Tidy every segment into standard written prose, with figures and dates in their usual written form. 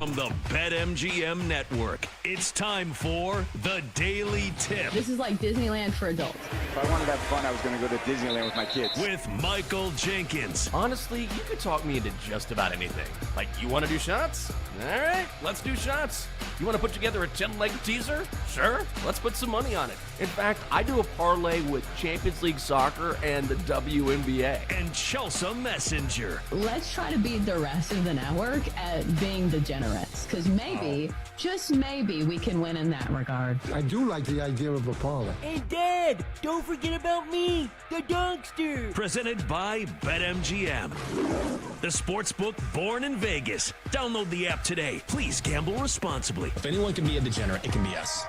From the BetMGM Network, it's time for The Daily Tip. This is like Disneyland for adults. If I wanted to have fun, I was going to go to Disneyland with my kids. With Michael Jenkins. Honestly, you could talk me into just about anything. Like, you want to do shots? All right, let's do shots. You want to put together a 10-leg teaser? Sure, let's put some money on it. In fact, I do a parlay with Champions League Soccer and the WNBA. And Chelsea Messenger. Let's try to beat the rest of the network at being degenerates, because maybe, just maybe, we can win in that regard. I do like the idea of a parlay. And Dad, don't forget about me, the Dunkster. Presented by BetMGM. The sportsbook born in Vegas. Download the app today. Please gamble responsibly. If anyone can be a degenerate, it can be us.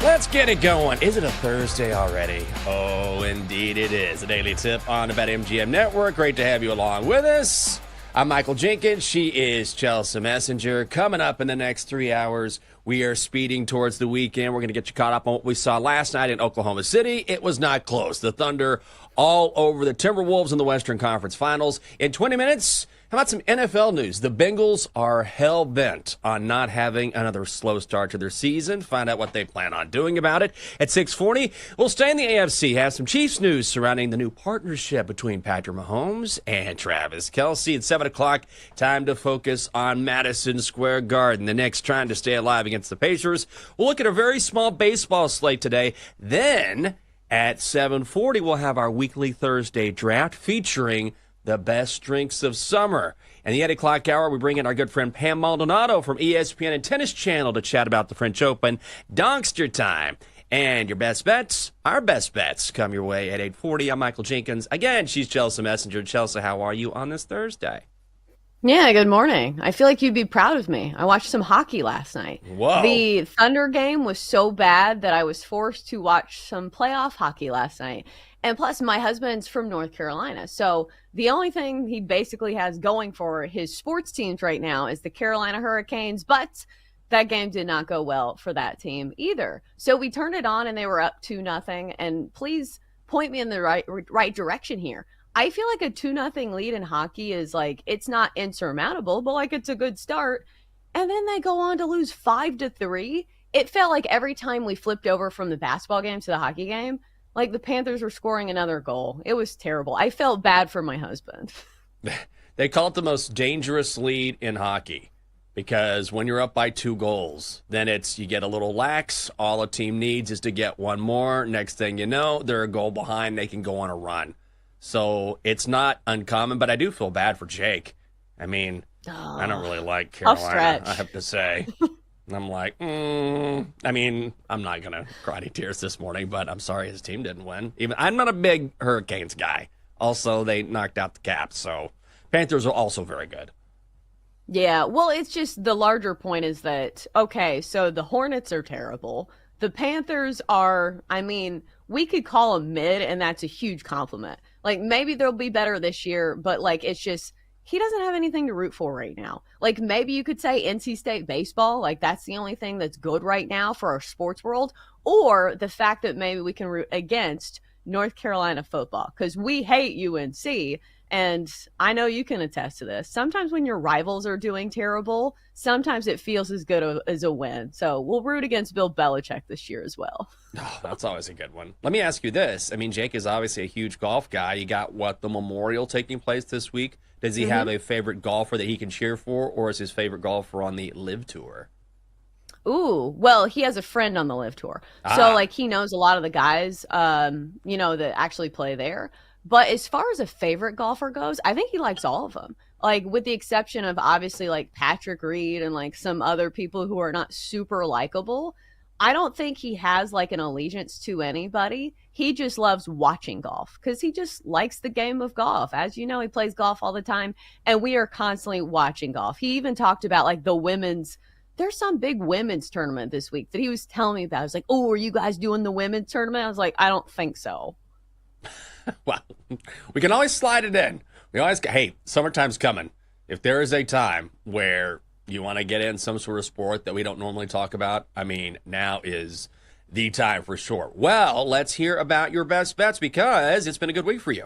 Let's get it going. Is it a Thursday already? Oh, indeed it is. A daily tip on the BetMGM Network. Great to have you along with us. I'm Michael Jenkins. She is Chelsea Messenger. Coming up in the next 3 hours, we are speeding towards the weekend. We're going to get you caught up on what we saw last night in Oklahoma City. It was not close. The Thunder all over the Timberwolves in the Western Conference Finals. In 20 minutes, how about some NFL news? The Bengals are hell-bent on not having another slow start to their season. Find out what they plan on doing about it. At 6:40, we'll stay in the AFC, have some Chiefs news surrounding the new partnership between Patrick Mahomes and Travis Kelce. At 7 o'clock, time to focus on Madison Square Garden. The Knicks trying to stay alive against the Pacers. We'll look at a very small baseball slate today. Then, at 7:40, we'll have our weekly Thursday draft featuring the best drinks of summer. And the 8 o'clock hour, we bring in our good friend Pam Maldonado from ESPN and Tennis Channel to chat about the French Open. Donkster time. And your best bets, our best bets, come your way at 8:40. I'm Michael Jenkins. Again, she's Chelsea Messenger. Chelsea, how are you on this Thursday? Yeah, good morning. I feel like you'd be proud of me. I watched some hockey last night. Whoa. The Thunder game was so bad that I was forced to watch some playoff hockey last night. And plus, my husband's from North Carolina. So the only thing he basically has going for his sports teams right now is the Carolina Hurricanes. But that game did not go well for that team either. So we turned it on and they were up 2-0. And please point me in the right direction here. I feel like a 2-0 lead in hockey is like, it's not insurmountable, but like it's a good start. And then they go on to lose 5-3. It felt like every time we flipped over from the basketball game to the hockey game, like the Panthers were scoring another goal. It was terrible. I felt bad for my husband. They call it the most dangerous lead in hockey because when you're up by 2 goals, then you get a little lax. All a team needs is to get one more. Next thing you know, they're a goal behind. They can go on a run. So it's not uncommon, but I do feel bad for Jake. I mean, I don't really like Carolina, I have to say. I'm like, I mean, I'm not going to cry any tears this morning, but I'm sorry his team didn't win. I'm not a big Hurricanes guy. Also, they knocked out the Caps, so Panthers are also very good. Yeah, well, it's just the larger point is that, okay, so the Hornets are terrible. The Panthers are, I mean, we could call them mid, and that's a huge compliment. Like, maybe they'll be better this year, but, like, it's just, he doesn't have anything to root for right now. Like, maybe you could say NC State baseball. Like, that's the only thing that's good right now for our sports world. Or the fact that maybe we can root against North Carolina football because we hate UNC. And I know you can attest to this. Sometimes when your rivals are doing terrible, sometimes it feels as good as a win. So we'll root against Bill Belichick this year as well. Oh, that's always a good one. Let me ask you this. I mean, Jake is obviously a huge golf guy. You got, the Memorial taking place this week? Does he have a favorite golfer that he can cheer for, or is his favorite golfer on the Live Tour? Ooh, well, he has a friend on the Live Tour. So, like, he knows a lot of the guys, that actually play there. But as far as a favorite golfer goes, I think he likes all of them. Like, with the exception of, obviously, like, Patrick Reed and, like, some other people who are not super likable. I don't think he has, like, an allegiance to anybody. He just loves watching golf because he just likes the game of golf. As you know, he plays golf all the time, and we are constantly watching golf. He even talked about, like, the women's – there's some big women's tournament this week that he was telling me about. I was like, oh, are you guys doing the women's tournament? I was like, I don't think so. Well, we can always slide it in. Hey, summertime's coming. If there is a time where you want to get in some sort of sport that we don't normally talk about, I mean, now is the time for sure. Well, let's hear about your best bets because it's been a good week for you.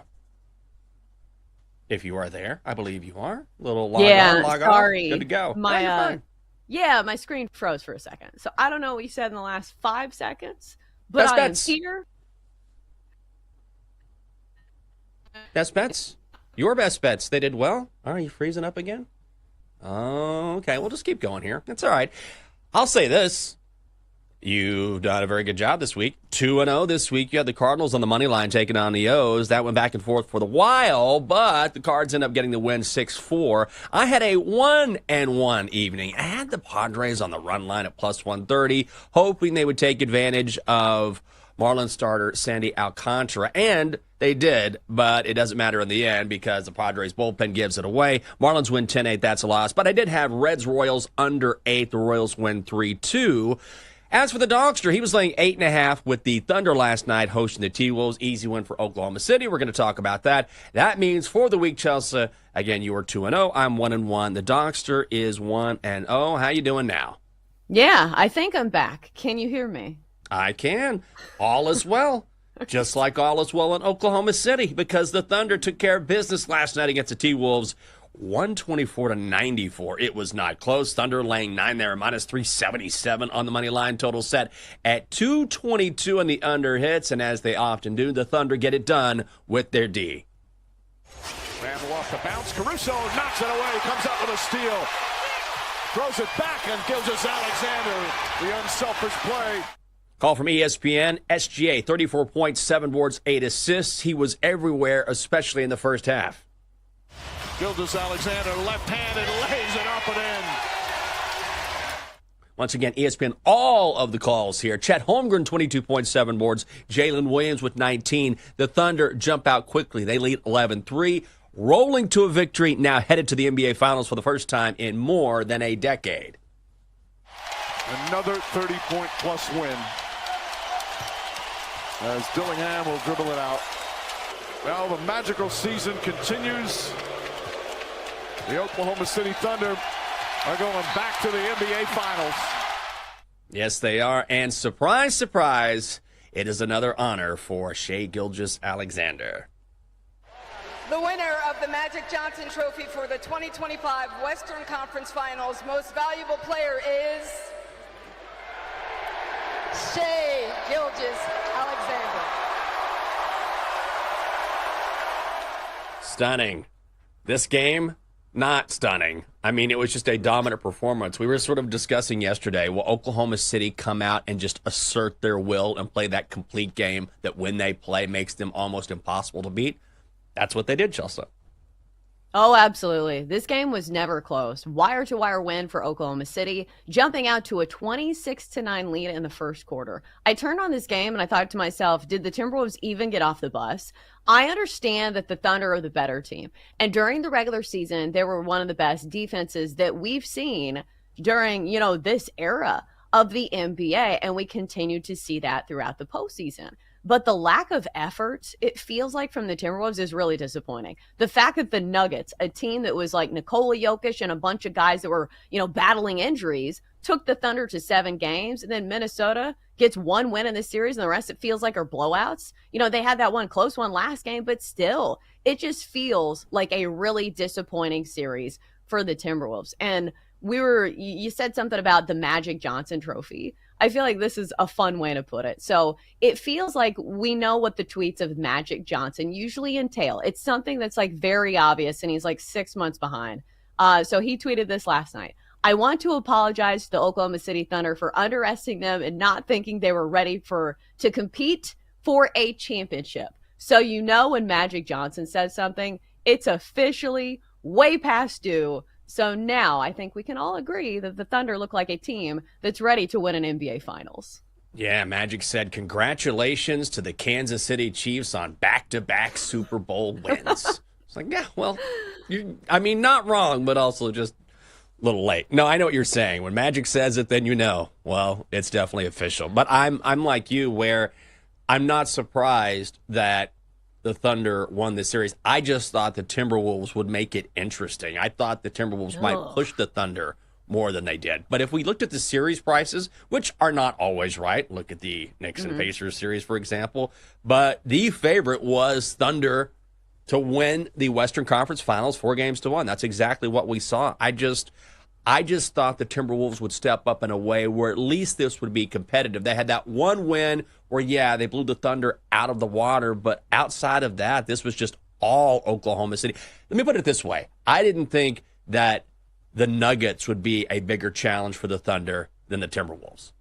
If you are there, I believe you are. Little log on, log sorry. off. Good to go. My screen froze for a second. So I don't know what you said in the last 5 seconds, but I am here. Best bets? Your best bets. They did well. Are you freezing up again? Oh, okay. We'll just keep going here. It's all right. I'll say this. You've done a very good job this week. 2-0 this week. You had the Cardinals on the money line taking on the O's. That went back and forth for the while, but the Cards end up getting the win 6-4. I had a 1-1 evening. I had the Padres on the run line at plus 130, hoping they would take advantage of Marlins starter Sandy Alcantara, and they did, but it doesn't matter in the end because the Padres bullpen gives it away. Marlins win 10-8. That's a loss, but I did have Reds-Royals under 8. The Royals win 3-2. As for the Dogster, he was laying 8.5 with the Thunder last night, hosting the T-Wolves. Easy win for Oklahoma City. We're going to talk about that. That means for the week, Chelsea, again, you are 2-0. I'm 1-1. The Dogster is 1-0. How you doing now? Yeah, I think I'm back. Can you hear me? I can. All is well. Just like all is well in Oklahoma City, because the Thunder took care of business last night against the T-Wolves. 124-94. It was not close. Thunder laying 9 there, minus 377 on the money line. Total set at 222 on the under hits, and as they often do, the Thunder get it done with their D. Randall off the bounce. Caruso knocks it away. Comes up with a steal. Throws it back, and Gilgeous-Alexander, the unselfish play. Call from ESPN. SGA, 34.7 boards, 8 assists. He was everywhere, especially in the first half. Gilgeous-Alexander, left hand, and lays it up and in. Once again, ESPN, all of the calls here. Chet Holmgren, 22.7 boards. Jalen Williams with 19. The Thunder jump out quickly. They lead 11-3, rolling to a victory, now headed to the NBA Finals for the first time in more than a decade. Another 30-point-plus win, as Dillingham will dribble it out. Well, the magical season continues. The Oklahoma City Thunder are going back to the NBA Finals. Yes, they are. And surprise, surprise, it is another honor for Shai Gilgeous-Alexander. The winner of the Magic Johnson Trophy for the 2025 Western Conference Finals Most Valuable Player is Shai Gilgeous-Alexander. Stunning. This game, not stunning. I mean, it was just a dominant performance. We were sort of discussing yesterday, will Oklahoma City come out and just assert their will and play that complete game that when they play makes them almost impossible to beat? That's what they did, Chelsea. Oh, absolutely. This game was never close. Wire-to-wire win for Oklahoma City, jumping out to a 26-9 lead in the first quarter. I turned on this game and I thought to myself, did the Timberwolves even get off the bus? I understand that the Thunder are the better team. And during the regular season, they were one of the best defenses that we've seen during, this era of the NBA. And we continue to see that throughout the postseason. But the lack of effort, it feels like, from the Timberwolves is really disappointing. The fact that the Nuggets, a team that was like Nikola Jokic and a bunch of guys that were, battling injuries, took the Thunder to 7 games, and then Minnesota gets 1 win in this series, and the rest it feels like are blowouts. They had that one close one last game, but still, it just feels like a really disappointing series for the Timberwolves. And you said something about the Magic Johnson Trophy. I feel like this is a fun way to put it. So it feels like we know what the tweets of Magic Johnson usually entail. It's something that's like very obvious, and he's like 6 months behind. So he tweeted this last night. I want to apologize to the Oklahoma City Thunder for underestimating them and not thinking they were ready to compete for a championship. So when Magic Johnson says something, it's officially way past due. So now I think we can all agree that the Thunder look like a team that's ready to win an NBA Finals. Yeah, Magic said, congratulations to the Kansas City Chiefs on back-to-back Super Bowl wins. It's like, yeah, well, not wrong, but also just a little late. No, I know what you're saying. When Magic says it, then well, it's definitely official. But I'm like you, where I'm not surprised that the Thunder won this series. I just thought the Timberwolves would make it interesting. I thought the Timberwolves might push the Thunder more than they did. But if we looked at the series prices, which are not always right, look at the Knicks and Pacers series, for example, but the favorite was Thunder to win the Western Conference Finals 4-1. That's exactly what we saw. I just thought the Timberwolves would step up in a way where at least this would be competitive. They had that one win where, yeah, they blew the Thunder out of the water, but outside of that, this was just all Oklahoma City. Let me put it this way. I didn't think that the Nuggets would be a bigger challenge for the Thunder than the Timberwolves.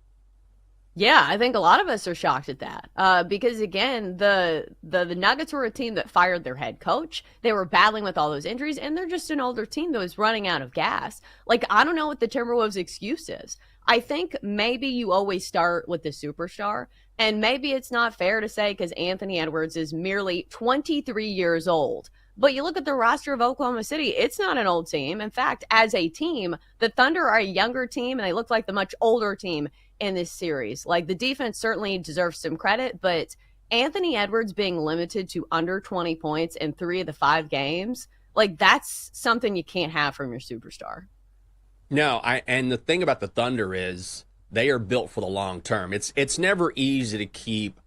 Yeah, I think a lot of us are shocked at that because, again, the Nuggets were a team that fired their head coach. They were battling with all those injuries, and they're just an older team that was running out of gas. Like, I don't know what the Timberwolves' excuse is. I think maybe you always start with the superstar, and maybe it's not fair to say because Anthony Edwards is merely 23 years old. But you look at the roster of Oklahoma City, it's not an old team. In fact, as a team, the Thunder are a younger team, and they look like the much older team in this series. Like, the defense certainly deserves some credit, but Anthony Edwards being limited to under 20 points in 3 of the 5 games, like, that's something you can't have from your superstar. No, and the thing about the Thunder is they are built for the long term. It's never easy to keep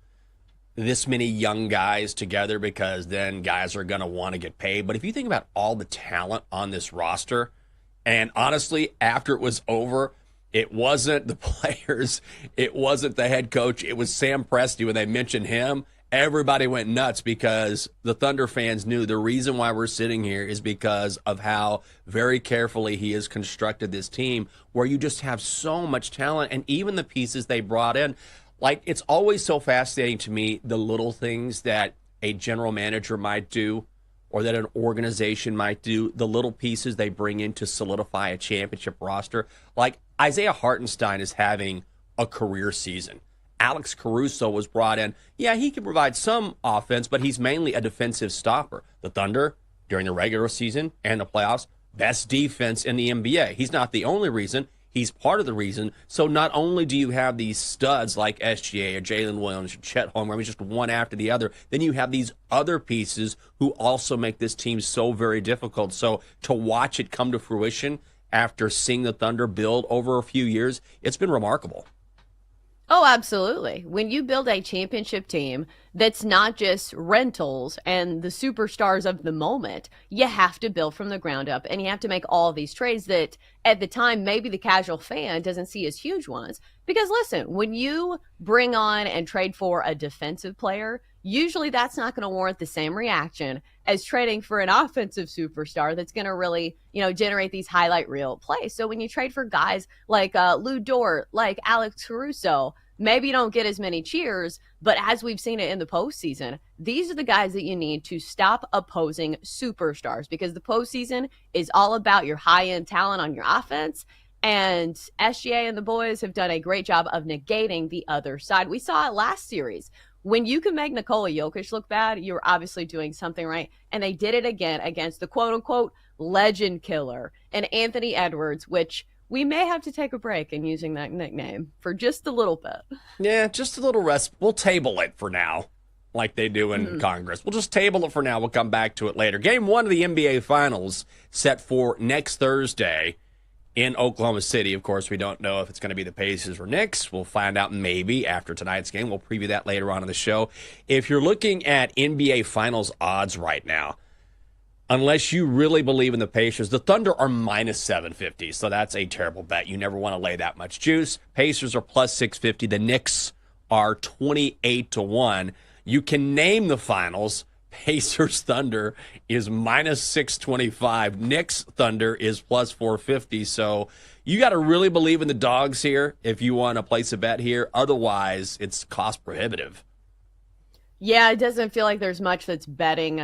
this many young guys together because then guys are going to want to get paid. But if you think about all the talent on this roster, and honestly, after it was over, it wasn't the players, it wasn't the head coach, it was Sam Presti. When they mentioned him, everybody went nuts because the Thunder fans knew the reason why we're sitting here is because of how very carefully he has constructed this team, where you just have so much talent, and even the pieces they brought in. Like, it's always so fascinating to me, the little things that a general manager might do or that an organization might do, the little pieces they bring in to solidify a championship roster. Like, Isaiah Hartenstein is having a career season. Alex Caruso was brought in. Yeah, he can provide some offense, but he's mainly a defensive stopper. The Thunder, during the regular season and the playoffs, best defense in the NBA. He's not the only reason. He's part of the reason. So not only do you have these studs like SGA or Jalen Williams or Chet Holmgren, I mean, just one after the other, then you have these other pieces who also make this team so very difficult. So to watch it come to fruition after seeing the Thunder build over a few years, it's been remarkable. Oh, absolutely. When you build a championship team that's not just rentals and the superstars of the moment, you have to build from the ground up, and you have to make all of these trades that at the time maybe the casual fan doesn't see as huge ones. Because listen, when you bring on and trade for a defensive player, usually that's not going to warrant the same reaction as trading for an offensive superstar that's going to really, generate these highlight reel plays. So when you trade for guys like Lou Dort, like Alex Caruso, maybe you don't get as many cheers, but as we've seen it in the postseason, these are the guys that you need to stop opposing superstars, because the postseason is all about your high-end talent on your offense. And SGA and the boys have done a great job of negating the other side. We saw it last series. When you can make Nikola Jokic look bad, you're obviously doing something right. And they did it again against the quote-unquote legend killer and Anthony Edwards, which we may have to take a break in using that nickname for just a little bit. Yeah, just a little rest. We'll table it for now, like they do in Congress. We'll just table it for now. We'll come back to it later. Game 1 of the NBA Finals set for next Thursday in Oklahoma City. Of course, we don't know if it's going to be the Pacers or Knicks. We'll find out maybe after tonight's game. We'll preview that later on in the show. If you're looking at NBA Finals odds right now, unless you really believe in the Pacers, the Thunder are minus 750, so that's a terrible bet. You never want to lay that much juice. Pacers are plus 650. The Knicks are 28-1. You can name the finals. Pacers Thunder is minus 625. Knicks Thunder is plus 450. So you got to really believe in the dogs here if you want to place a bet here. Otherwise, it's cost prohibitive. Yeah, it doesn't feel like there's much that's betting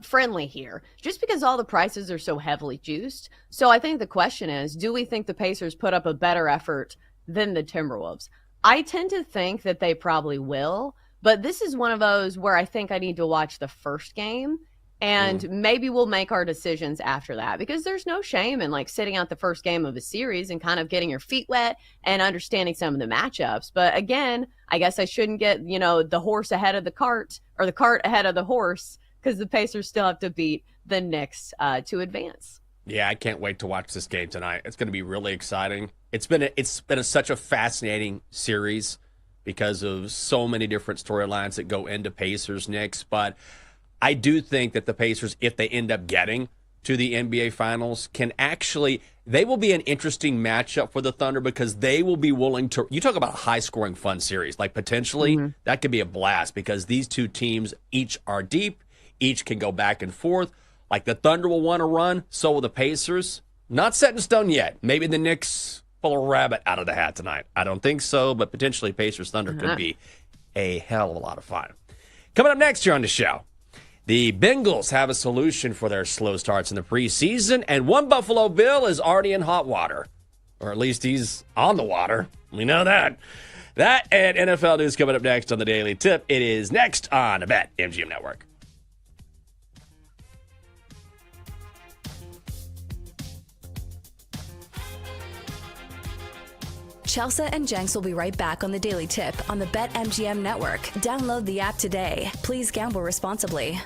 friendly here, just because all the prices are so heavily juiced. So I think the question is, do we think the Pacers put up a better effort than the Timberwolves? I tend to think that they probably will. But this is one of those where I think I need to watch the first game, and maybe we'll make our decisions after that, because there's no shame in like sitting out the first game of a series and kind of getting your feet wet and understanding some of the matchups. But again, I guess I shouldn't get, the horse ahead of the cart, or the cart ahead of the horse, because the Pacers still have to beat the Knicks to advance. Yeah, I can't wait to watch this game tonight. It's going to be really exciting. It's been such a fascinating series because of so many different storylines that go into Pacers Knicks. But I do think that the Pacers, if they end up getting to the NBA Finals, they will be an interesting matchup for the Thunder because they will be willing to, you talk about a high-scoring fun series, like potentially that could be a blast because these two teams each are deep, each can go back and forth. Like the Thunder will want to run, so will the Pacers. Not set in stone yet. Maybe the Knicks pull a rabbit out of the hat tonight. I don't think so, but potentially Pacers Thunder could be a hell of a lot of fun. Coming up next here on the show, the Bengals have a solution for their slow starts in the preseason, and one Buffalo Bill is already in hot water. Or at least he's on the water. We know that. That and NFL news coming up next on the Daily Tip. It is next on the BetMGM Network. Chelsea and Jenks will be right back on the Daily Tip on the BetMGM Network. Download the app today. Please gamble responsibly.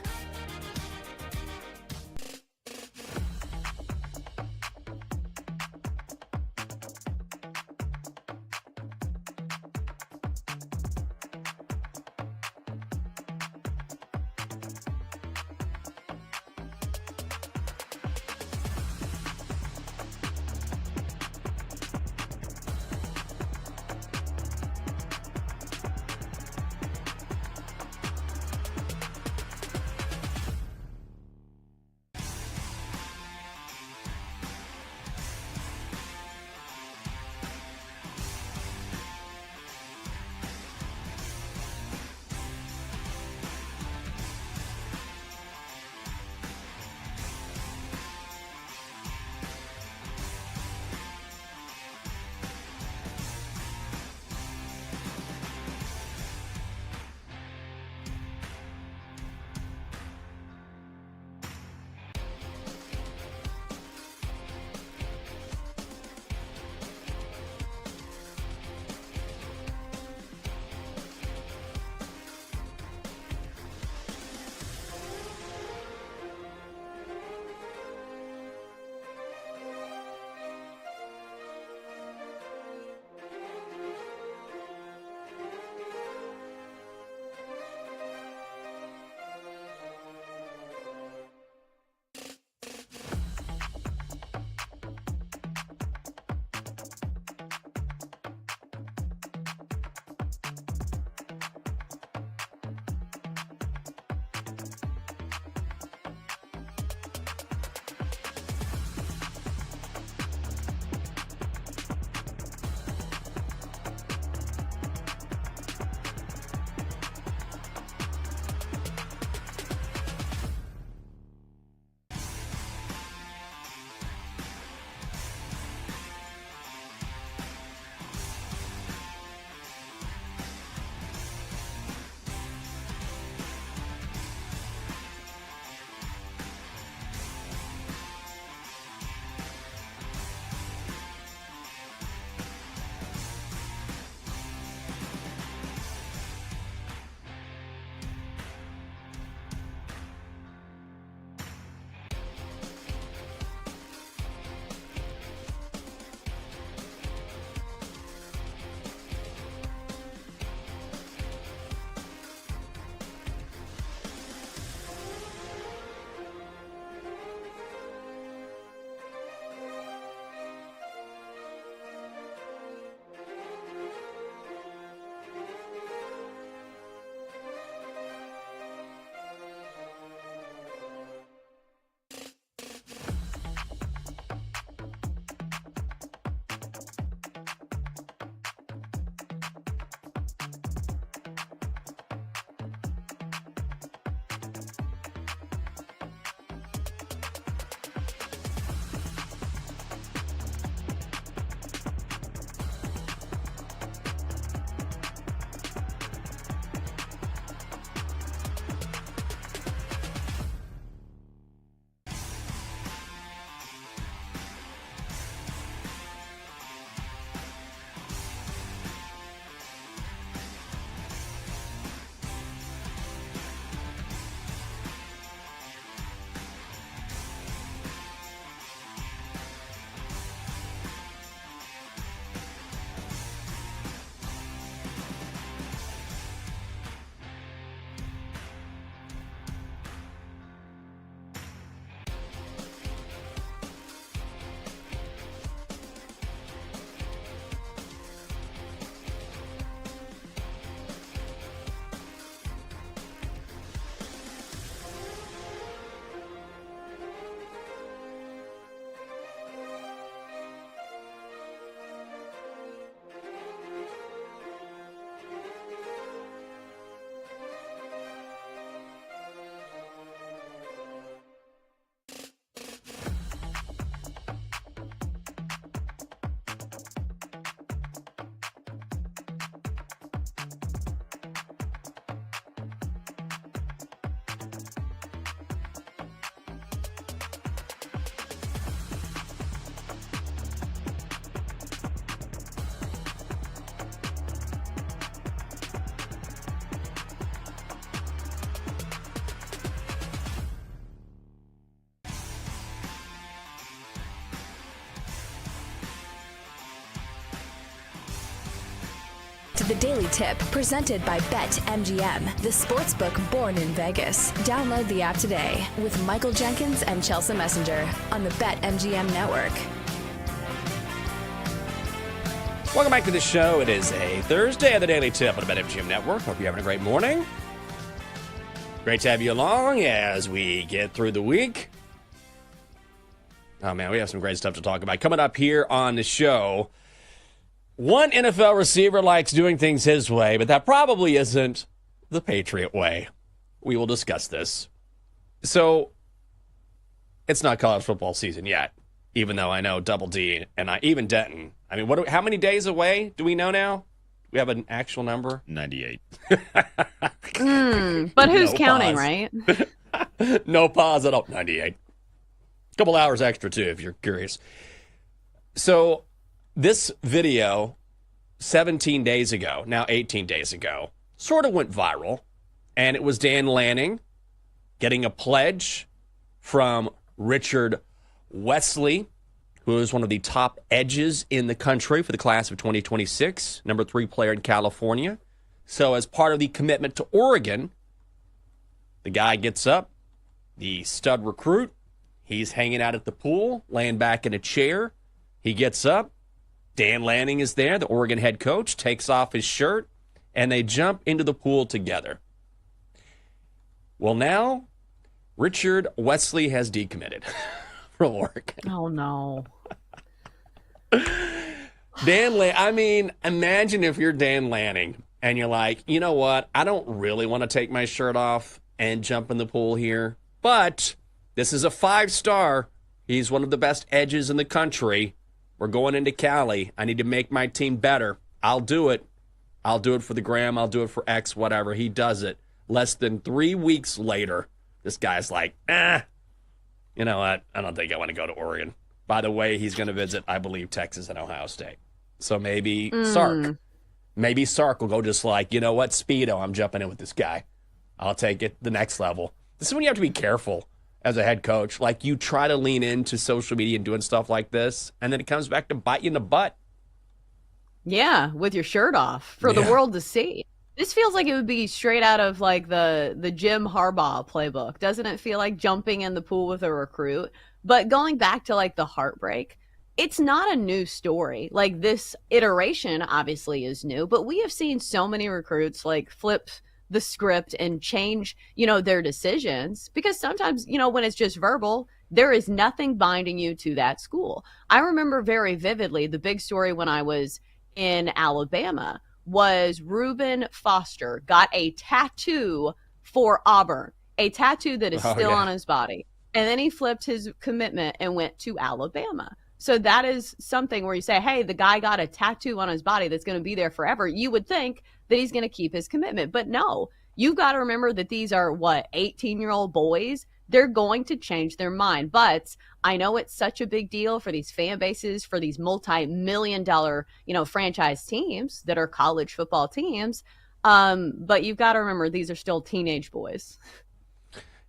to The Daily Tip, presented by BetMGM, the sportsbook born in Vegas. Download the app today with Michael Jenkins and Chelsea Messenger on the BetMGM network. Welcome back to the show. It is a Thursday of The Daily Tip on the BetMGM network. Hope you're having a great morning. Great to have you along as we get through the week. Oh, man, we have some great stuff to talk about. Coming up here on the show, one NFL receiver likes doing things his way, but that probably isn't the Patriot way. We will discuss this. So, it's not college football season yet, even though I know Double D and even Denton. I mean, how many days away do we know now? We have an actual number? 98. But who's counting, right? No pause at all. 98. Couple hours extra, too, if you're curious. So, this video, 17 days ago, now 18 days ago, sort of went viral. And it was Dan Lanning getting a pledge from Richard Wesley, who is one of the top edges in the country for the class of 2026, number 3 player in California. So, as part of the commitment to Oregon, the guy gets up, the stud recruit. He's hanging out at the pool, laying back in a chair. He gets up. Dan Lanning is there, the Oregon head coach, takes off his shirt, and they jump into the pool together. Well, now, Richard Wesley has decommitted from Oregon. Oh, no. Imagine if you're Dan Lanning, and you're like, you know what? I don't really want to take my shirt off and jump in the pool here, but this is a 5-star. He's one of the best edges in the country. We're going into Cali. I need to make my team better. I'll do it. I'll do it for the gram. I'll do it for X, whatever. He does it. Less than 3 weeks later, this guy's like, you know what? I don't think I want to go to Oregon. By the way, he's going to visit, I believe, Texas and Ohio State. So maybe Sark. Maybe Sark will go just like, you know what? Speedo, I'm jumping in with this guy. I'll take it the next level. This is when you have to be careful as a head coach. Like, you try to lean into social media and doing stuff like this, and then it comes back to bite you in the butt. Yeah, with your shirt off for the world to see. This feels like it would be straight out of like the Jim Harbaugh playbook. Doesn't it feel like jumping in the pool with a recruit? But going back to like the heartbreak, it's not a new story. Like, this iteration obviously is new, but we have seen so many recruits like flip the script and change, their decisions, because sometimes, when it's just verbal, there is nothing binding you to that school. I remember very vividly the big story when I was in Alabama was Reuben Foster got a tattoo for Auburn, a tattoo that is still on his body. And then he flipped his commitment and went to Alabama. So that is something where you say, hey, the guy got a tattoo on his body that's going to be there forever. You would think that he's going to keep his commitment. But no, you've got to remember that these are, 18-year-old boys. They're going to change their mind. But I know it's such a big deal for these fan bases, for these multi-million-dollar, franchise teams that are college football teams. But you've got to remember, these are still teenage boys.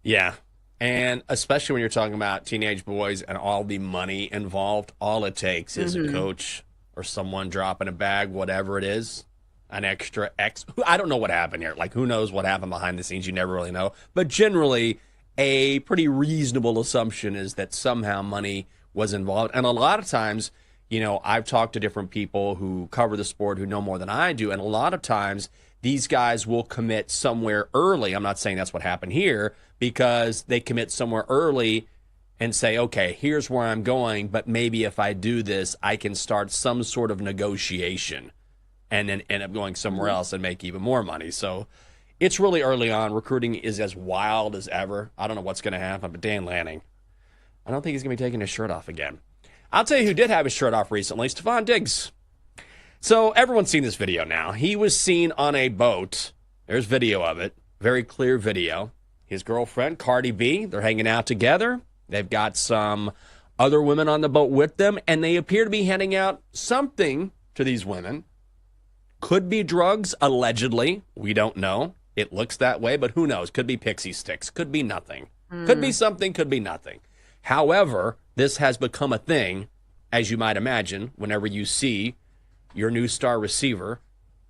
Yeah. And especially when you're talking about teenage boys and all the money involved, all it takes is a coach or someone dropping a bag, whatever it is, an extra X. I don't know what happened here. Like, who knows what happened behind the scenes? You never really know. But generally, a pretty reasonable assumption is that somehow money was involved. And a lot of times, I've talked to different people who cover the sport who know more than I do. And a lot of times, these guys will commit somewhere early. I'm not saying that's what happened here, because they commit somewhere early and say, okay, here's where I'm going, but maybe if I do this, I can start some sort of negotiation and then end up going somewhere else and make even more money. So it's really early on. Recruiting is as wild as ever. I don't know what's going to happen, but Dan Lanning, I don't think he's going to be taking his shirt off again. I'll tell you who did have his shirt off recently, Stephon Diggs. So everyone's seen this video now. He was seen on a boat. There's video of it. Very clear video. His girlfriend, Cardi B, they're hanging out together. They've got some other women on the boat with them, and they appear to be handing out something to these women. Could be drugs, allegedly. We don't know. It looks that way, but who knows? Could be pixie sticks. Could be nothing. Could be something, could be nothing. However, this has become a thing, as you might imagine, whenever you see your new star receiver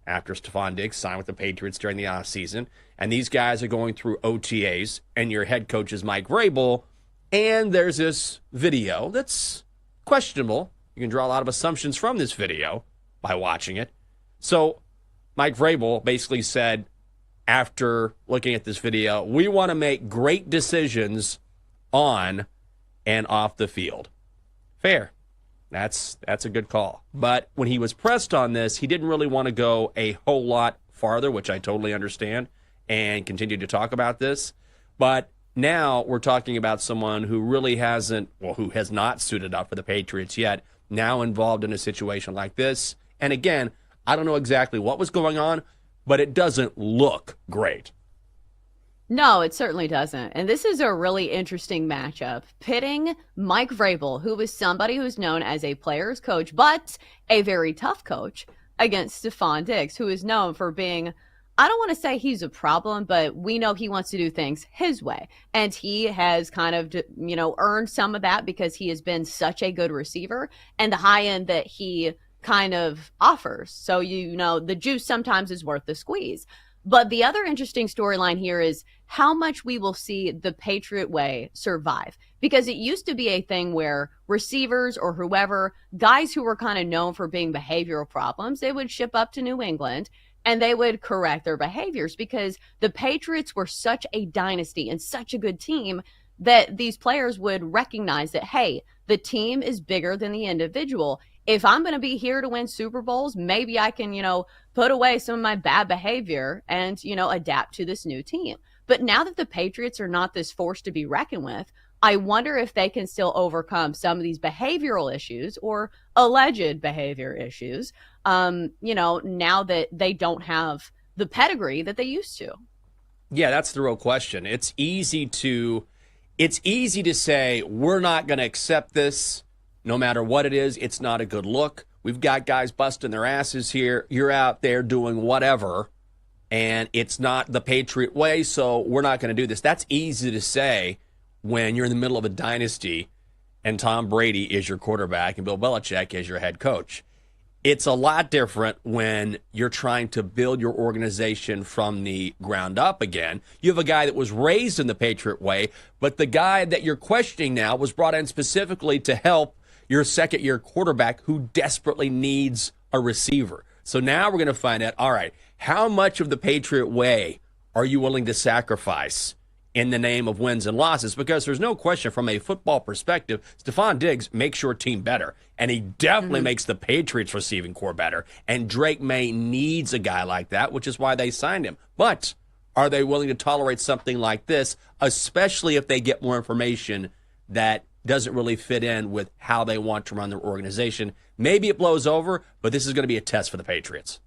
after Stephon Diggs signed with the Patriots during the offseason. And these guys are going through OTAs, and your head coach is Mike Vrabel. And there's this video that's questionable. You can draw a lot of assumptions from this video by watching it. So Mike Vrabel basically said, after looking at this video, we want to make great decisions on and off the field. Fair. That's a good call. But when he was pressed on this, he didn't really want to go a whole lot farther, which I totally understand, and continue to talk about this. But now we're talking about someone who really who has not suited up for the Patriots yet, now involved in a situation like this. And again, I don't know exactly what was going on, but it doesn't look great. No, it certainly doesn't. And this is a really interesting matchup, pitting Mike Vrabel, who is somebody who's known as a player's coach, but a very tough coach, against Stephon Diggs, who is known for being, I don't want to say he's a problem, but we know he wants to do things his way. And he has kind of, earned some of that because he has been such a good receiver and the high end that he kind of offers. So, the juice sometimes is worth the squeeze. But the other interesting storyline here is how much we will see the Patriot way survive. Because it used to be a thing where receivers or whoever, guys who were kind of known for being behavioral problems, they would ship up to New England and they would correct their behaviors because the Patriots were such a dynasty and such a good team that these players would recognize that, hey, the team is bigger than the individual. If I'm going to be here to win Super Bowls, maybe I can, put away some of my bad behavior and, adapt to this new team. But now that the Patriots are not this force to be reckoned with, I wonder if they can still overcome some of these behavioral issues or alleged behavior issues, now that they don't have the pedigree that they used to. Yeah, that's the real question. It's easy to say, we're not going to accept this. No matter what it is, it's not a good look. We've got guys busting their asses here. You're out there doing whatever, and it's not the Patriot way, so we're not going to do this. That's easy to say when you're in the middle of a dynasty and Tom Brady is your quarterback and Bill Belichick is your head coach. It's a lot different when you're trying to build your organization from the ground up again. You have a guy that was raised in the Patriot way, but the guy that you're questioning now was brought in specifically to help your second-year quarterback who desperately needs a receiver. So now we're going to find out, all right, how much of the Patriot way are you willing to sacrifice in the name of wins and losses? Because there's no question from a football perspective, Stephon Diggs makes your team better, and he definitely makes the Patriots receiving core better. And Drake May needs a guy like that, which is why they signed him. But are they willing to tolerate something like this, especially if they get more information that doesn't really fit in with how they want to run their organization? Maybe it blows over, but this is going to be a test for the Patriots.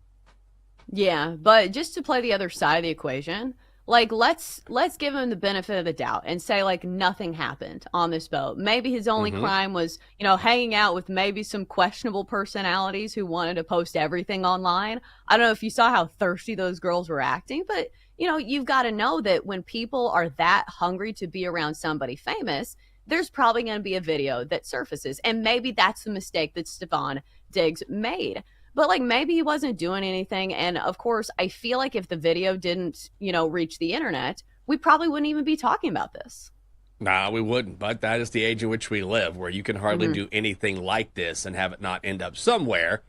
Yeah, but just to play the other side of the equation, let's give him the benefit of the doubt and say nothing happened on this boat. Maybe his only crime was, hanging out with maybe some questionable personalities who wanted to post everything online. I don't know if you saw how thirsty those girls were acting, but you've got to know that when people are that hungry to be around somebody famous, there's probably going to be a video that surfaces. And maybe that's the mistake that Stephon Diggs made. But maybe he wasn't doing anything. And of course, I feel like if the video didn't, reach the internet, we probably wouldn't even be talking about this. Nah, we wouldn't. But that is the age in which we live, where you can hardly do anything like this and have it not end up somewhere,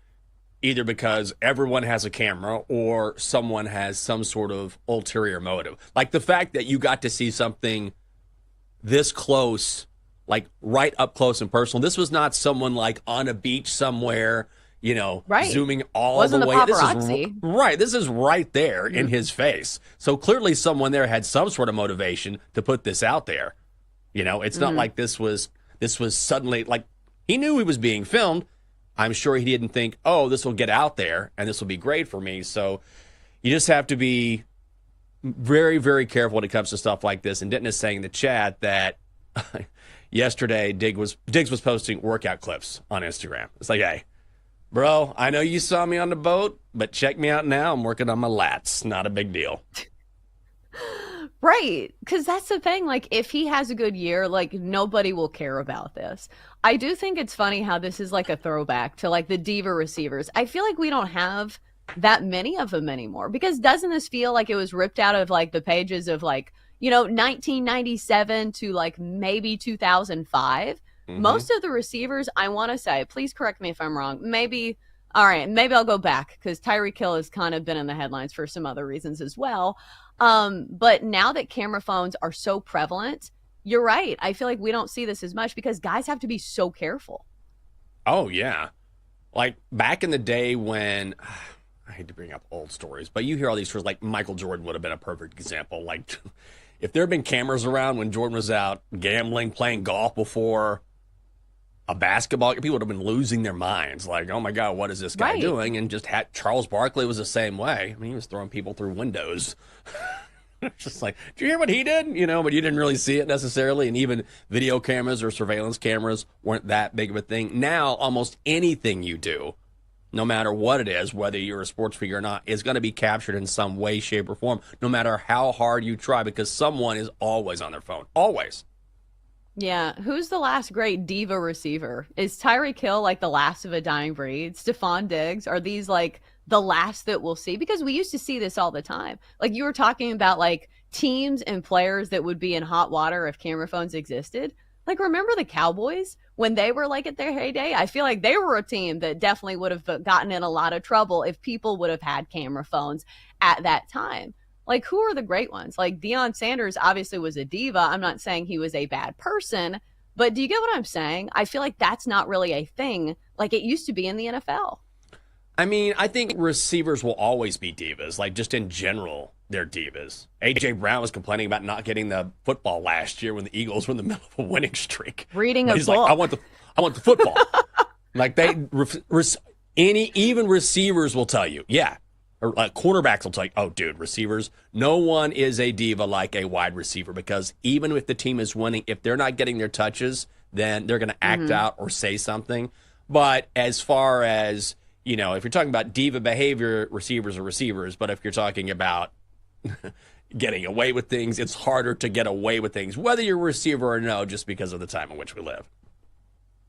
either because everyone has a camera or someone has some sort of ulterior motive. Like the fact that you got to see something this close, right up close and personal. This was not someone on a beach somewhere, right. Zooming all Wasn't the way. Paparazzi. This is right there in his face. So clearly someone there had some sort of motivation to put this out there. It's not like this was suddenly, he knew he was being filmed. I'm sure he didn't think, oh, this will get out there and this will be great for me. So you just have to be very, very careful when it comes to stuff like this. And Denton is saying in the chat that yesterday Diggs was posting workout clips on Instagram. It's hey, bro, I know you saw me on the boat, but check me out now. I'm working on my lats. Not a big deal. Right. Because that's the thing. If he has a good year, nobody will care about this. I do think it's funny how this is a throwback to the diva receivers. I feel like we don't have that many of them anymore. Because doesn't this feel like it was ripped out of like the pages of like, 1997 to like maybe 2005? Most of the receivers, I want to say, please correct me if I'm wrong, maybe I'll go back because Tyreek Hill has kind of been in the headlines for some other reasons as well. But now that camera phones are so prevalent, you're right. I feel like we don't see this as much because guys have to be so careful. Oh, yeah. Like back in the day when, I hate to bring up old stories, but you hear all these stories, like Michael Jordan would have been a perfect example. Like if there had been cameras around when Jordan was out gambling, playing golf before a basketball, people would have been losing their minds. Like, oh my God, what is this guy doing? And just Charles Barkley was the same way. I mean, he was throwing people through windows. It's just like, did you hear what he did? But you didn't really see it necessarily. And even video cameras or surveillance cameras weren't that big of a thing. Now, almost anything you do, no matter what it is, whether you're a sports figure or not, is going to be captured in some way, shape, or form, no matter how hard you try, because someone is always on their phone. Always. Yeah. Who's the last great diva receiver? Is Tyreek Hill like the last of a dying breed? Stephon Diggs? Are these like the last that we'll see? Because we used to see this all the time. Like you were talking about like teams and players that would be in hot water if camera phones existed. Like, remember the Cowboys when they were like at their heyday? I feel like they were a team that definitely would have gotten in a lot of trouble if people would have had camera phones at that time. Like, who are the great ones? Like, Deion Sanders obviously was a diva. I'm not saying he was a bad person, but do you get what I'm saying? I feel like that's not really a thing like it used to be in the NFL. I mean, I think receivers will always be divas. Like, just in general, they're divas. A.J. Brown was complaining about not getting the football last year when the Eagles were in the middle of a winning streak. Reading a He's book. like, I want the football. Like, even receivers will tell you, yeah. Or like cornerbacks will tell you, oh, dude, receivers, no one is a diva like a wide receiver, because even if the team is winning, if they're not getting their touches, then they're going to act out or say something. But as far as, if you're talking about diva behavior, receivers are receivers. But if you're talking about getting away with things, it's harder to get away with things, whether you're a receiver or no, just because of the time in which we live.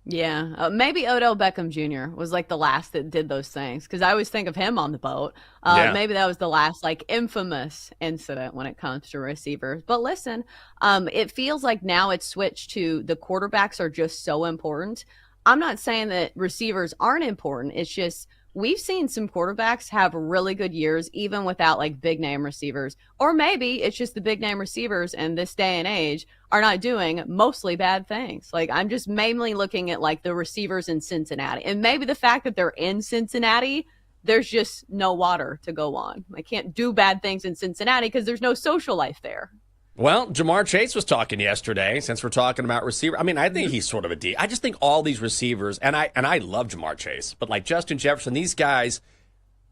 Yeah, maybe Odell Beckham Jr. was like the last that did those things, because I always think of him on the boat. Maybe that was the last like infamous incident when it comes to receivers. But listen, it feels like now it's switched to the quarterbacks are just so important. I'm not saying that receivers aren't important. It's just we've seen some quarterbacks have really good years even without like big name receivers. Or maybe it's just the big name receivers in this day and age are not doing mostly bad things. Like I'm just mainly looking at like the receivers in Cincinnati. And maybe the fact that they're in Cincinnati, there's just no water to go on. I can't do bad things in Cincinnati because there's no social life there. Well, Jamar Chase was talking yesterday, since we're talking about receiver. I mean, I think he's sort of a D. I just think all these receivers, and I love Jamar Chase, but like Justin Jefferson, these guys,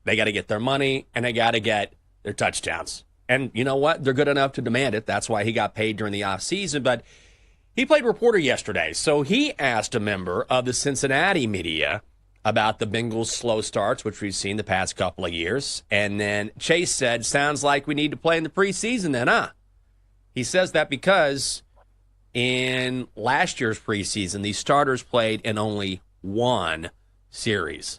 they got to get their money and they got to get their touchdowns. And you know what? They're good enough to demand it. That's why he got paid during the offseason. But he played reporter yesterday, so he asked a member of the Cincinnati media about the Bengals' slow starts, which we've seen the past couple of years. And then Chase said, sounds like we need to play in the preseason then, huh? He says that because in last year's preseason, these starters played in only one series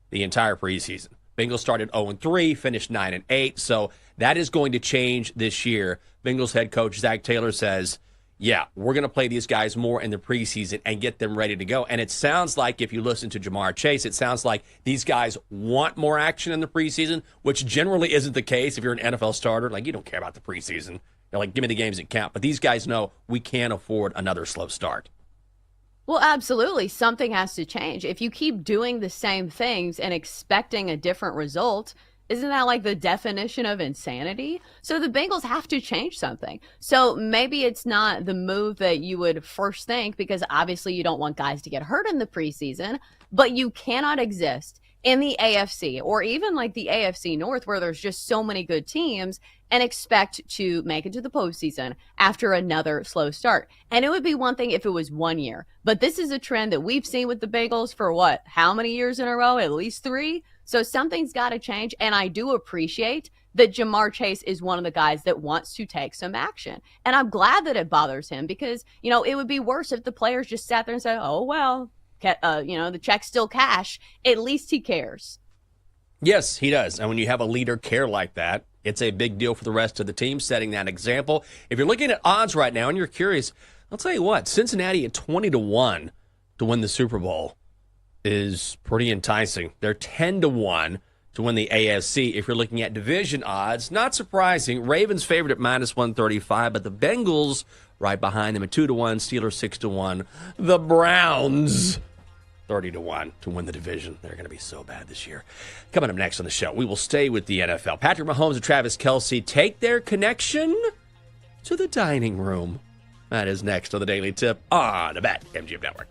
the entire preseason. Bengals started 0-3, finished 9-8, so that is going to change this year. Bengals head coach Zach Taylor says, yeah, we're going to play these guys more in the preseason and get them ready to go. And it sounds like, if you listen to Jamar Chase, it sounds like these guys want more action in the preseason, which generally isn't the case if you're an NFL starter. Like, you don't care about the preseason. They're like, give me the games that count. But these guys know we can't afford another slow start. Well, absolutely. Something has to change. If you keep doing the same things and expecting a different result, isn't that like the definition of insanity? So the Bengals have to change something. So maybe it's not the move that you would first think, because obviously you don't want guys to get hurt in the preseason, but you cannot exist in the AFC or even like the AFC North, where there's just so many good teams, and expect to make it to the postseason after another slow start. And it would be one thing if it was 1 year, but this is a trend that we've seen with the Bengals for what, how many years in a row? At least 3. So something's got to change. And I do appreciate that Jamar Chase is one of the guys that wants to take some action. And I'm glad that it bothers him, because, it would be worse if the players just sat there and said, oh, well, the check's still cash. At least he cares. Yes, he does. And when you have a leader care like that, it's a big deal for the rest of the team, setting that example. If you're looking at odds right now and you're curious, I'll tell you what, Cincinnati at 20-1 to win the Super Bowl is pretty enticing. They're 10-1 to win the AFC. If you're looking at division odds, not surprising. Ravens favored at -135, but the Bengals right behind them at 2-1, Steelers 6-1. The Browns 30-1 to win the division. They're going to be so bad this year. Coming up next on the show, we will stay with the NFL. Patrick Mahomes and Travis Kelce take their connection to the dining room. That is next on the Daily Tip on the BetMGM Network.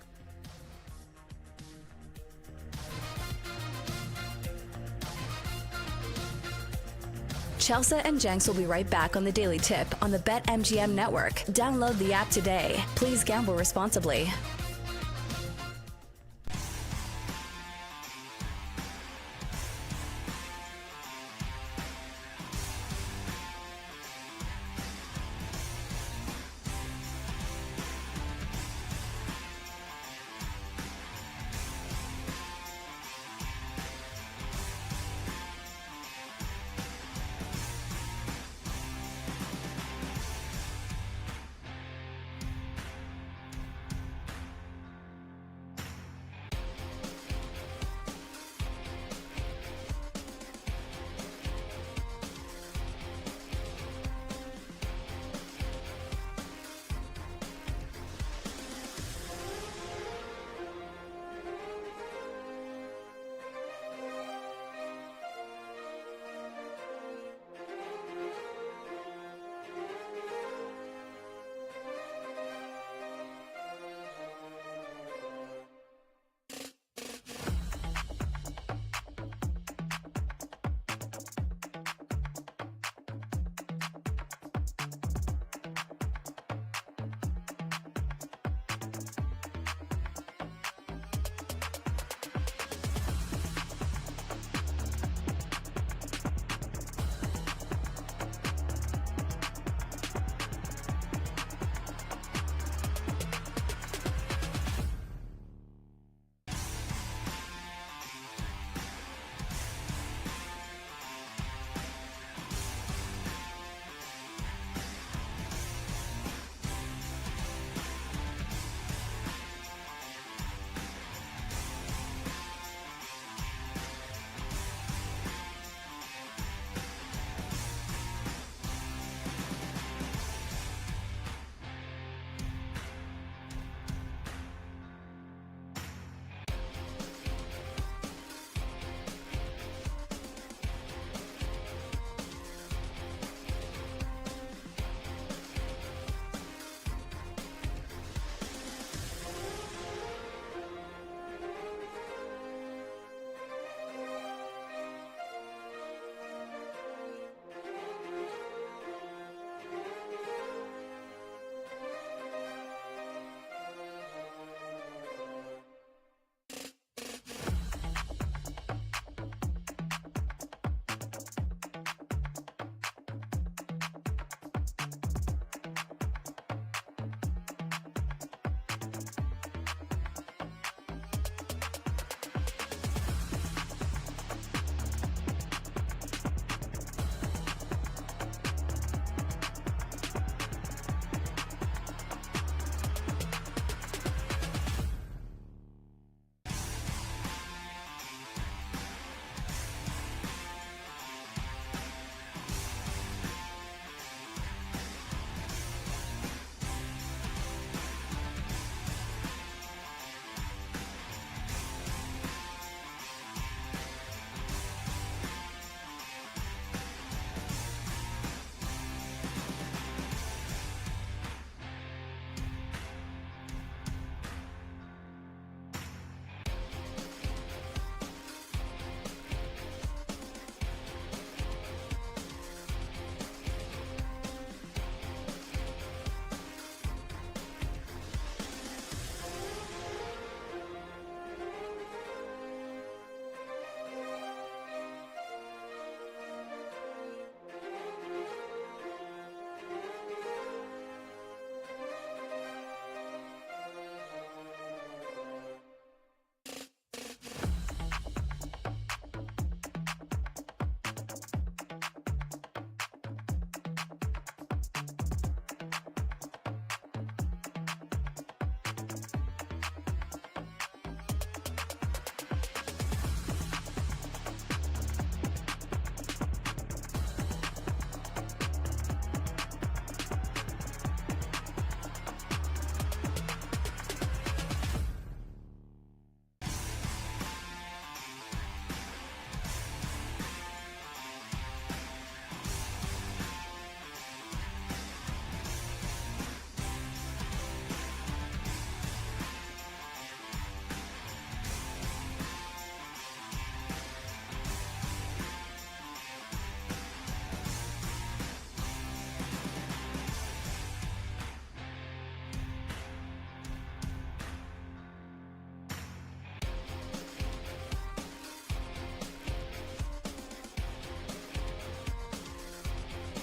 Chelsea and Jenks will be right back on the Daily Tip on the BetMGM Network. Download the app today. Please gamble responsibly.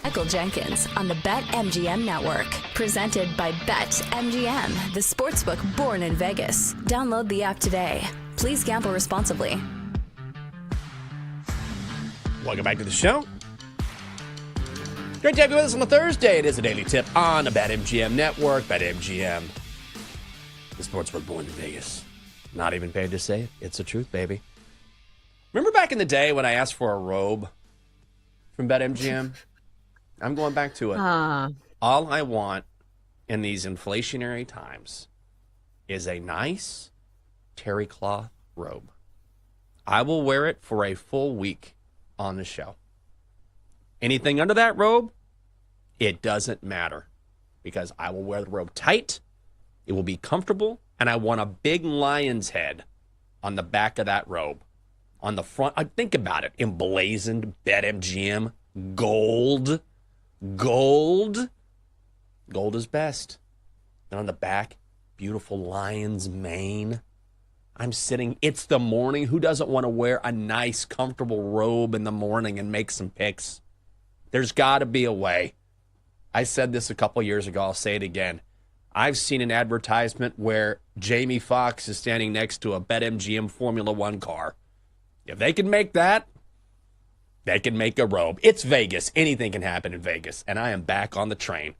Michael Jenkins on the BetMGM Network. Presented by BetMGM, the sportsbook born in Vegas. Download the app today. Please gamble responsibly. Welcome back to the show. Great to have you with us on a Thursday. It is a daily tip on the BetMGM Network. BetMGM, the sportsbook born in Vegas. Not even paid to say it. It's the truth, baby. Remember back in the day when I asked for a robe from BetMGM? I'm going back to it. All I want in these inflationary times is a nice terry cloth robe. I will wear it for a full week on the show. Anything under that robe, it doesn't matter because I will wear the robe tight. It will be comfortable, and I want a big lion's head on the back of that robe. On the front, think about it, emblazoned BetMGM gold. Gold is best. And on the back, beautiful lion's mane. I'm sitting, it's the morning. Who doesn't want to wear a nice, comfortable robe in the morning and make some pics? There's got to be a way. I said this a couple years ago. I'll say it again. I've seen an advertisement where Jamie Foxx is standing next to a BetMGM Formula One car. If they can make that, they can make a robe. It's Vegas. Anything can happen in Vegas. And I am back on the train.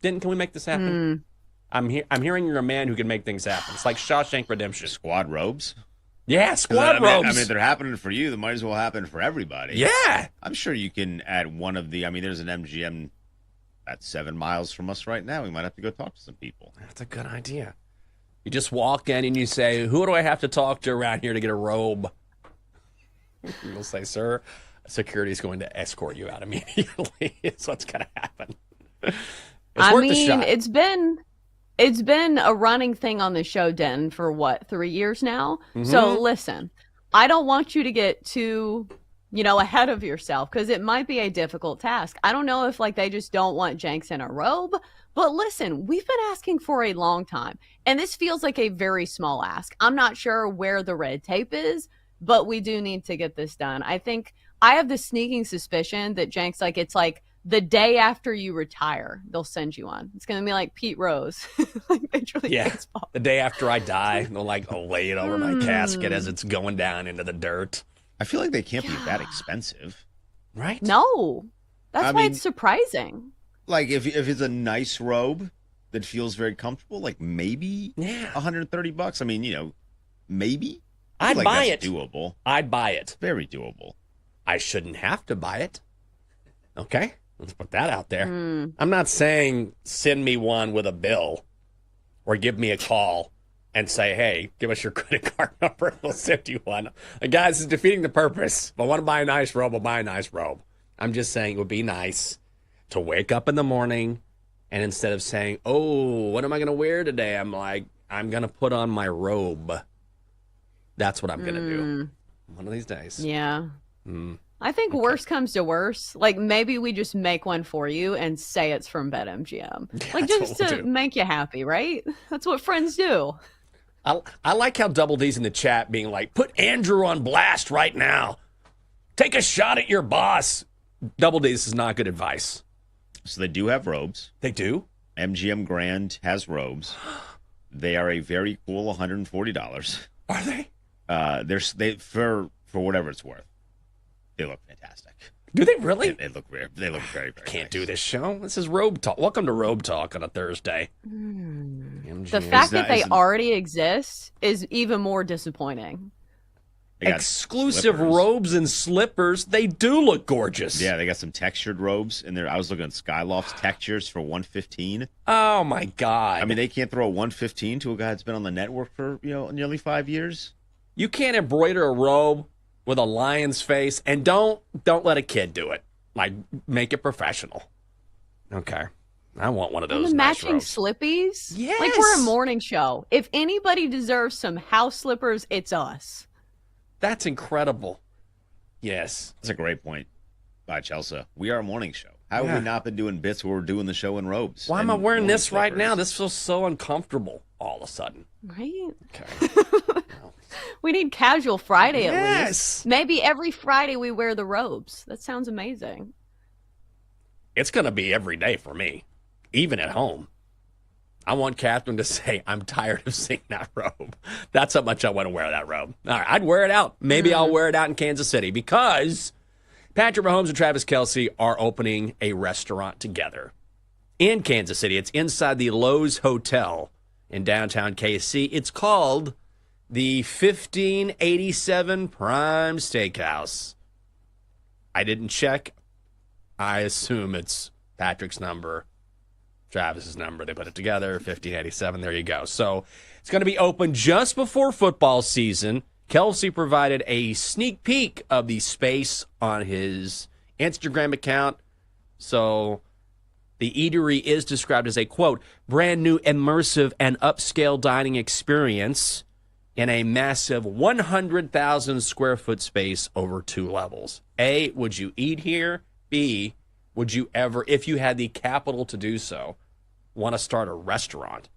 Can we make this happen? I'm hearing you're a man who can make things happen. It's like Shawshank Redemption. Squad robes? Yeah, squad robes. I mean, if they're happening for you, they might as well happen for everybody. Yeah. I'm sure you can add one of the, there's an MGM that's 7 miles from us right now. We might have to go talk to some people. That's a good idea. You just walk in and you say, who do I have to talk to around here to get a robe? You'll say, sir, security is going to escort you out immediately. It's what's going to happen. It's been a running thing on the show, Den, for 3 years now. Mm-hmm. So listen, I don't want you to get too, ahead of yourself because it might be a difficult task. I don't know if they just don't want Jenks in a robe, but listen, we've been asking for a long time, and this feels like a very small ask. I'm not sure where the red tape is, but we do need to get this done. I think I have the sneaking suspicion that Jenks, it's like the day after you retire, they'll send you one. It's going to be like Pete Rose. Major League Baseball. The day after I die, they'll lay it over my casket as it's going down into the dirt. I feel like they can't be that expensive. Right? No. That's why it's surprising. If it's a nice robe that feels very comfortable, maybe $130. Maybe. I'd buy it. Doable. I'd buy it. Very doable. I shouldn't have to buy it. Okay? Let's put that out there. I'm not saying send me one with a bill or give me a call and say, hey, give us your credit card number and we'll send you one. Guys, it's defeating the purpose. If I want to buy a nice robe, I'll buy a nice robe. I'm just saying it would be nice to wake up in the morning and instead of saying, oh, what am I going to wear today? I'm going to put on my robe. That's what I'm going to do one of these days. Yeah. I think worst comes to worst. Maybe we just make one for you and say it's from BetMGM. Just to make you happy, right? That's what friends do. I like how Double D's in the chat being put Andrew on blast right now. Take a shot at your boss. Double D, this is not good advice. So they do have robes. They do? MGM Grand has robes. They are a very cool $140. Are they? They for whatever it's worth. They look fantastic. Do they really? They look very, very Can't nice. do this show. This is Robe Talk. Welcome to Robe Talk on a Thursday. The fact that they already exist is even more disappointing. Exclusive robes and slippers. They do look gorgeous. Yeah, they got some textured robes in there. I was looking at Skyloft's textures for $115. Oh my God! They can't throw a $115 to a guy that's been on the network for nearly 5 years. You can't embroider a robe with a lion's face, and don't let a kid do it. Make it professional. Okay. I want one of those. And the nice matching robes. slippies. Yes. We're a morning show. If anybody deserves some house slippers, it's us. That's incredible. Yes. That's a great point by Chelsea. We are a morning show. How have we not been doing bits where we're doing the show in robes? Why am I wearing this right now? This feels so uncomfortable all of a sudden. Right? Okay. We need casual Friday at Yes. least. Maybe every Friday we wear the robes. That sounds amazing. it's going to be every day for me, even at home. I want Catherine to say, I'm tired of seeing that robe. That's how much I want to wear that robe. All right, I'd wear it out. Maybe I'll wear it out in Kansas City because Patrick Mahomes and Travis Kelce are opening a restaurant together in Kansas City. It's inside the Lowe's Hotel in downtown KC. It's called the 1587 Prime Steakhouse. I didn't check. I assume it's Patrick's number, Travis's number. They put it together, 1587. There you go. So it's going to be open just before football season. Kelce provided a sneak peek of the space on his Instagram account. So the eatery is described as a, quote, brand new immersive and upscale dining experience in a massive 100,000 square foot space over 2 levels. A, would you eat here? B, would you ever, if you had the capital to do so, want to start a restaurant?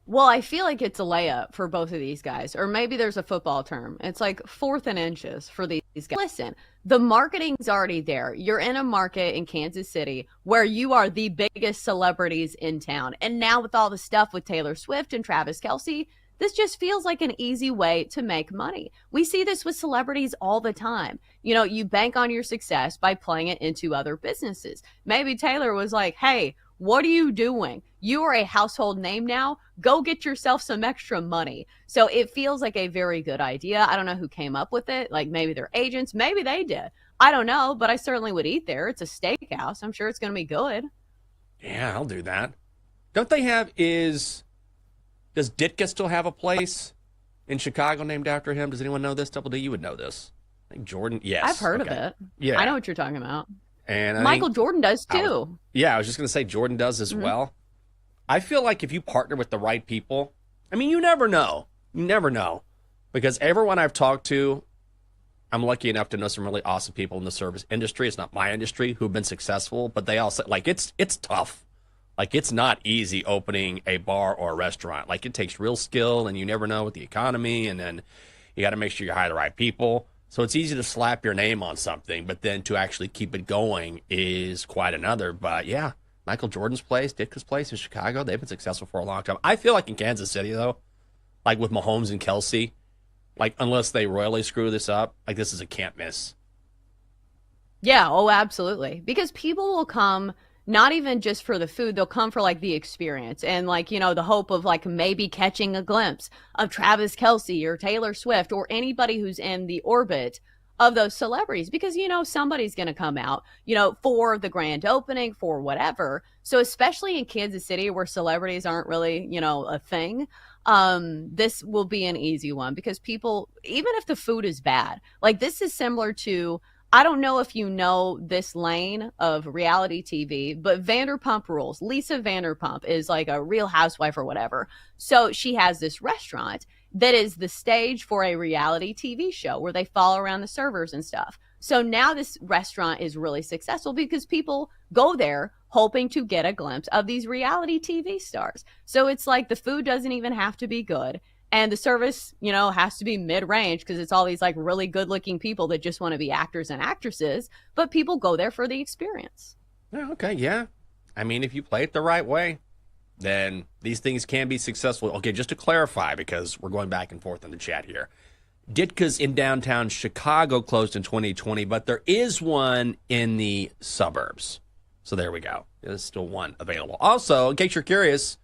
Well, I feel like it's a layup for both of these guys. Or maybe there's a football term. It's like 4th and inches for these guys. Listen, the marketing's already there. You're in a market in Kansas City where you are the biggest celebrities in town. And now with all the stuff with Taylor Swift and Travis Kelce, this just feels like an easy way to make money. We see this with celebrities all the time. You know, you bank on your success by playing it into other businesses. Maybe Taylor was like, hey, what are you doing? You are a household name now. Go get yourself some extra money. So it feels like a very good idea. I don't know who came up with it. Like maybe their agents, maybe they did. I don't know, but I certainly would eat there. It's a steakhouse. I'm sure it's going to be good. Yeah, I'll do that. Don't they have does Ditka still have a place in Chicago named after him? Does anyone know this? Double D, you would know this. I think Jordan, yes. I've heard of it. Yeah. I know what you're talking about. And Michael Jordan does too. I was just going to say Jordan does as well. I feel like if you partner with the right people, I mean, you never know. You never know. Because everyone I've talked to, I'm lucky enough to know some really awesome people in the service industry. It's not my industry who've been successful, but they all say, like, it's tough. Like, it's not easy opening a bar or a restaurant. Like, it takes real skill, and you never know with the economy, and then you got to make sure you hire the right people. So it's easy to slap your name on something, but then to actually keep it going is quite another. But yeah, Michael Jordan's place, Ditka's place in Chicago, they've been successful for a long time. I feel like in Kansas City, though, like with Mahomes and Kelce, like unless they royally screw this up, like this is a can't miss. Yeah, oh, absolutely. Because people will come not even just for the food, they'll come for like the experience and like, you know, the hope of like maybe catching a glimpse of Travis Kelce or Taylor Swift or anybody who's in the orbit of those celebrities, because, you know, somebody's going to come out, you know, for the grand opening, for whatever. So especially in Kansas City where celebrities aren't really, you know, a thing, this will be an easy one because people, even if the food is bad, like this is similar to, I don't know if you know this lane of reality TV, but Vanderpump Rules. Lisa Vanderpump is like a Real Housewife or whatever. So she has this restaurant that is the stage for a reality TV show where they follow around the servers and stuff. So now this restaurant is really successful because people go there hoping to get a glimpse of these reality TV stars. So it's like the food doesn't even have to be good. And the service, you know, has to be mid-range because it's all these like really good-looking people that just want to be actors and actresses. But people go there for the experience. Yeah, okay, yeah. I mean, if you play it the right way, then these things can be successful. Okay, just to clarify, because we're going back and forth in the chat here. Ditka's in downtown Chicago closed in 2020, but there is one in the suburbs. So there we go. There's still one available. Also, in case you're curious,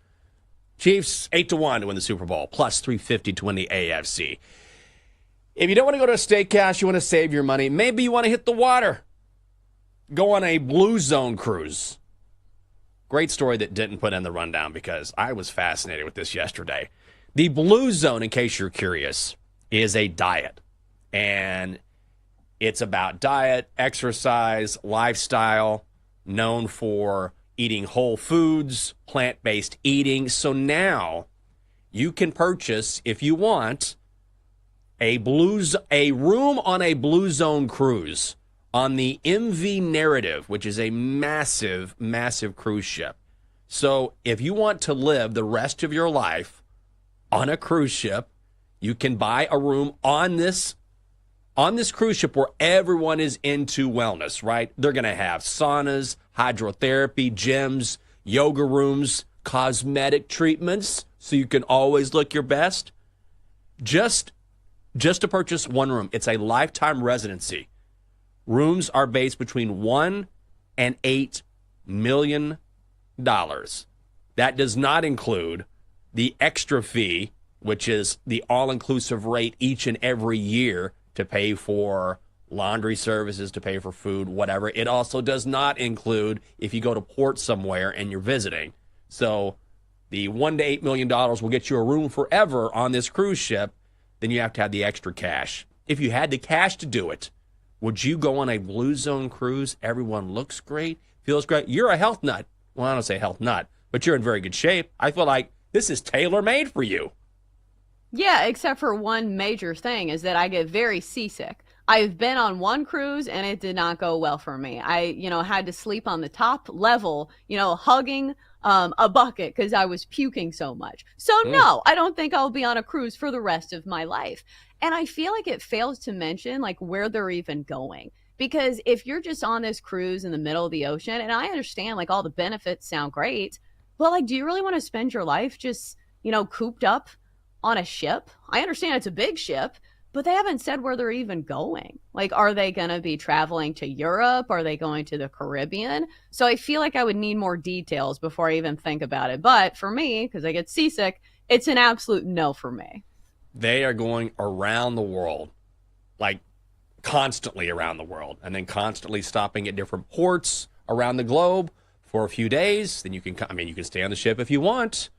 Chiefs 8-1 to win the Super Bowl, plus 350 to win the AFC. If you don't want to go to a steakhouse, you want to save your money, maybe you want to hit the water. Go on a Blue Zone cruise. Great story that didn't put in the rundown because I was fascinated with this yesterday. The Blue Zone, in case you're curious, is a diet. And it's about diet, exercise, lifestyle, known for eating whole foods, plant-based eating. So now you can purchase, if you want, a room on a Blue Zone cruise on the MV Narrative, which is a massive, massive cruise ship. So if you want to live the rest of your life on a cruise ship, you can buy a room on this On this cruise ship where everyone is into wellness, right? They're going to have saunas, hydrotherapy, gyms, yoga rooms, cosmetic treatments, so you can always look your best. Just to purchase one room, it's a lifetime residency. Rooms are based between $1 and $8 million. That does not include the extra fee, which is the all-inclusive rate each and every year to pay for laundry services, to pay for food, whatever. It also does not include if you go to port somewhere and you're visiting. So the $1 to $8 million will get you a room forever on this cruise ship. Then you have to have the extra cash. If you had the cash to do it, would you go on a Blue Zone cruise? Everyone looks great, feels great. You're a health nut. Well, I don't say health nut, but you're in very good shape. I feel like this is tailor-made for you. Yeah, except for one major thing is that I get very seasick. I've been on one cruise and it did not go well for me. I, had to sleep on the top level, hugging a bucket because I was puking so much. So no, I don't think I'll be on a cruise for the rest of my life. And I feel like it fails to mention like where they're even going. Because if you're just on this cruise in the middle of the ocean, and I understand like all the benefits sound great, but like, do you really want to spend your life just, cooped up on a ship? I understand it's a big ship, but they haven't said where they're even going. Like, are they going to be traveling to Europe? Are they going to the Caribbean? So I feel like I would need more details before I even think about it. But for me, because I get seasick, it's an absolute no for me. They are going around the world, like constantly around the world, and then constantly stopping at different ports around the globe for a few days. Then you can stay on the ship if you want.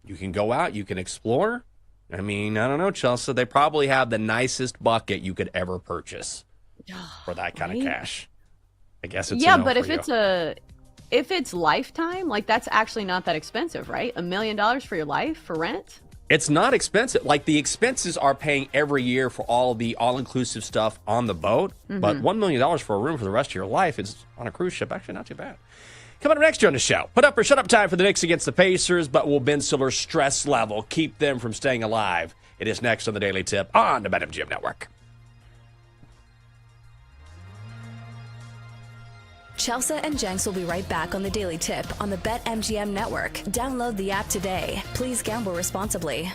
You can go out, you can explore. I don't know, Chelsea. They probably have the nicest bucket you could ever purchase for that kind of cash. I guess it's but if it's lifetime, like that's actually not that expensive, right? $1 million for your life for rent. It's not expensive. Like the expenses are paying every year for all the all-inclusive stuff on the boat, but $1 million for a room for the rest of your life is on a cruise ship actually not too bad. Coming up next year on the show, put up or shut up time for the Knicks against the Pacers, but will Ben Stiller's stress level keep them from staying alive? It is next on the Daily Tip on the BetMGM Network. Chelsea and Jenks will be right back on the Daily Tip on the BetMGM Network. Download the app today. Please gamble responsibly.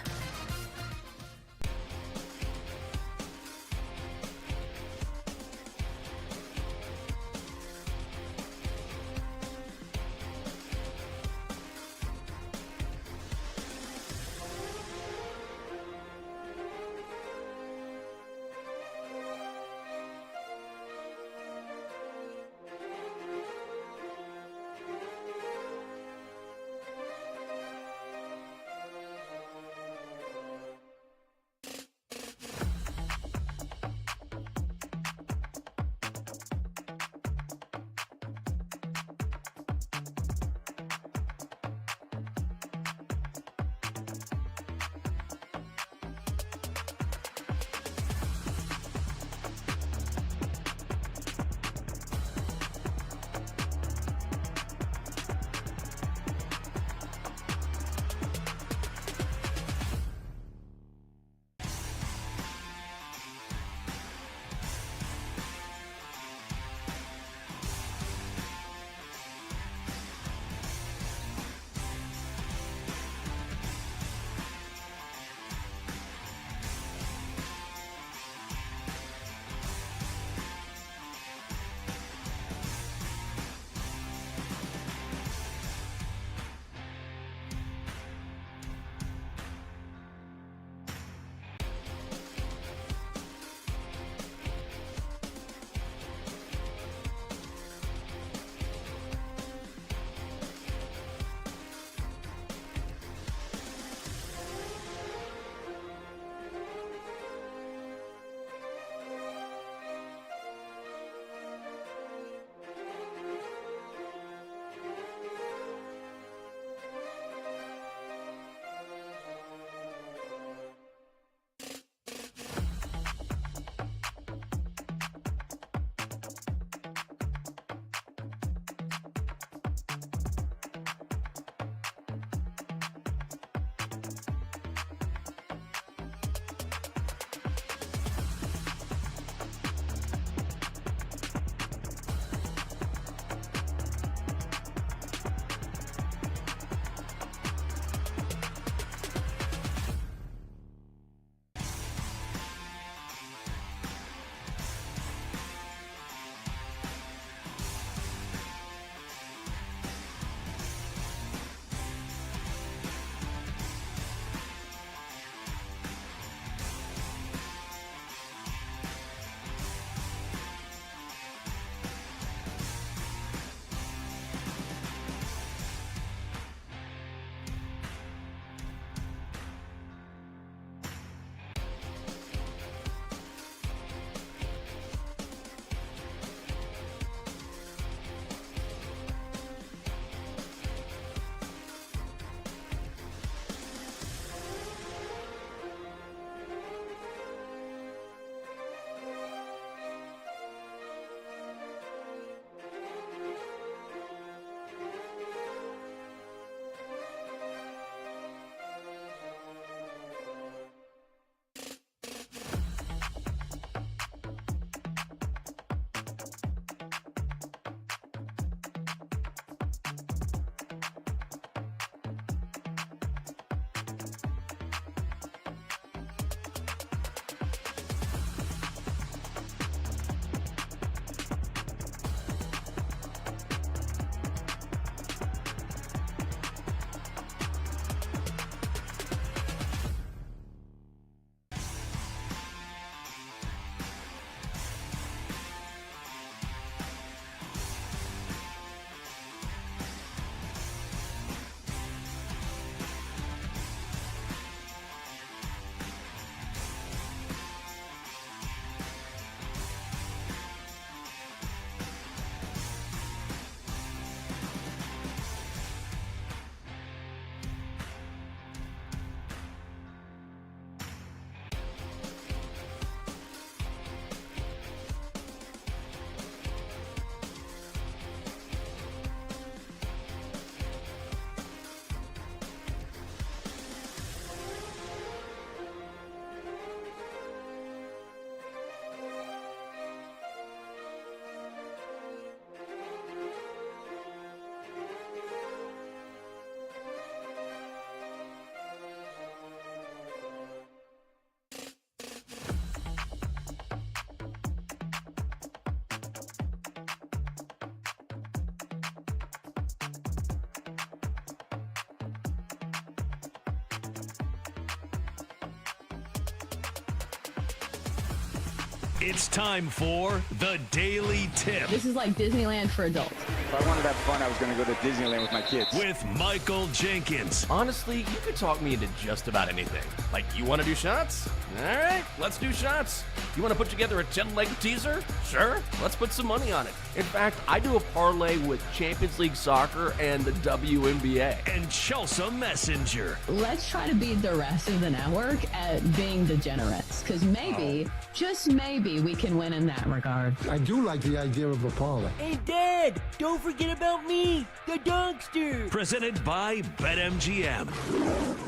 It's time for the Daily Tip This is like Disneyland for adults. If I wanted to have fun, I was going to go to Disneyland with my kids. with Michael Jenkins. Honestly, you could talk me into just about anything. Like, you want to do shots? All right, let's do shots. You want to put together a 10-leg teaser? Sure, let's put some money on it. In fact, I do a parlay with Champions League soccer and the WNBA. And Chelsea Messenger. Let's try to beat the rest of the network at being degenerates, because maybe, just maybe, we can win in that regard. I do like the idea of a parlay. Hey, Dad, don't forget about me, the Dunkster. Presented by BetMGM.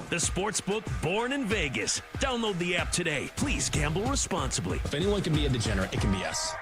The sportsbook born in Vegas. Download the app today. Please gamble responsibly. If anyone can be a degenerate, it can be us.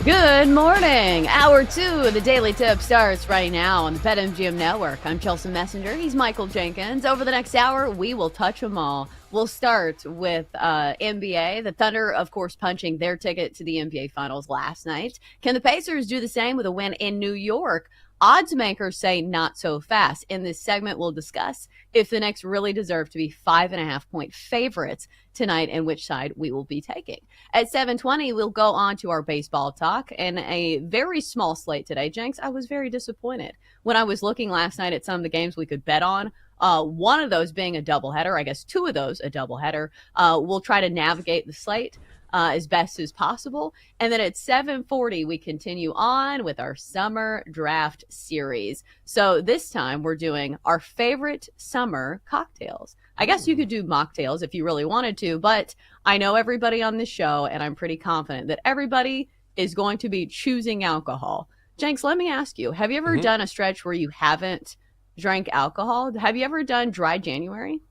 Good morning. Hour 2 of the Daily Tip starts right now on the BetMGM Network. I'm Chelsea Messenger. He's Michael Jenkins. Over the next hour, we will touch them all. We'll start with NBA. The Thunder, of course, punching their ticket to the NBA Finals last night. Can the Pacers do the same with a win in New York? Odds makers say not so fast. In this segment, we'll discuss if the Knicks really deserve to be 5.5-point favorites tonight and which side we will be taking. At 7:20, we'll go on to our baseball talk and a very small slate today. Jenks, I was very disappointed when I was looking last night at some of the games we could bet on. One of those being a doubleheader, I guess two of those a doubleheader. We'll try to navigate the slate as best as possible. And then at 7:40, we continue on with our summer draft series. So this time we're doing our favorite summer cocktails. I guess you could do mocktails if you really wanted to, but I know everybody on this show, and I'm pretty confident that everybody is going to be choosing alcohol. Jenks, let me ask you, have you ever done a stretch where you haven't drank alcohol? Have you ever done dry January?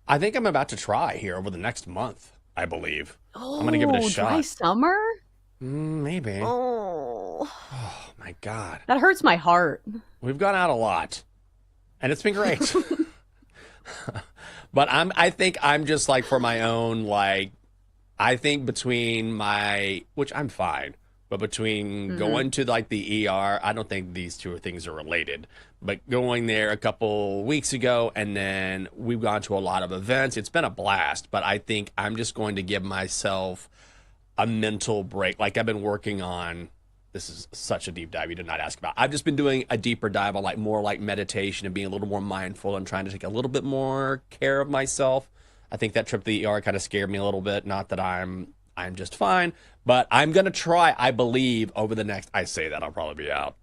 I think I'm about to try here over the next month, I believe. I'm going to give it a shot. Dry summer? Maybe. Oh, My God. that hurts my heart. We've gone out a lot, and it's been great. But I think I'm just like for my own, like, I think between which I'm fine, but between going to like the ER, I don't think these two things are related. But going there a couple weeks ago, and then we've gone to a lot of events. It's been a blast, but I think I'm just going to give myself a mental break. Like I've been working on, this is such a deep dive you did not ask about. I've just been doing a deeper dive on like more like meditation and being a little more mindful and trying to take a little bit more care of myself. I think that trip to the ER kind of scared me a little bit. Not that I'm just fine, but I'm going to try, I believe, over the next, I say that I'll probably be out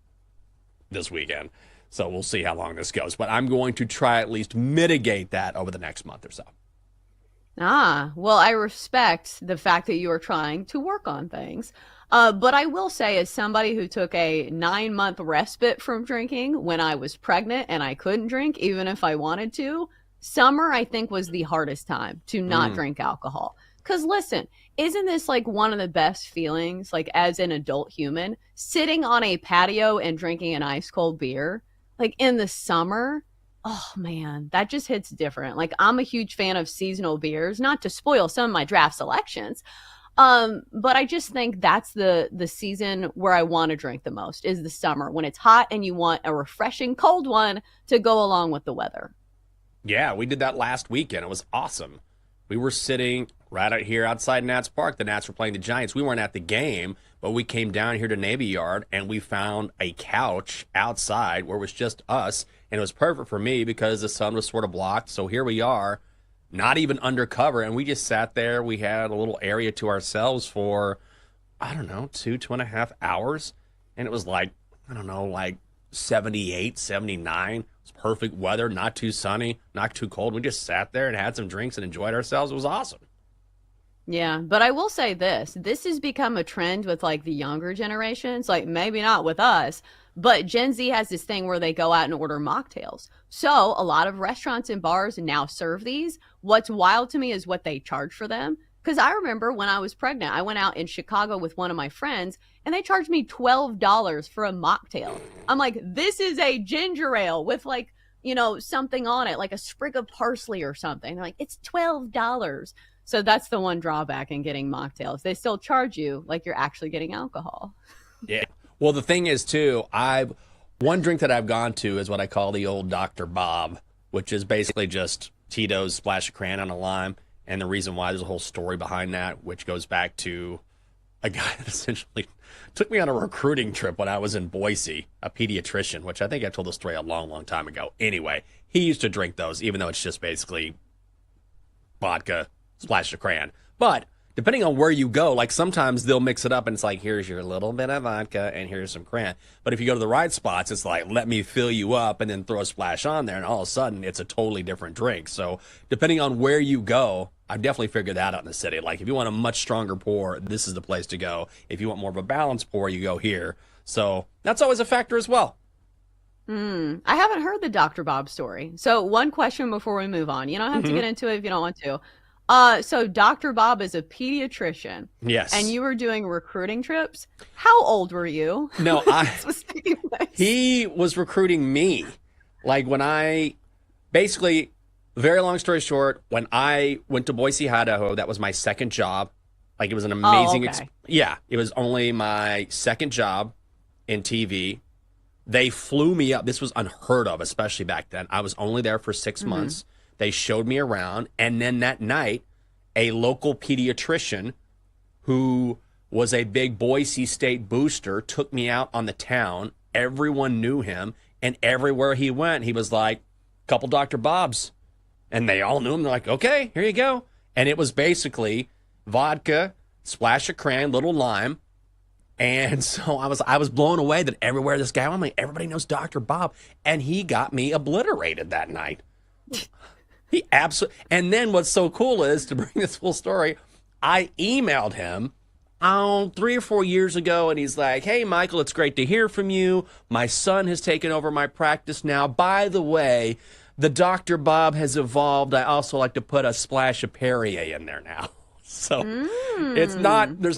this weekend. So we'll see how long this goes. But I'm going to try at least mitigate that over the next month or so. Well, I respect the fact that you are trying to work on things. But I will say, as somebody who took a 9-month respite from drinking when I was pregnant and I couldn't drink, even if I wanted to, summer, I think, was the hardest time to not drink alcohol. Because listen, isn't this like one of the best feelings, like as an adult human, sitting on a patio and drinking an ice cold beer, like in the summer? Oh man, that just hits different. Like I'm a huge fan of seasonal beers, not to spoil some of my draft selections. But I just think that's the season where I want to drink the most is the summer when it's hot and you want a refreshing cold one to go along with the weather. Yeah, we did that last weekend. It was awesome. We were sitting right out here outside Nats Park. The Nats were playing the Giants. We weren't at the game, but we came down here to Navy Yard and we found a couch outside where it was just us. And it was perfect for me because the sun was sort of blocked. So here we are, not even undercover. And we just sat there. We had a little area to ourselves for, I don't know, 2.5 hours. And it was like, I don't know, like 78, 79. It's perfect weather, not too sunny, not too cold. We just sat there and had some drinks and enjoyed ourselves. It was awesome. Yeah, but I will say this has become a trend with like the younger generations, like maybe not with us, but Gen Z has this thing where they go out and order mocktails. So a lot of restaurants and bars now serve these. What's wild to me is what they charge for them. Because I remember when I was pregnant, I went out in Chicago with one of my friends and they charged me $12 for a mocktail. I'm like, this is a ginger ale with like, you know, something on it, like a sprig of parsley or something. They're like, it's $12. So that's the one drawback in getting mocktails. They still charge you like you're actually getting alcohol. Yeah. Well, the thing is, too, one drink that I've gone to is what I call the old Dr. Bob, which is basically just Tito's, splash of crayon on a lime, And the reason why, there's a whole story behind that, which goes back to a guy that essentially took me on a recruiting trip when I was in Boise, a pediatrician, which I think I told the story a long, long time ago. Anyway, he used to drink those, even though it's just basically vodka splash of crayon. But depending on where you go, like sometimes they'll mix it up and it's like, here's your little bit of vodka and here's some crayon. But if you go to the right spots, it's like, let me fill you up and then throw a splash on there. And all of a sudden, it's a totally different drink. So depending on where you go, I've definitely figured that out in the city. Like if you want a much stronger pour, this is the place to go. If you want more of a balanced pour, you go here. So that's always a factor as well. I haven't heard the Dr. Bob story. So one question before we move on. You don't have to get into it if you don't want to. So Dr. Bob is a pediatrician. Yes. And you were doing recruiting trips. How old were you? No, he was recruiting me. Like when basically, very long story short, when I went to Boise, Idaho, that was my second job. Like it was an amazing, it was only my second job in TV. They flew me up. This was unheard of, especially back then. I was only there for 6 months. They showed me around. And then that night, a local pediatrician who was a big Boise State booster took me out on the town. Everyone knew him. And everywhere he went, he was like, couple Dr. Bobs. And they all knew him. They're like, okay, here you go. And it was basically vodka, splash of crayon, little lime. And so I was blown away that everywhere this guy went, I'm like, everybody knows Dr. Bob. And he got me obliterated that night. He absolutely. And then what's so cool is, to bring this full story, I emailed him 3 or 4 years ago, and he's like, hey, Michael, it's great to hear from you. My son has taken over my practice now. By the way, the Dr. Bob has evolved. I also like to put a splash of Perrier in there now. So there's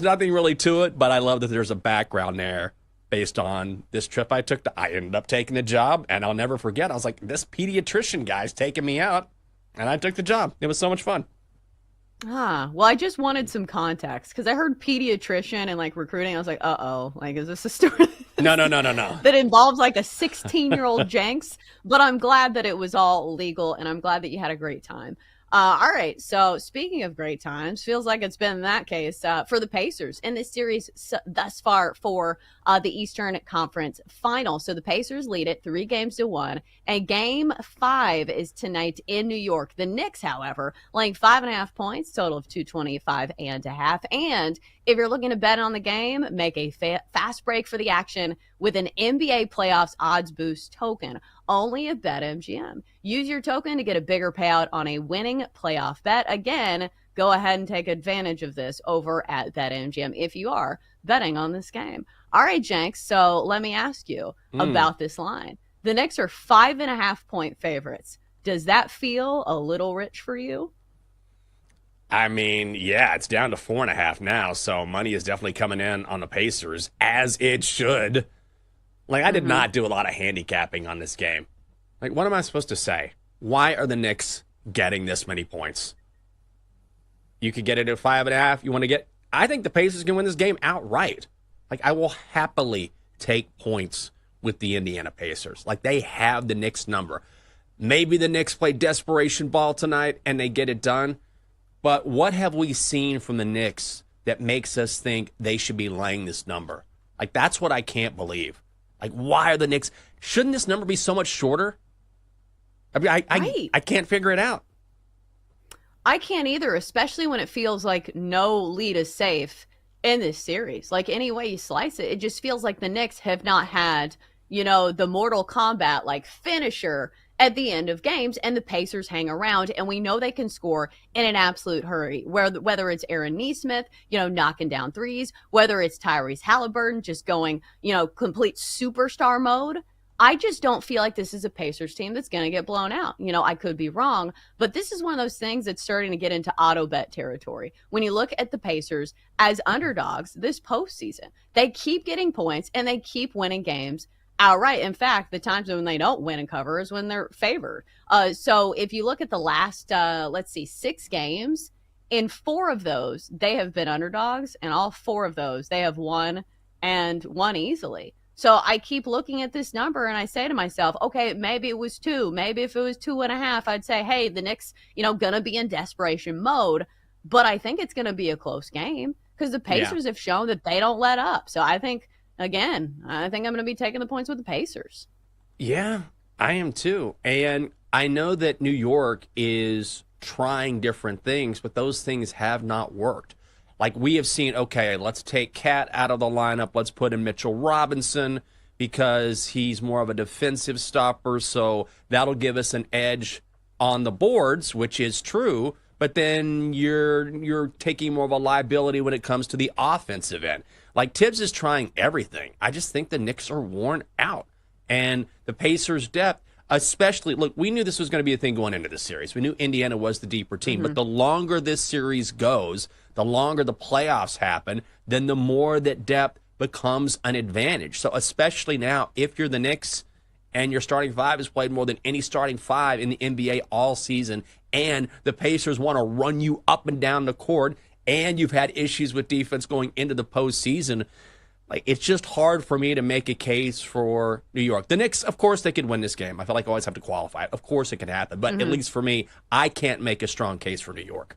nothing really to it, but I love that there's a background there based on this trip I took. I ended up taking the job, and I'll never forget. I was like, this pediatrician guy's taking me out, and I took the job. It was so much fun. Well, I just wanted some context because I heard pediatrician and like recruiting. I was like, like, is this a story? No. That involves like a 16-year-old Jenks, but I'm glad that it was all legal, and I'm glad that you had a great time. All right, so speaking of great times, feels like it's been that case for the Pacers in this series thus far for the Eastern Conference Final. So the Pacers lead it 3-1, and Game 5 is tonight in New York. The Knicks, however, laying 5.5 points, total of 225.5. And if you're looking to bet on the game, make a fast break for the action with an NBA Playoffs odds boost token, only at BetMGM. Use your token to get a bigger payout on a winning playoff bet. Again, go ahead and take advantage of this over at BetMGM if you are betting on this game. All right, Jenks, so let me ask you about this line. The Knicks are 5.5 point favorites. Does that feel a little rich for you? I mean, yeah, it's down to 4.5 now, so money is definitely coming in on the Pacers, as it should. Like, I did not do a lot of handicapping on this game. Like, what am I supposed to say? Why are the Knicks getting this many points? You could get it at 5.5. You want to get... I think the Pacers can win this game outright. Like, I will happily take points with the Indiana Pacers. Like, they have the Knicks number. Maybe the Knicks play desperation ball tonight and they get it done. But what have we seen from the Knicks that makes us think they should be laying this number? Like, that's what I can't believe. Like, why are the Knicks... Shouldn't this number be so much shorter? I mean, I can't figure it out. I can't either, especially when it feels like no lead is safe in this series. Like, any way you slice it, it just feels like the Knicks have not had, the Mortal Kombat, like, finisher at the end of games, and the Pacers hang around, and we know they can score in an absolute hurry, whether it's Aaron Nesmith, knocking down threes, whether it's Tyrese Halliburton just going, complete superstar mode. I just don't feel like this is a Pacers team that's going to get blown out. I could be wrong, but this is one of those things that's starting to get into auto bet territory. When you look at the Pacers as underdogs this postseason, they keep getting points and they keep winning games outright. In fact, the times when they don't win and cover is when they're favored. So if you look at the last, 6 games, in 4 of those, they have been underdogs, and all 4 of those, they have won and won easily. So I keep looking at this number and I say to myself, okay, maybe it was 2. Maybe if it was 2.5, I'd say, hey, the Knicks, going to be in desperation mode. But I think it's going to be a close game because the Pacers have shown that they don't let up. So I think, again, I'm going to be taking the points with the Pacers. Yeah, I am too. And I know that New York is trying different things, but those things have not worked. Like we have seen, okay, let's take Cat out of the lineup. Let's put in Mitchell Robinson because he's more of a defensive stopper. So that'll give us an edge on the boards, which is true. But then you're taking more of a liability when it comes to the offensive end. Like Tibbs is trying everything. I just think the Knicks are worn out. And the Pacers' depth, especially, look, we knew this was going to be a thing going into this series. We knew Indiana was the deeper team. But the longer this series goes, the longer the playoffs happen, then the more that depth becomes an advantage. So especially now, if you're the Knicks and your starting five has played more than any starting five in the NBA all season, and the Pacers want to run you up and down the court, and you've had issues with defense going into the postseason, like it's just hard for me to make a case for New York. The Knicks, of course, they could win this game. I feel like I always have to qualify it. Of course it can happen. But at least for me, I can't make a strong case for New York.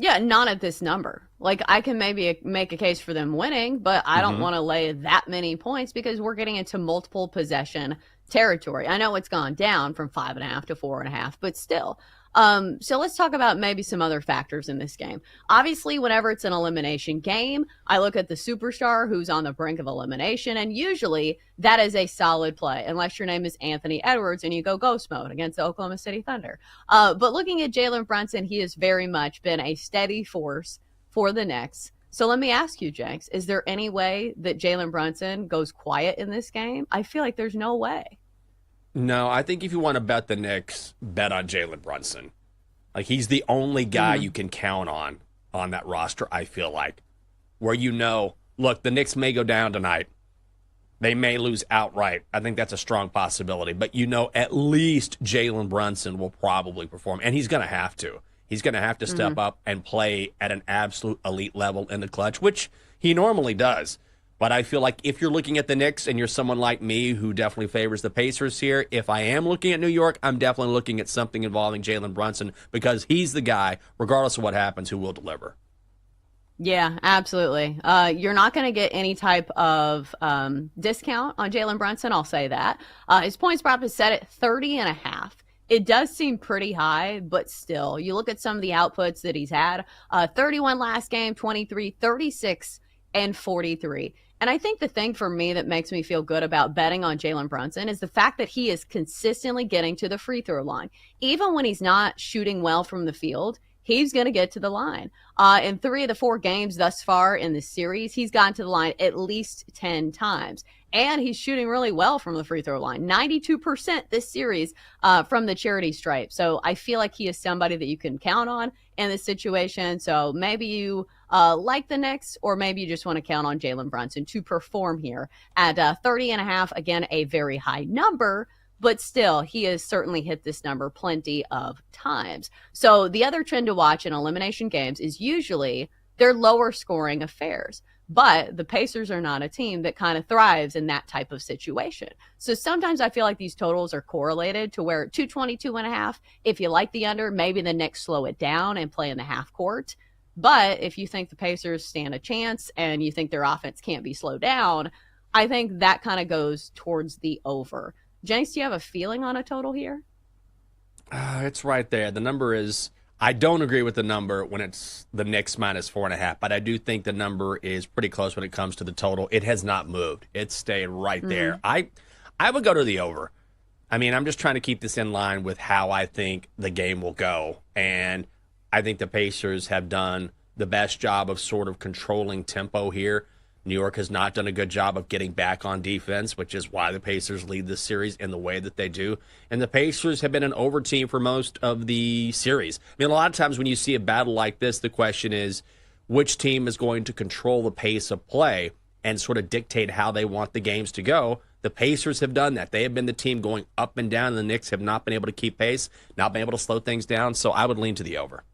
Yeah, not at this number. Like, I can maybe make a case for them winning, but I don't want to lay that many points because we're getting into multiple possession territory. I know it's gone down from 5.5 to 4.5, but still. So let's talk about maybe some other factors in this game. Obviously, whenever it's an elimination game, I look at the superstar who's on the brink of elimination, and usually that is a solid play, unless your name is Anthony Edwards and you go ghost mode against the Oklahoma City Thunder. But looking at Jalen Brunson, he has very much been a steady force for the Knicks. So let me ask you, Jenks, is there any way that Jalen Brunson goes quiet in this game? I feel like there's no way. No, I think if you want to bet the Knicks, bet on Jalen Brunson. Like, he's the only guy you can count on that roster, I feel like. Where look, the Knicks may go down tonight. They may lose outright. I think that's a strong possibility. But at least Jalen Brunson will probably perform. And he's going to have to. He's going to have to step up and play at an absolute elite level in the clutch, which he normally does. But I feel like if you're looking at the Knicks and you're someone like me who definitely favors the Pacers here, if I am looking at New York, I'm definitely looking at something involving Jalen Brunson because he's the guy, regardless of what happens, who will deliver. Yeah, absolutely. You're not going to get any type of discount on Jalen Brunson, I'll say that. His points prop is set at 30.5. It does seem pretty high, but still, you look at some of the outputs that he's had. 31 last game, 23, 36, and 43. And I think the thing for me that makes me feel good about betting on Jalen Brunson is the fact that he is consistently getting to the free throw line. Even when he's not shooting well from the field, he's going to get to the line. In 3 of the 4 games thus far in the series, he's gotten to the line at least 10 times. And he's shooting really well from the free throw line, 92% this series from the charity stripe. So I feel like he is somebody that you can count on in this situation. So maybe you like the Knicks, or maybe you just want to count on Jalen Brunson to perform here at 30.5. Again, a very high number, but still, he has certainly hit this number plenty of times. So the other trend to watch in elimination games is usually they're lower scoring affairs. But the Pacers are not a team that kind of thrives in that type of situation. So sometimes I feel like these totals are correlated to where 222.5, if you like the under, maybe the Knicks slow it down and play in the half court. But if you think the Pacers stand a chance and you think their offense can't be slowed down, I think that kind of goes towards the over. Jenks, do you have a feeling on a total here? It's right there. The number is... I don't agree with the number when it's the Knicks minus 4.5, but I do think the number is pretty close when it comes to the total. It has not moved. It's stayed right there. I would go to the over. I mean, I'm just trying to keep this in line with how I think the game will go. And I think the Pacers have done the best job of sort of controlling tempo here. New York has not done a good job of getting back on defense, which is why the Pacers lead this series in the way that they do. And the Pacers have been an over team for most of the series. I mean, a lot of times when you see a battle like this, the question is which team is going to control the pace of play and sort of dictate how they want the games to go. The Pacers have done that. They have been the team going up and down, and the Knicks have not been able to keep pace, not been able to slow things down. So I would lean to the over.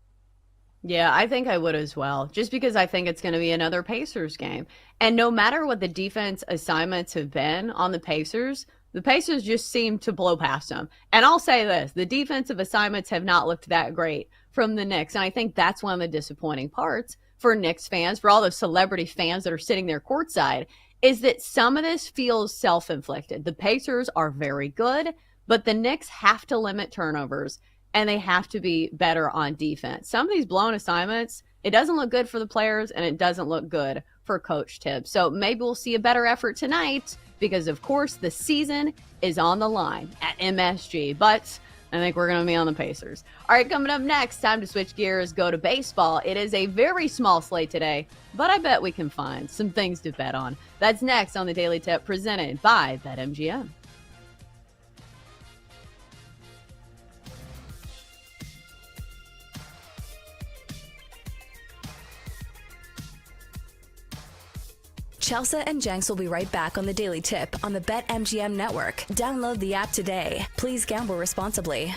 Yeah, I think I would as well, just because I think it's going to be another Pacers game. And no matter what the defense assignments have been on the Pacers just seem to blow past them. And I'll say this, the defensive assignments have not looked that great from the Knicks. And I think that's one of the disappointing parts for Knicks fans, for all those celebrity fans that are sitting there courtside, is that some of this feels self-inflicted. The Pacers are very good, but the Knicks have to limit turnovers. And they have to be better on defense. Some of these blown assignments, it doesn't look good for the players, and it doesn't look good for Coach Tibbs. So maybe we'll see a better effort tonight because, of course, the season is on the line at MSG. But I think we're going to be on the Pacers. All right, coming up next, time to switch gears, go to baseball. It is a very small slate today, but I bet we can find some things to bet on. That's next on the Daily Tip presented by BetMGM. Chelsea and Jenks will be right back on the Daily Tip on the BetMGM network. Download the app today. Please gamble responsibly.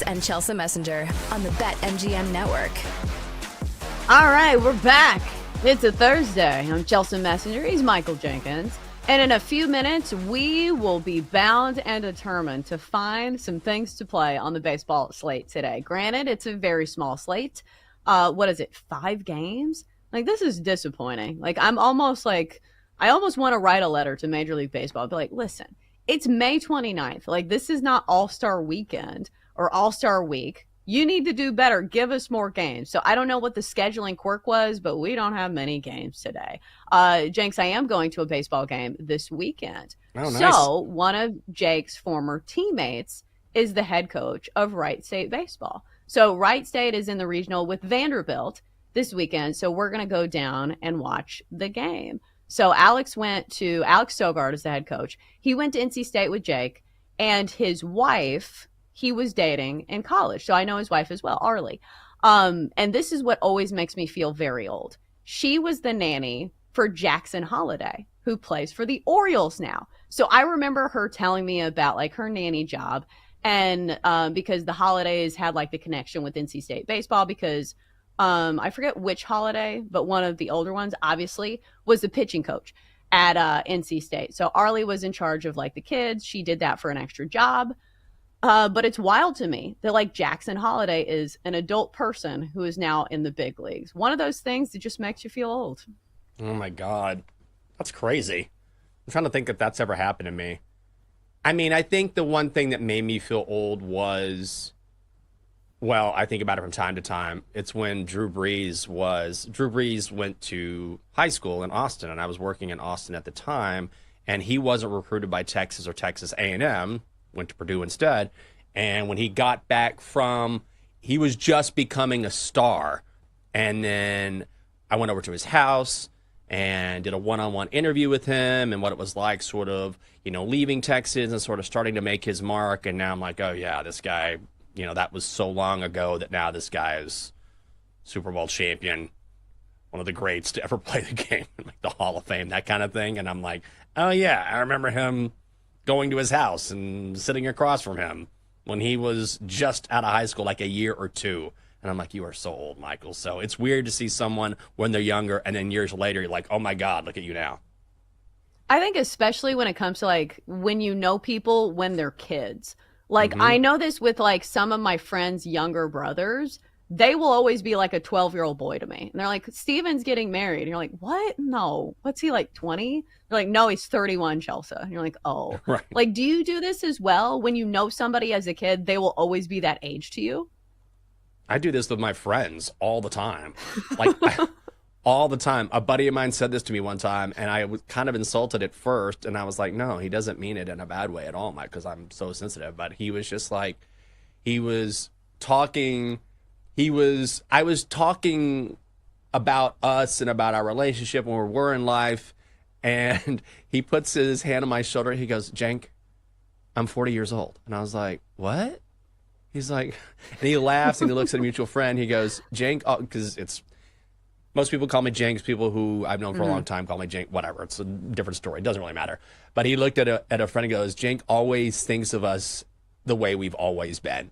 and Chelsea Messenger on the BetMGM Network. All right, we're back. It's a Thursday. I'm Chelsea Messenger. He's Michael Jenkins. And in a few minutes, we will be bound and determined to find some things to play on the baseball slate today. Granted, it's a very small slate. What is it, 5 games? Like, this is disappointing. Like, I almost want to write a letter to Major League Baseball. I'd be like, listen, it's May 29th. Like, this is not All-Star Weekend or All-Star Week. You need to do better. Give us more games. So I don't know what the scheduling quirk was, but we don't have many games today. Jenks, I am going to a baseball game this weekend. Oh, nice. So one of Jake's former teammates is the head coach of Wright State Baseball. So Wright State is in the regional with Vanderbilt this weekend. So we're going to go down and watch the game. So Alex Sogard is the head coach. He went to NC State with Jake, and his wife he was dating in college. So I know his wife as well, Arlie. And this is what always makes me feel very old. She was the nanny for Jackson Holiday, who plays for the Orioles now. So I remember her telling me about like her nanny job. And because the Holidays had like the connection with NC State baseball, because I forget which Holiday, but one of the older ones obviously was the pitching coach at NC State. So Arlie was in charge of like the kids. She did that for an extra job. But it's wild to me that like Jackson Holiday is an adult person who is now in the big leagues. One of those things that just makes you feel old. Oh my God. That's crazy. I'm trying to think if that's ever happened to me. I mean, I think the one thing that made me feel old was, well, I think about it from time to time. It's when Drew Brees went to high school in Austin, and I was working in Austin at the time, and he wasn't recruited by Texas or Texas A&M. Went to Purdue instead. And when he got back he was just becoming a star. And then I went over to his house and did a one-on-one interview with him and what it was like sort of, leaving Texas and sort of starting to make his mark. And now I'm like, oh yeah, this guy, that was so long ago that now this guy is Super Bowl champion, one of the greats to ever play the game, like the Hall of Fame, that kind of thing. And I'm like, oh yeah, I remember him going to his house and sitting across from him when he was just out of high school, like a year or two. And I'm like, you are so old, Michael. So it's weird to see someone when they're younger and then years later, you're like, oh my God, look at you now. I think especially when it comes to like when you know people when they're kids. Like I know this with like some of my friends' younger brothers. They will always be like a 12-year-old boy to me. And they're like, Steven's getting married. And you're like, what? No. What's he, like 20? They're like, no, he's 31, Chelsea. And you're like, oh. Right. Like, do you do this as well? When you know somebody as a kid, they will always be that age to you? I do this with my friends all the time. Like, all the time. A buddy of mine said this to me one time, and I was kind of insulted at first. And I was like, no, he doesn't mean it in a bad way at all, Mike, because I'm so sensitive. But he was just like, I was talking about us and about our relationship when we were in life, and he puts his hand on my shoulder. He goes, Jenk, I'm 40 years old. And I was like, what? He's like, and he laughs and he looks at a mutual friend. He goes, Jenk, because most people call me Jenks. People who I've known for a long time call me Jenk. Whatever, it's a different story. It doesn't really matter. But he looked at a friend and goes, Jenk always thinks of us the way we've always been.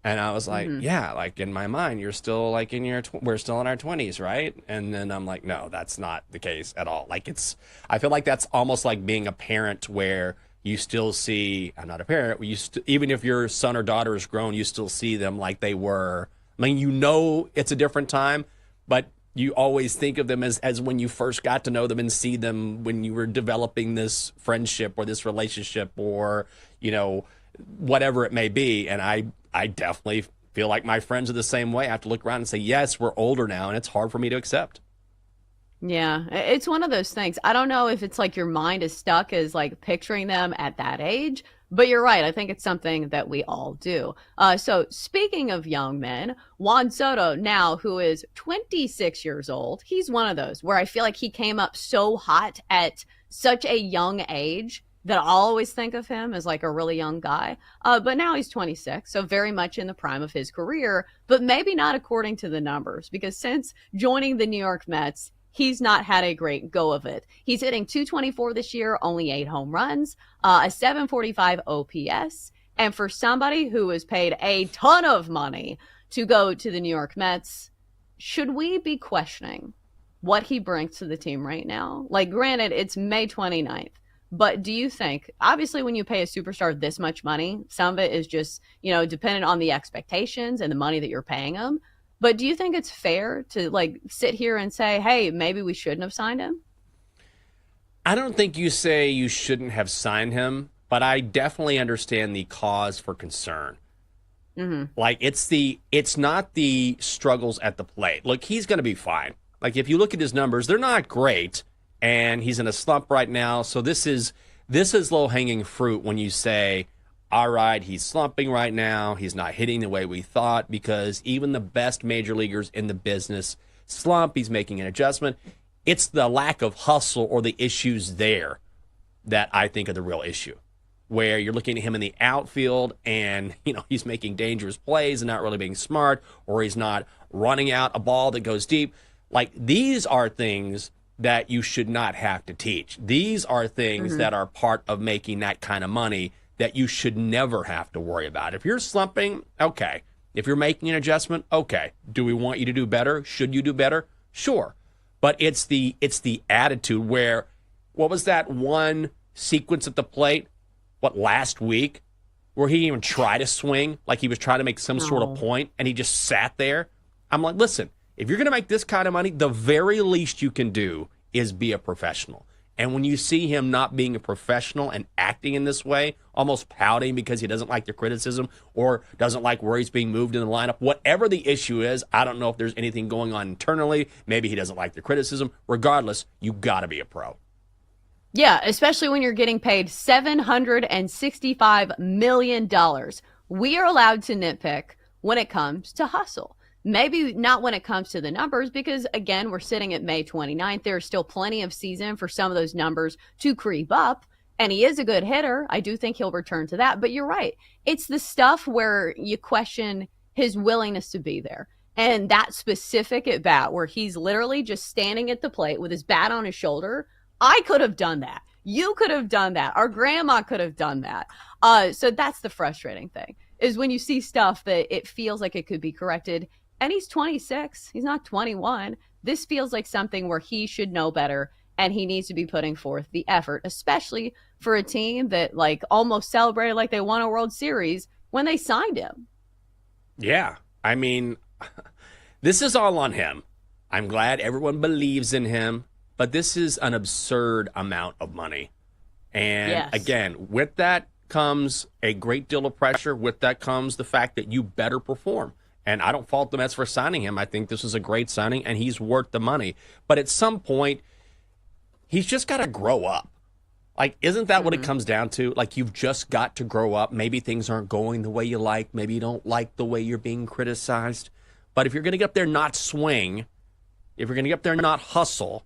And I was like, yeah, like in my mind, you're still like we're still in our 20s, right? And then I'm like, no, that's not the case at all. Like I feel like that's almost like being a parent where you still see, I'm not a parent, even if your son or daughter is grown, you still see them like they were. I mean, it's a different time, but you always think of them as when you first got to know them and see them when you were developing this friendship or this relationship or, whatever it may be. And I definitely feel like my friends are the same way. I have to look around and say, yes, we're older now, and it's hard for me to accept. Yeah, it's one of those things. I don't know if it's like your mind is stuck as like picturing them at that age, but you're right. I think it's something that we all do. So speaking of young men, Juan Soto now, who is 26 years old, he's one of those where I feel like he came up so hot at such a young age that I'll always think of him as like a really young guy. But now he's 26, so very much in the prime of his career, but maybe not according to the numbers, because since joining the New York Mets, he's not had a great go of it. He's hitting .224 this year, only 8 home runs, a .745 OPS, And for somebody who was paid a ton of money to go to the New York Mets, should we be questioning what he brings to the team right now? Like, granted, it's May 29th, but do you think, obviously, when you pay a superstar this much money, some of it is just, dependent on the expectations and the money that you're paying them. But do you think it's fair to, sit here and say, hey, maybe we shouldn't have signed him? I don't think you say you shouldn't have signed him, but I definitely understand the cause for concern. Mm-hmm. Like, it's not the struggles at the plate. Look, he's going to be fine. Like, if you look at his numbers, they're not great, and he's in a slump right now. So this is low-hanging fruit when you say, all right, he's slumping right now. He's not hitting the way we thought, because even the best major leaguers in the business slump. He's making an adjustment. It's the lack of hustle or the issues there that I think are the real issue, where you're looking at him in the outfield and, he's making dangerous plays and not really being smart, or he's not running out a ball that goes deep. Like, these are things that you should not have to teach. These are things that are part of making that kind of money that you should never have to worry about. If you're slumping, okay. If you're making an adjustment, okay. Do we want you to do better? Should you do better? Sure. But it's the attitude where, what was that one sequence at the plate, last week, where he didn't even try to swing, like he was trying to make some sort of point, and he just sat there? I'm like, listen, if you're going to make this kind of money, the very least you can do is be a professional. And when you see him not being a professional and acting in this way, almost pouting because he doesn't like the criticism or doesn't like where he's being moved in the lineup, whatever the issue is, I don't know if there's anything going on internally. Maybe he doesn't like the criticism. Regardless, you got to be a pro. Yeah, especially when you're getting paid $765 million. We are allowed to nitpick when it comes to hustle. Maybe not when it comes to the numbers, because, again, we're sitting at May 29th. There's still plenty of season for some of those numbers to creep up. And he is a good hitter. I do think he'll return to that. But you're right. It's the stuff where you question his willingness to be there. And that specific at bat where he's literally just standing at the plate with his bat on his shoulder. I could have done that. You could have done that. Our grandma could have done that. So that's the frustrating thing, is when you see stuff that it feels like it could be corrected. And he's 26. He's not 21. This feels like something where he should know better, and he needs to be putting forth the effort, especially for a team that almost celebrated like they won a World Series when they signed him. Yeah. I mean, this is all on him. I'm glad everyone believes in him, but this is an absurd amount of money. And again, with that comes a great deal of pressure. With that comes the fact that you better perform. And I don't fault the Mets for signing him. I think this is a great signing, and he's worth the money. But at some point, he's just got to grow up. Isn't that what it comes down to? You've just got to grow up. Maybe things aren't going the way you like. Maybe you don't like the way you're being criticized. But if you're going to get up there and not swing, if you're going to get up there and not hustle,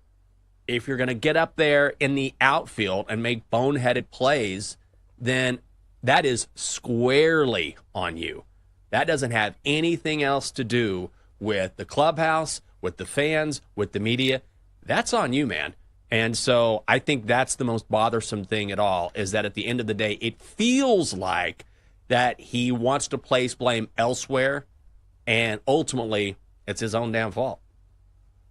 if you're going to get up there in the outfield and make boneheaded plays, then that is squarely on you. That doesn't have anything else to do with the clubhouse, with the fans, with the media. That's on you, man. And so I think that's the most bothersome thing at all, is that at the end of the day, it feels like that he wants to place blame elsewhere, and ultimately it's his own damn fault.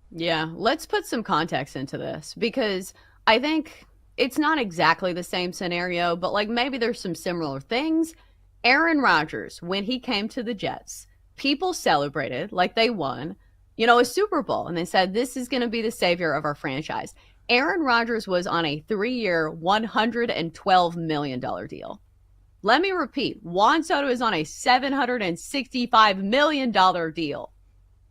Yeah, let's put some context into this, because I think it's not exactly the same scenario, but maybe there's some similar things. Aaron Rodgers, when he came to the Jets, people celebrated like they won, a Super Bowl. And they said, this is going to be the savior of our franchise. Aaron Rodgers was on a 3-year, $112 million deal. Let me repeat, Juan Soto is on a $765 million deal.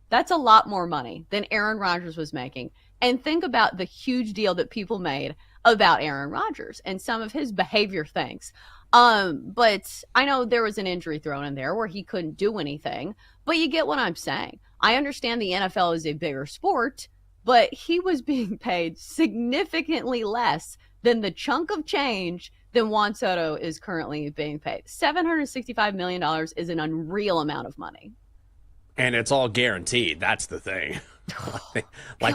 That's a lot more money than Aaron Rodgers was making. And think about the huge deal that people made about Aaron Rodgers and some of his behavior things. But I know there was an injury thrown in there where he couldn't do anything, but you get what I'm saying. I understand the NFL is a bigger sport, but he was being paid significantly less than the chunk of change than Juan Soto is currently being paid. $765 million is an unreal amount of money. And it's all guaranteed. That's the thing.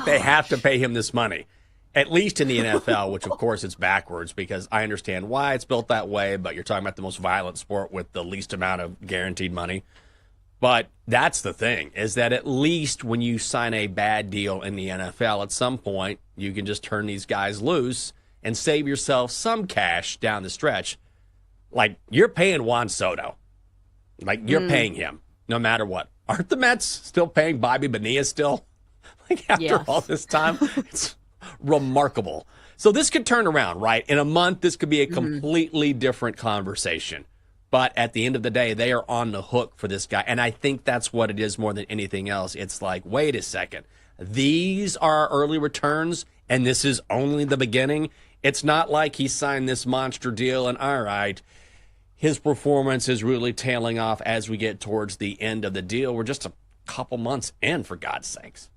They have to pay him this money. At least in the NFL, which of course it's backwards because I understand why it's built that way, but you're talking about the most violent sport with the least amount of guaranteed money. But that's the thing, is that at least when you sign a bad deal in the NFL, at some point you can just turn these guys loose and save yourself some cash down the stretch. Like, you're paying Juan Soto. Like, you're paying him no matter what. Aren't the Mets still paying Bobby Bonilla still? Like, after all this time? It's remarkable. So this could turn around, right? In a month, this could be a completely different conversation. But at the end of the day, they are on the hook for this guy. And I think that's what it is more than anything else. It's like, wait a second. These are early returns, and this is only the beginning. It's not like he signed this monster deal and, all right, his performance is really tailing off as we get towards the end of the deal. We're just a couple months in, for God's sakes.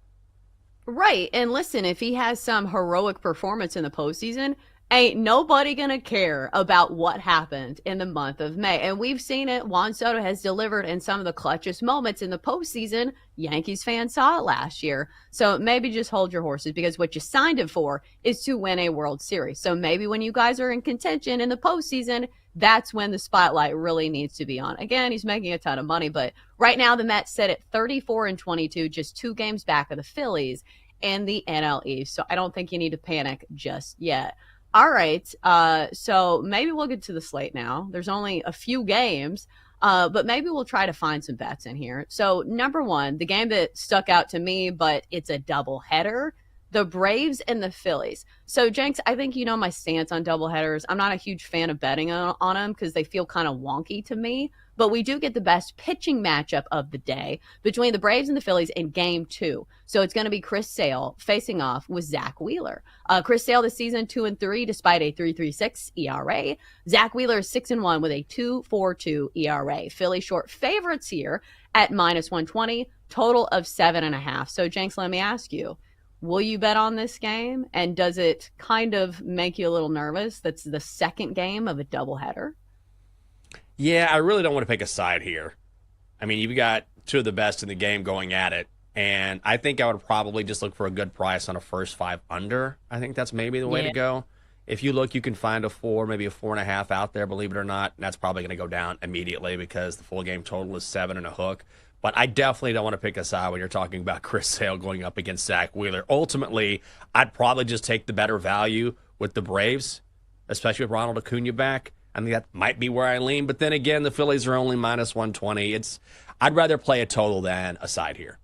Right. And listen, if he has some heroic performance in the postseason, ain't nobody going to care about what happened in the month of May. And we've seen it. Juan Soto has delivered in some of the clutchest moments in the postseason. Yankees fans saw it last year. So maybe just hold your horses, because what you signed him for is to win a World Series. So maybe when you guys are in contention in the postseason, that's when the spotlight really needs to be on. Again, he's making a ton of money, but right now the Mets sit at 34-22, just 2 games back of the Phillies and the NL East. So I don't think you need to panic just yet. All right, so maybe we'll get to the slate now. There's only a few games, but maybe we'll try to find some bets in here. So number one, the game that stuck out to me, but it's a doubleheader, the Braves and the Phillies. So, Jenks, I think you know my stance on doubleheaders. I'm not a huge fan of betting on them because they feel kind of wonky to me. But we do get the best pitching matchup of the day between the Braves and the Phillies in Game 2. So it's going to be Chris Sale facing off with Zach Wheeler. Chris Sale this season 2-3 despite a 3.36 ERA. Zach Wheeler is 6-1 with a 2.42 ERA. Philly short favorites here at -120, total of 7.5. So, Jenks, let me ask you, will you bet on this game? And does it kind of make you a little nervous? That's the second game of a doubleheader. Yeah, I really don't want to pick a side here. I mean, you've got two of the best in the game going at it, and I think I would probably just look for a good price on a first 5 under. I think that's maybe the way to go. If you look, you can find a 4, maybe a 4.5 out there, believe it or not, and that's probably going to go down immediately because the full game total is 7 and a hook. But I definitely don't want to pick a side when you're talking about Chris Sale going up against Zach Wheeler. Ultimately, I'd probably just take the better value with the Braves, especially with Ronald Acuna back. I think that might be where I lean. But then again, the Phillies are only -120. I'd rather play a total than a side here.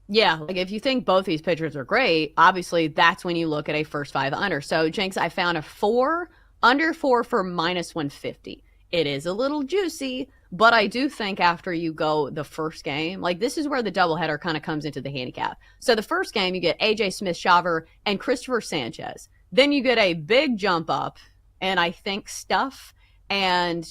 Yeah, like if you think both these pitchers are great, obviously that's when you look at a first 5 under. So, Jenks, I found a 4, under 4 for -150. It is a little juicy, but I do think after you go the first game, like this is where the doubleheader kind of comes into the handicap. So the first game, you get A.J. Smith-Shawver and Christopher Sanchez. Then you get a big jump up, and I think stuff and,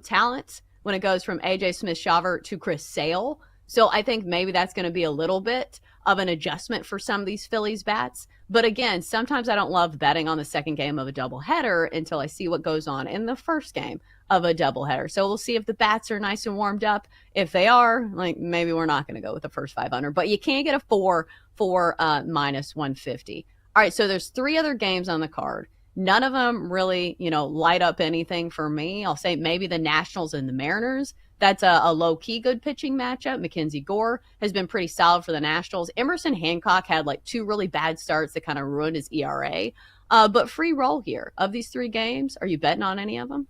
talent when it goes from A.J. Smith-Shawver to Chris Sale. So I think maybe that's going to be a little bit of an adjustment for some of these Phillies bats. But again, sometimes I don't love betting on the second game of a doubleheader until I see what goes on in the first game of a doubleheader. So we'll see if the bats are nice and warmed up. If they are, like, maybe we're not going to go with the first 5 under. But you can't get a 4 for -150. All right, so there's 3 other games on the card. None of them really, light up anything for me. I'll say maybe the Nationals and the Mariners. That's a low-key good pitching matchup. Mackenzie Gore has been pretty solid for the Nationals. Emerson Hancock had 2 really bad starts that kind of ruined his ERA. But free roll here. Of these 3 games, are you betting on any of them?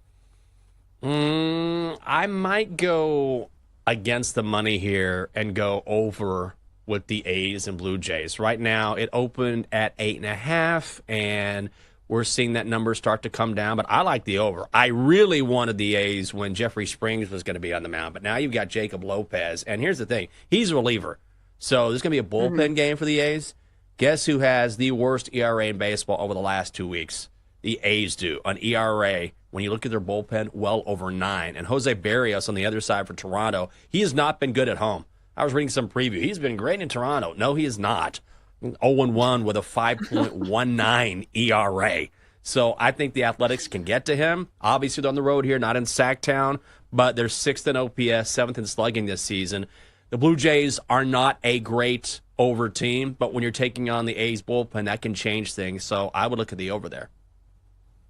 I might go against the money here and go over with the A's and Blue Jays. Right now, it opened at 8.5, and we're seeing that number start to come down, but I like the over. I really wanted the A's when Jeffrey Springs was going to be on the mound, but now you've got Jacob Lopez, and here's the thing. He's a reliever, so there's going to be a bullpen game for the A's. Guess who has the worst ERA in baseball over the last 2 weeks? The A's do. An ERA, when you look at their bullpen, well over 9. And Jose Barrios on the other side for Toronto, he has not been good at home. I was reading some preview. He's been great in Toronto. No, he is not. 0-1 with a 5.19 ERA. So I think the Athletics can get to him. Obviously, they're on the road here, not in Sacktown, but they're 6th in OPS, 7th in slugging this season. The Blue Jays are not a great over team, but when you're taking on the A's bullpen, that can change things. So I would look at the over there.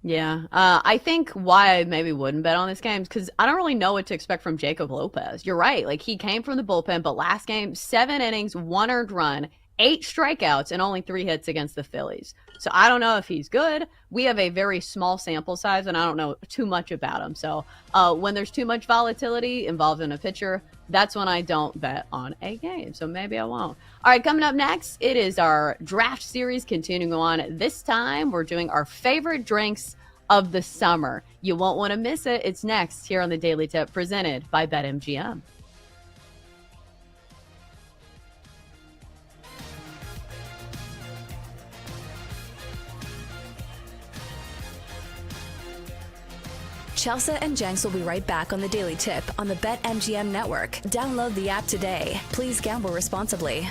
Yeah, I think why I maybe wouldn't bet on this game is because I don't really know what to expect from Jacob Lopez. You're right. Like, he came from the bullpen, but last game, 7 innings, 1 earned run, 8 strikeouts, and only 3 hits against the Phillies. So I don't know if he's good. We have a very small sample size, and I don't know too much about him. So when there's too much volatility involved in a pitcher, that's when I don't bet on a game. So maybe I won't. All right, coming up next, it is our draft series continuing on. This time, we're doing our favorite drinks of the summer. You won't want to miss it. It's next here on the Daily Tip, presented by BetMGM. Chelsea and Jenks will be right back on the Daily Tip on the BetMGM network. Download the app today. Please gamble responsibly.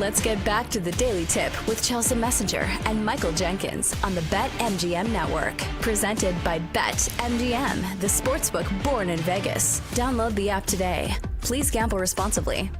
Let's get back to the Daily Tip with Chelsea Messenger and Michael Jenkins on the BetMGM Network. Presented by BetMGM, the sportsbook born in Vegas. Download the app today. Please gamble responsibly.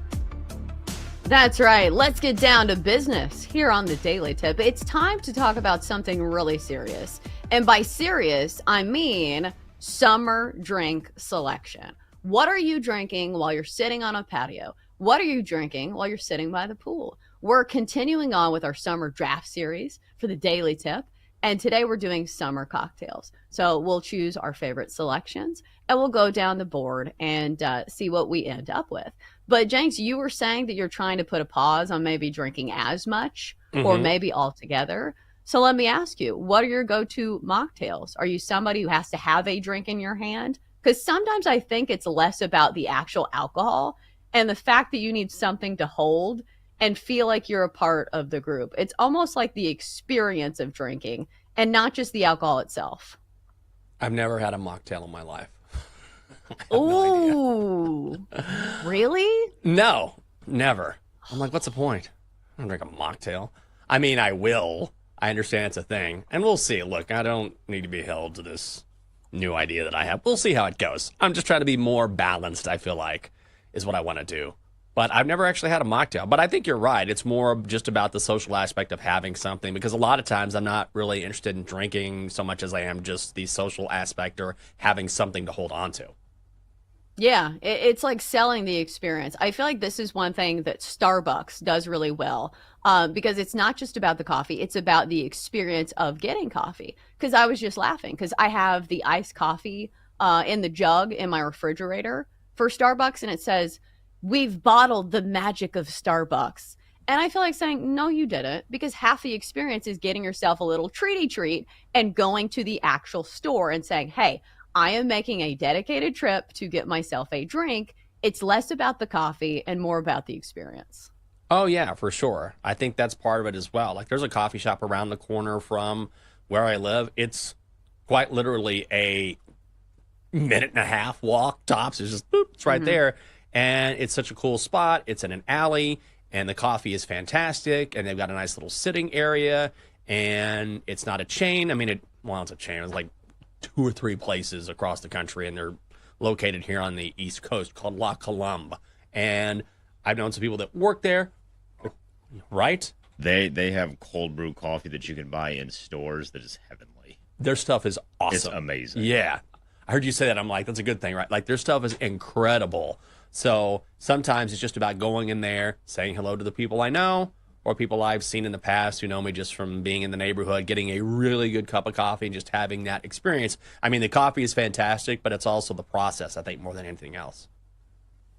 That's right. Let's get down to business here on the Daily Tip. It's time to talk about something really serious. And by serious, I mean summer drink selection. What are you drinking while you're sitting on a patio? What are you drinking while you're sitting by the pool? We're continuing on with our summer draft series for the Daily Tip. And today we're doing summer cocktails. So we'll choose our favorite selections and we'll go down the board and see what we end up with. But Jenks, you were saying that you're trying to put a pause on maybe drinking as much or maybe altogether. So let me ask you, what are your go-to mocktails? Are you somebody who has to have a drink in your hand? Because sometimes I think it's less about the actual alcohol and the fact that you need something to hold and feel like you're a part of the group. It's almost like the experience of drinking and not just the alcohol itself. I've never had a mocktail in my life. Ooh, really? No, never. I'm like, what's the point? I don't drink a mocktail. I mean, I will. I understand it's a thing. And we'll see. Look, I don't need to be held to this new idea that I have. We'll see how it goes. I'm just trying to be more balanced, I feel like, is what I want to do. But I've never actually had a mocktail. But I think you're right. It's more just about the social aspect of having something, because a lot of times I'm not really interested in drinking so much as I am just the social aspect or having something to hold on to. Yeah, it's like selling the experience. I feel like this is one thing that Starbucks does really well, because it's not just about the coffee. It's about the experience of getting coffee. Because I was just laughing because I have the iced coffee in the jug in my refrigerator for Starbucks, and it says, "We've bottled the magic of Starbucks." And I feel like saying, no, you didn't, because half the experience is getting yourself a little treaty treat and going to the actual store and saying, hey, I am making a dedicated trip to get myself a drink. It's less about the coffee and more about the experience. Oh, yeah, for sure. I think that's part of it as well. Like, there's a coffee shop around the corner from where I live. It's quite literally a minute and a half walk tops. It's just, boop, it's right there. And it's such a cool spot. It's in an alley, and the coffee is fantastic, and they've got a nice little sitting area, and it's not a chain. I mean, it's a chain. It's like 2 or 3 places across the country, and they're located here on the East Coast called La Colombe. And I've known some people that work there, right? They have cold brew coffee that you can buy in stores that is heavenly. Their stuff is awesome. It's amazing. Yeah. I heard you say that. I'm like, that's a good thing, right? Like, their stuff is incredible. So sometimes it's just about going in there, saying hello to the people I know or people I've seen in the past who know me just from being in the neighborhood, getting a really good cup of coffee and just having that experience. I mean, the coffee is fantastic, but it's also the process, I think, more than anything else.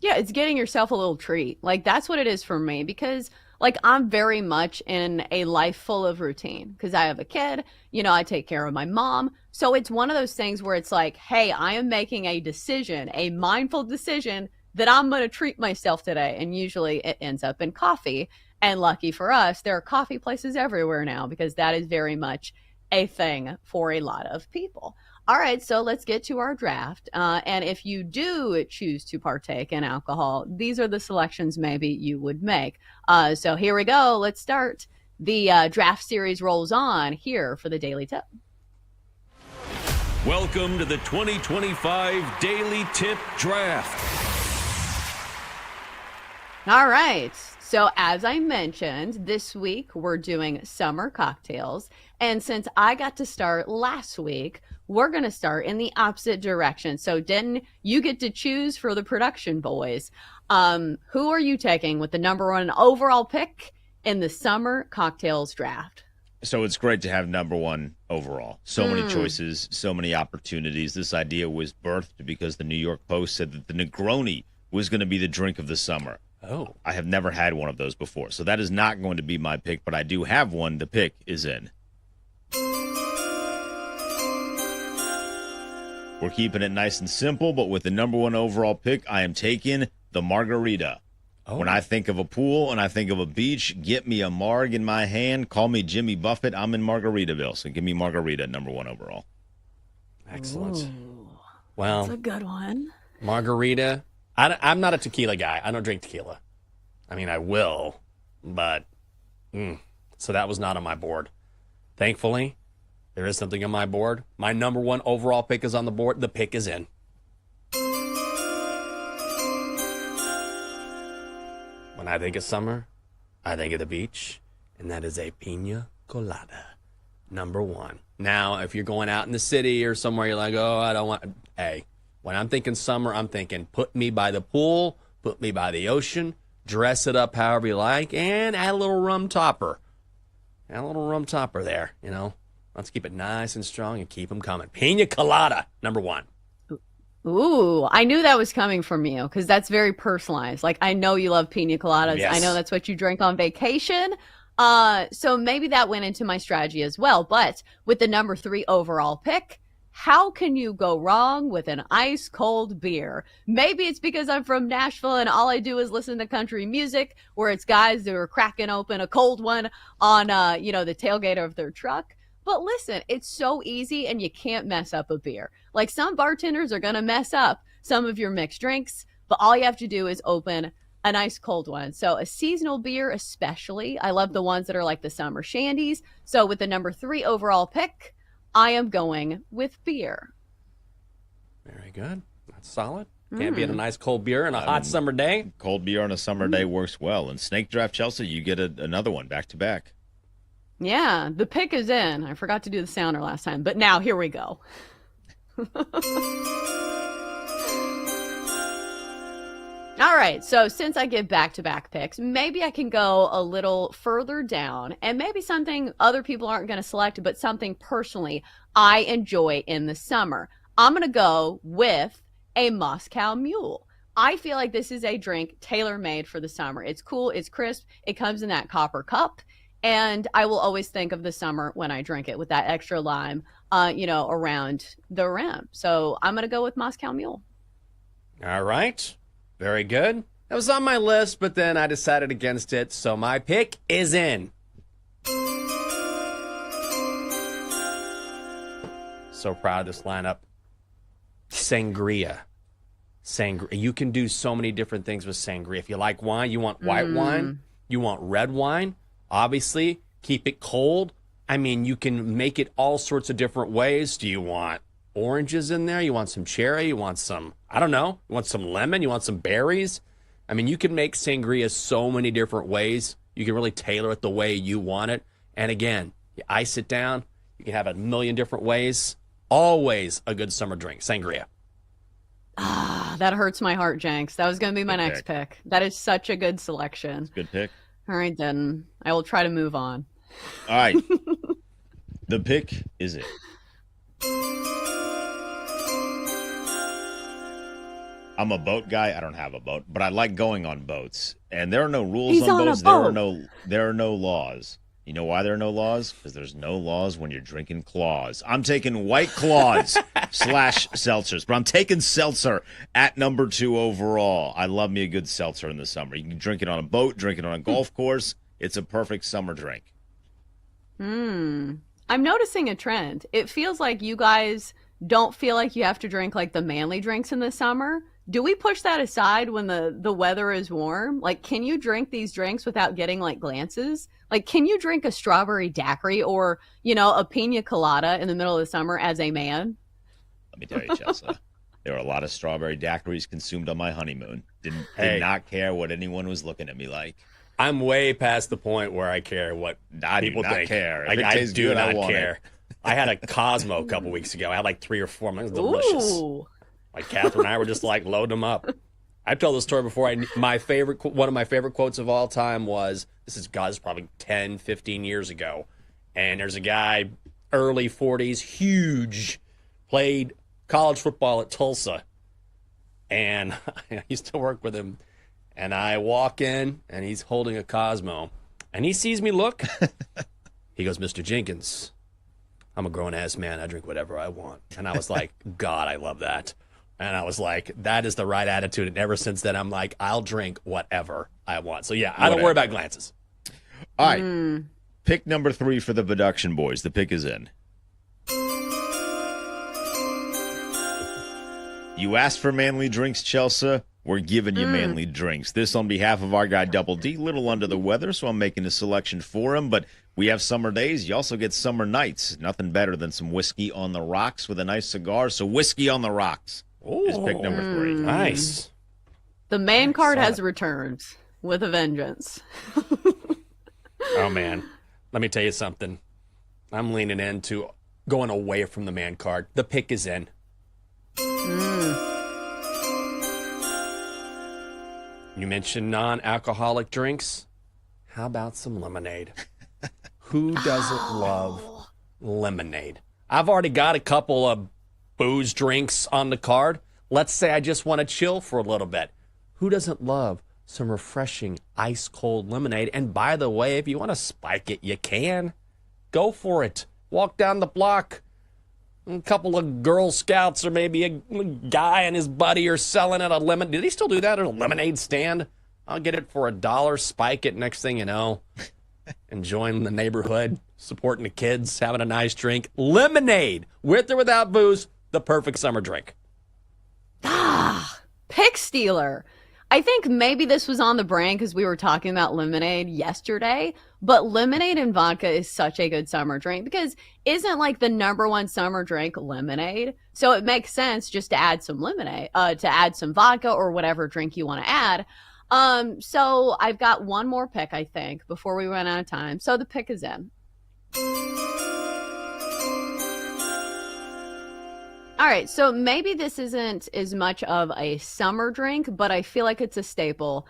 Yeah, it's getting yourself a little treat. Like, that's what it is for me, because like I'm very much in a life full of routine because I have a kid, I take care of my mom. So it's one of those things where it's like, hey, I am making a decision, a mindful decision that I'm going to treat myself today. And usually it ends up in coffee. And lucky for us, there are coffee places everywhere now because that is very much a thing for a lot of people. All right, so let's get to our draft. And if you do choose to partake in alcohol, these are the selections maybe you would make. So here we go. Let's start. The draft series rolls on here for the Daily Tip. Welcome to the 2025 Daily Tip Draft. All right. So as I mentioned, this week we're doing summer cocktails. And since I got to start last week, we're going to start in the opposite direction. So Denton, you get to choose for the production boys. Who are you taking with the #1 overall pick in the summer cocktails draft? So it's great to have #1 overall. So many choices, so many opportunities. This idea was birthed because the New York Post said that the Negroni was going to be the drink of the summer. Oh. I have never had one of those before, so that is not going to be my pick, but I do have one. The pick is in. We're keeping it nice and simple, but with the #1 overall pick, I am taking the margarita. Oh. When I think of a pool and I think of a beach, get me a marg in my hand. Call me Jimmy Buffett. I'm in Margaritaville, so give me margarita #1 overall. Excellent. Ooh, well, that's a good one. Margarita. I'm not a tequila guy. I don't drink tequila. I mean, I will, But, so that was not on my board. Thankfully, there is something on my board. My number one overall pick is on the board. The pick is in. When I think of summer, I think of the beach, and that is a pina colada. Number one. Now, if you're going out in the city or somewhere, you're like, oh, I don't want. Hey, when I'm thinking summer, I'm thinking put me by the pool, put me by the ocean, dress it up however you like, and add a little rum topper. Add a little rum topper there, you know. Let's keep it nice and strong and keep them coming. Pina colada, number one. Ooh, I knew that was coming from you because that's very personalized. Like, I know you love pina coladas. Yes. I know that's what you drink on vacation. So maybe that went into my strategy as well. But with the number 3 overall pick, how can you go wrong with an ice cold beer? Maybe it's because I'm from Nashville and all I do is listen to country music where it's guys that are cracking open a cold one on, the tailgate of their truck. But listen, it's so easy and you can't mess up a beer. Like, some bartenders are going to mess up some of your mixed drinks, but all you have to do is open a nice cold one. So a seasonal beer especially. I love the ones that are like the summer shandies. So with the number 3 overall pick, I am going with beer. Very good. That's solid. Can't beat a nice cold beer on a hot summer day. Cold beer on a summer day works well. And Snake Draft Chelsea, you get another one back to back. Yeah, the pick is in. I forgot to do the sounder last time, but now here we go. All right, so since I give back-to-back picks, maybe I can go a little further down and maybe something other people aren't going to select, but something personally I enjoy in the summer. I'm going to go with a Moscow Mule. I feel like this is a drink tailor-made for the summer. It's cool, it's crisp, it comes in that copper cup, and I will always think of the summer when I drink it with that extra lime, around the rim. So I'm going to go with Moscow Mule. All right. Very good. That was on my list, but then I decided against it, so my pick is in. So proud of this lineup. Sangria. You can do so many different things with sangria. If you like wine, you want white wine, you want red wine. Obviously, keep it cold. I mean, you can make it all sorts of different ways. Do you want oranges in there? You want some cherry? You want some, I don't know, you want some lemon? You want some berries? I mean, you can make sangria so many different ways. You can really tailor it the way you want it. And again, you ice it down. You can have it a million different ways. Always a good summer drink, sangria. Ah, that hurts my heart, Jenks. That was going to be my next pick. That is such a good selection. Good pick. All right, then. I will try to move on. All right. The pick is it. I'm a boat guy. I don't have a boat, but I like going on boats. And there are no rules on boats. There are no laws. You know why there are no laws? Because there's no laws when you're drinking Claws. I'm taking White Claws / seltzers, but I'm taking seltzer at number 2 overall. I love me a good seltzer in the summer. You can drink it on a boat, drink it on a golf course. It's a perfect summer drink. I'm noticing a trend. It feels like you guys don't feel like you have to drink like the manly drinks in the summer. Do we push that aside when the weather is warm? Like, can you drink these drinks without getting like glances? Like, can you drink a strawberry daiquiri or, a pina colada in the middle of the summer as a man? Let me tell you, Chelsea, there were a lot of strawberry daiquiris consumed on my honeymoon. Did not care what anyone was looking at me like. I'm way past the point where I care what people think. Care. Like, I do not care. I had a Cosmo a couple weeks ago. I had like 3 or 4. It was delicious. Ooh. Like, Catherine and I were just like loading them up. I've told this story before. One of my favorite quotes of all time was, this is probably 10, 15 years ago. And there's a guy, early 40s, huge, played college football at Tulsa. And I used to work with him. And I walk in, and he's holding a Cosmo. And he sees me look. He goes, Mr. Jenkins, I'm a grown-ass man. I drink whatever I want. And I was like, God, I love that. And I was like, that is the right attitude. And ever since then, I'm like, I'll drink whatever I want. So, yeah, I don't worry about glances. All right. Pick number 3 for the production boys. The pick is in. You asked for manly drinks, Chelsea. we're giving you manly drinks. This on behalf of our guy Double D, little under the weather, so I'm making a selection for him. But we have summer days. You also get summer nights. Nothing better than some whiskey on the rocks with a nice cigar. So whiskey on the rocks is pick number 3. Nice. The main card has returned with a vengeance. Oh, man. Let me tell you something. I'm leaning into going away from the man card. The pick is in. You mentioned non-alcoholic drinks. How about some lemonade? Who doesn't love lemonade? I've already got a couple of booze drinks on the card. Let's say I just want to chill for a little bit. Who doesn't love some refreshing ice-cold lemonade? And by the way, if you want to spike it, you can. Go for it. Walk down the block. A couple of Girl Scouts or maybe a guy and his buddy are selling at a lemon. Did he still do that at a lemonade stand? I'll get it for $1, spike it. Next thing you know, enjoying the neighborhood, supporting the kids, having a nice drink. Lemonade, with or without booze, the perfect summer drink. Pick stealer. I think maybe this was on the brain because we were talking about lemonade yesterday, but lemonade and vodka is such a good summer drink because isn't like the number one summer drink lemonade? So it makes sense just to add some lemonade, to add some vodka or whatever drink you want to add. So I've got one more pick, I think, before we run out of time. So the pick is in. All right, so maybe this isn't as much of a summer drink, but I feel like it's a staple.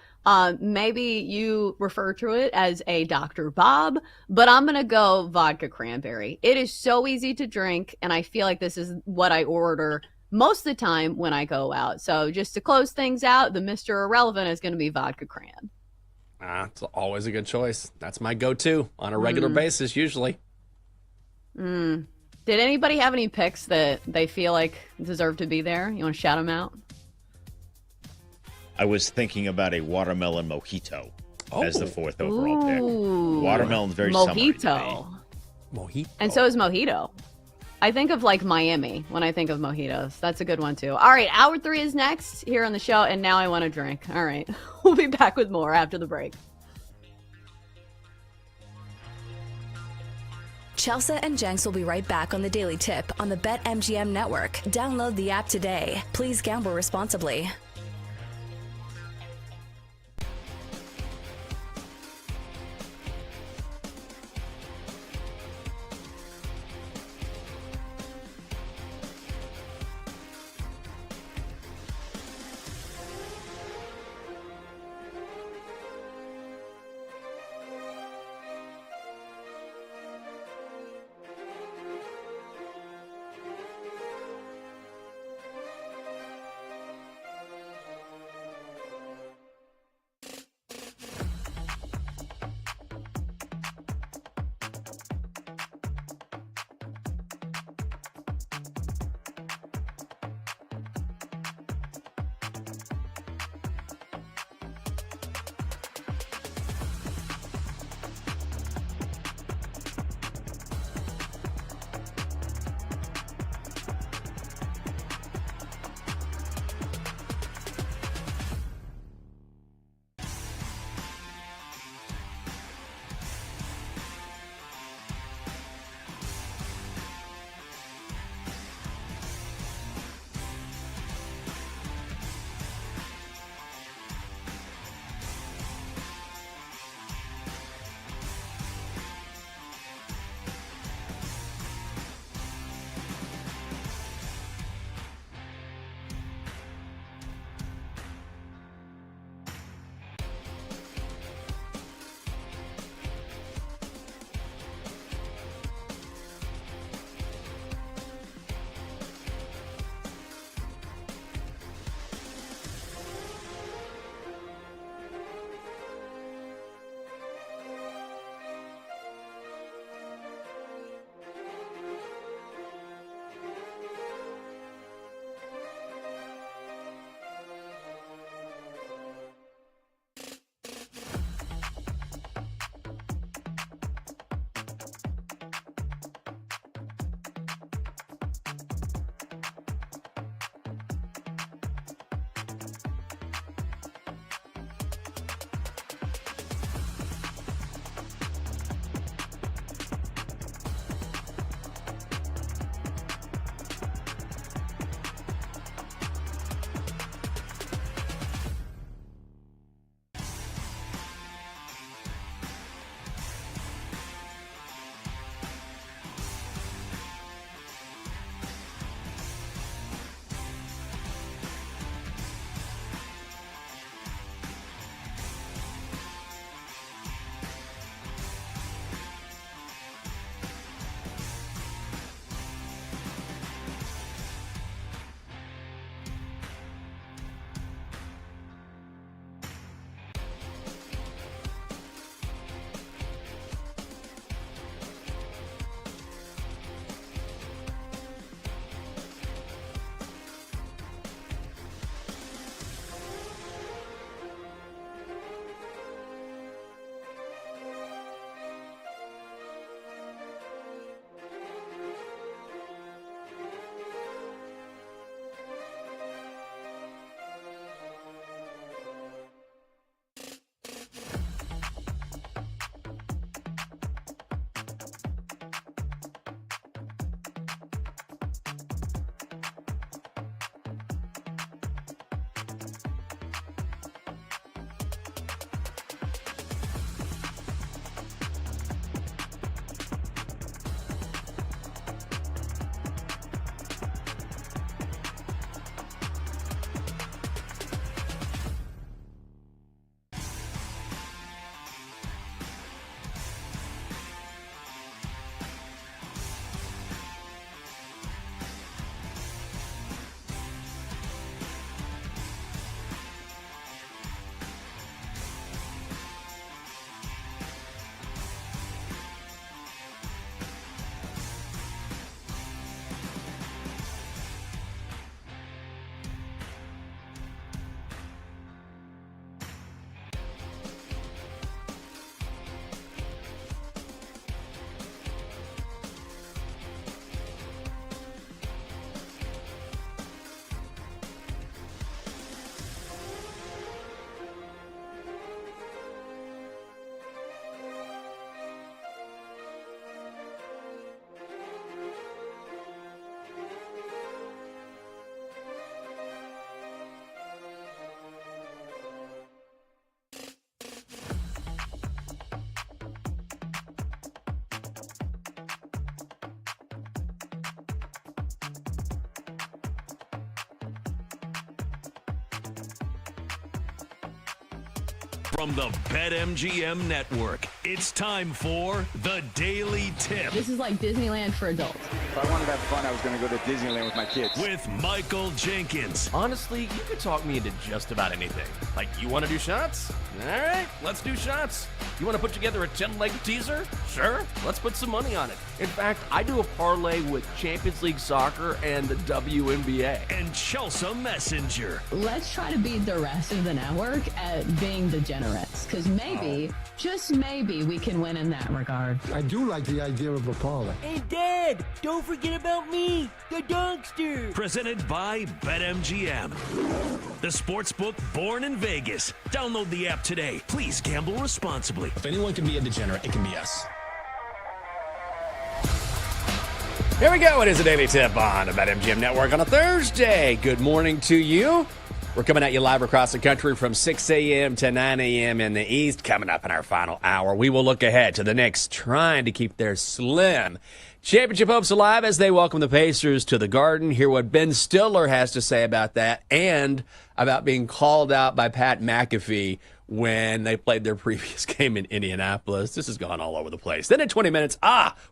Maybe you refer to it as a Dr. Bob, but I'm going to go vodka cranberry. It is so easy to drink, and I feel like this is what I order most of the time when I go out. So just to close things out, the Mr. Irrelevant is going to be vodka cran. It's always a good choice. That's my go-to on a regular basis, usually. Did anybody have any picks that they feel like deserve to be there? You want to shout them out? I was thinking about a watermelon mojito as the 4th overall pick. Watermelon's very summery to me. Mojito. And so is mojito. I think of like Miami when I think of mojitos. That's a good one too. All right, hour 3 is next here on the show, and now I want to drink. All right, we'll be back with more after the break. Chelsea and Jenks will be right back on the Daily Tip on the BetMGM network. Download the app today. Please gamble responsibly. From the BetMGM Network, it's time for the Daily Tip. This is like Disneyland for adults. If I wanted to have fun, I was going to go to Disneyland with my kids. With Michael Jenkins. Honestly, you could talk me into just about anything. Like, you want to do shots? All right, let's do shots. You want to put together a 10-leg teaser? Sure, let's put some money on it. In fact, I do a parlay with Champions League soccer and the WNBA. And Chelsea Messenger. Let's try to beat the rest of the network at being degenerates, because maybe, just maybe, we can win in that regard. I do like the idea of a parlay. And Dad, don't forget about me, the Dunkster. Presented by BetMGM. The sportsbook born in Vegas. Download the app today. Please gamble responsibly. If anyone can be a degenerate, it can be us. Here we go. It is a Daily Tip on the BetMGM Network on a Thursday. Good morning to you. We're coming at you live across the country from 6 a.m. to 9 a.m. in the East. Coming up in our final hour, we will look ahead to the Knicks trying to keep their slim championship hopes alive as they welcome the Pacers to the Garden. Hear what Ben Stiller has to say about that and about being called out by Pat McAfee when they played their previous game in Indianapolis. This has gone all over the place. Then in 20 minutes,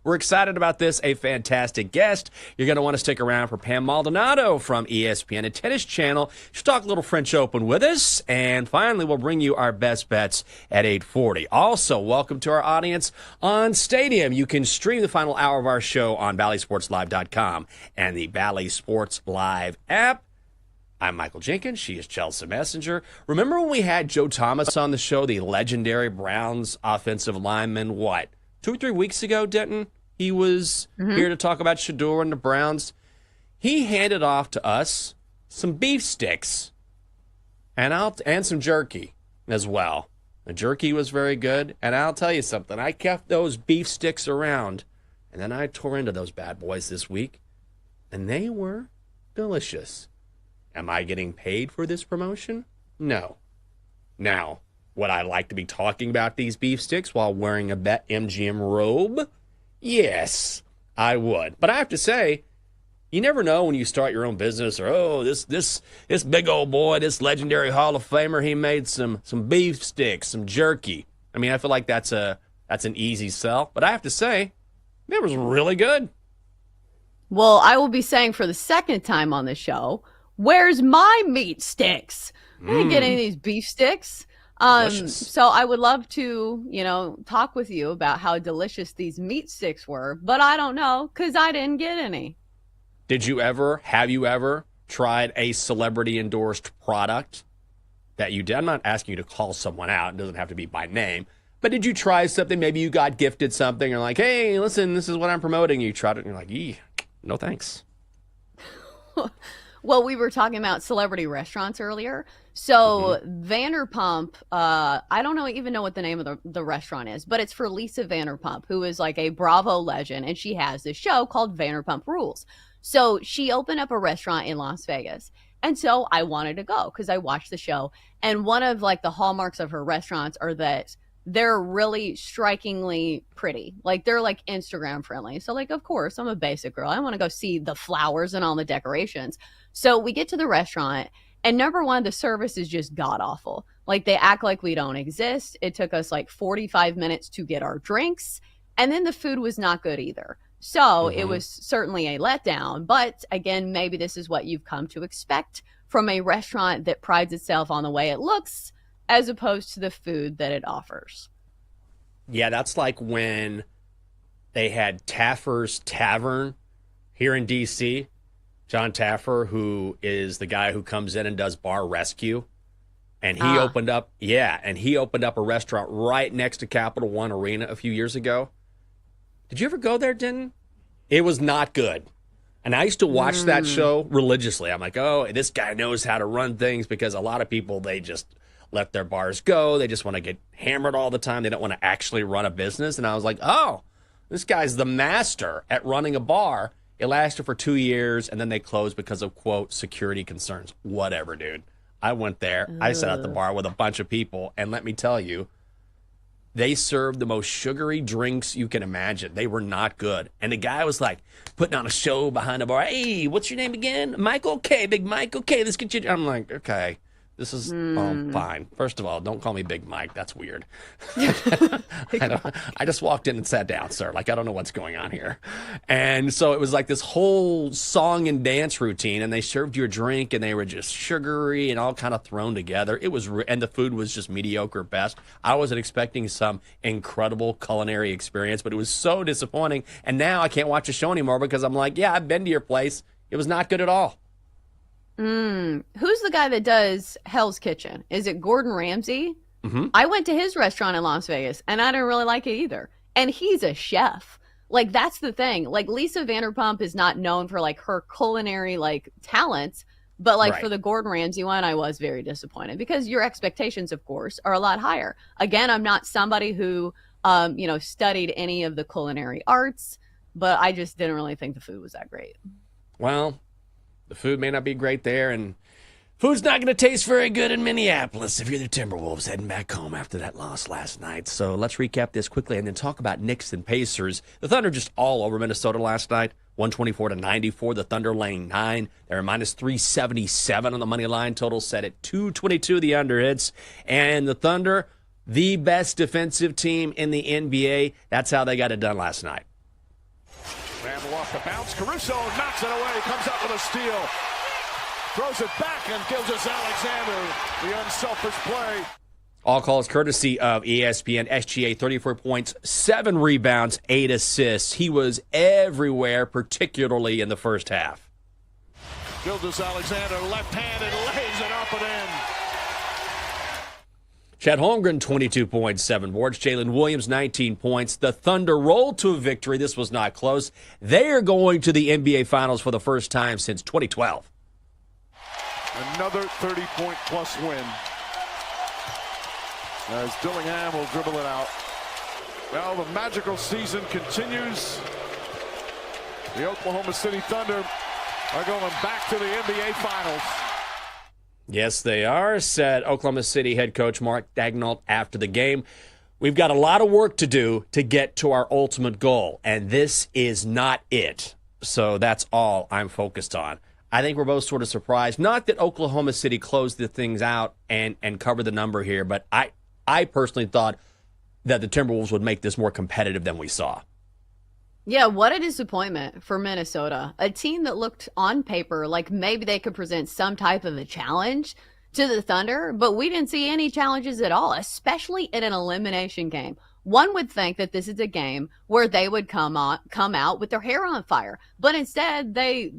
we're excited about this. A fantastic guest. You're going to want to stick around for Pam Maldonado from ESPN and Tennis Channel. She'll talk a little French Open with us. And finally, we'll bring you our best bets at 8:40. Also, welcome to our audience on Stadium. You can stream the final hour of our show on BallySportsLive.com and the Bally Sports Live app. I'm Michael Jenkins. She is Chelsea Messenger. Remember when we had Joe Thomas on the show, the legendary Browns offensive lineman, 2 or 3 weeks ago, Denton? He was here to talk about Shador and the Browns. He handed off to us some beef sticks and some jerky as well. The jerky was very good, and I'll tell you something. I kept those beef sticks around, and then I tore into those bad boys this week, and they were delicious. Am I getting paid for this promotion? No. Now, would I like to be talking about these beef sticks while wearing a BetMGM robe? Yes, I would. But I have to say, you never know when you start your own business or, this big old boy, this legendary Hall of Famer, he made some beef sticks, some jerky. I mean, I feel like that's an easy sell. But I have to say, it was really good. Well, I will be saying for the second time on the show, where's my meat sticks? I didn't get any of these beef sticks. So I would love to, talk with you about how delicious these meat sticks were, but I don't know because I didn't get any. Have you ever tried a celebrity endorsed product that you did? I'm not asking you to call someone out. It doesn't have to be by name. But did you try something? Maybe you got gifted something. You're like, hey, listen, this is what I'm promoting. You tried it and you're like, no thanks. Well, we were talking about celebrity restaurants earlier. So Vanderpump, I don't even know what the name of the restaurant is, but it's for Lisa Vanderpump, who is like a Bravo legend, and she has this show called Vanderpump Rules. So she opened up a restaurant in Las Vegas. And so I wanted to go because I watched the show. And one of like the hallmarks of her restaurants are that they're really strikingly pretty. Like they're like Instagram friendly. So like, of course, I'm a basic girl. I want to go see the flowers and all the decorations. So we get to the restaurant and number one, the service is just god awful. Like they act like we don't exist. It took us like 45 minutes to get our drinks. And then the food was not good either. So it was certainly a letdown. But again, maybe this is what you've come to expect from a restaurant that prides itself on the way it looks as opposed to the food that it offers. Yeah, that's like when they had Taffer's Tavern here in D.C. John Taffer, who is the guy who comes in and does bar rescue. And he opened up a restaurant right next to Capital One Arena a few years ago. Did you ever go there, Denton? It was not good. And I used to watch that show religiously. I'm like, oh, this guy knows how to run things because a lot of people, they just let their bars go. They just want to get hammered all the time. They don't want to actually run a business. And I was like, oh, this guy's the master at running a bar. It lasted for 2 years, and then they closed because of, quote, security concerns. Whatever, dude. I went there. I sat at the bar with a bunch of people, and let me tell you, they served the most sugary drinks you can imagine. They were not good. And the guy was like putting on a show behind the bar. Hey, what's your name again? Michael? Okay, Big Mike. Okay, let's get you. I'm like, okay. This is fine. First of all, don't call me Big Mike. That's weird. I just walked in and sat down, sir. Like, I don't know what's going on here. And so it was like this whole song and dance routine, and they served you a drink, and they were just sugary and all kind of thrown together. It was, and the food was just mediocre at best. I wasn't expecting some incredible culinary experience, but it was so disappointing. And now I can't watch a show anymore because I'm like, yeah, I've been to your place. It was not good at all. Who's the guy that does Hell's Kitchen? Is it Gordon Ramsay? Mm-hmm. I went to his restaurant in Las Vegas, and I didn't really like it either. And he's a chef. Like, that's the thing. Like, Lisa Vanderpump is not known for, like, her culinary, like, talents. But, like, Right. for the Gordon Ramsay one, I was very disappointed because your expectations, of course, are a lot higher. Again, I'm not somebody who, studied any of the culinary arts, but I just didn't really think the food was that great. Well, the food may not be great there, and food's not going to taste very good in Minneapolis if you're the Timberwolves heading back home after that loss last night. So let's recap this quickly and then talk about Knicks and Pacers. The Thunder just all over Minnesota last night, 124-94. The Thunder laying 9. They're minus 377 on the money line. Total set at 222, the under hits. And the Thunder, the best defensive team in the NBA. That's how they got it done last night. Randall off the bounce. Caruso knocks it away. Comes up with a steal. Throws it back and Gilgeous-Alexander. The unselfish play. All calls courtesy of ESPN. SGA, 34 points, 7 rebounds, 8 assists. He was everywhere, particularly in the first half. Gilgeous-Alexander left-handed lays it up and in. Chet Holmgren, 22 points, 7 boards. Jalen Williams, 19 points. The Thunder rolled to a victory. This was not close. They are going to the NBA Finals for the first time since 2012. Another 30-point-plus win. As Dillingham will dribble it out. Well, the magical season continues. The Oklahoma City Thunder are going back to the NBA Finals. Yes, they are, said Oklahoma City head coach Mark Daigneault after the game. We've got a lot of work to do to get to our ultimate goal, and this is not it. So that's all I'm focused on. I think we're both sort of surprised. Not that Oklahoma City closed the things out and covered the number here, but I personally thought that the Timberwolves would make this more competitive than we saw. Yeah, what a disappointment for Minnesota. A team that looked on paper like maybe they could present some type of a challenge to the Thunder, but we didn't see any challenges at all, especially in an elimination game. One would think that this is a game where they would come out with their hair on fire. But instead, they,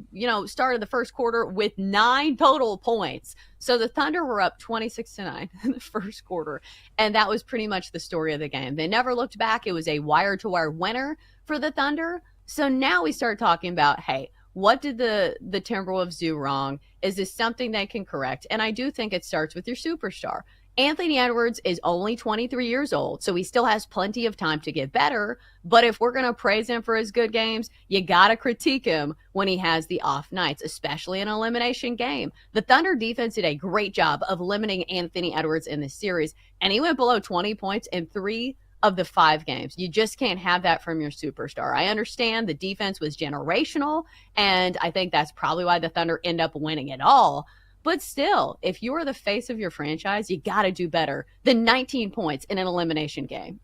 started the first quarter with 9 total points. So the Thunder were up 26-9 in the first quarter. And that was pretty much the story of the game. They never looked back. It was a wire-to-wire winner for the Thunder. So now we start talking about, hey, what did the Timberwolves do wrong? Is this something they can correct? And I do think it starts with your superstar. Anthony Edwards is only 23 years old, so he still has plenty of time to get better. But if we're going to praise him for his good games, you got to critique him when he has the off nights, especially in an elimination game. The Thunder defense did a great job of limiting Anthony Edwards in this series, and he went below 20 points in 3 of the 5 games. You just can't have that from your superstar. I understand the defense was generational, and I think that's probably why the Thunder end up winning it all. But still, if you are the face of your franchise, you got to do better than 19 points in an elimination game.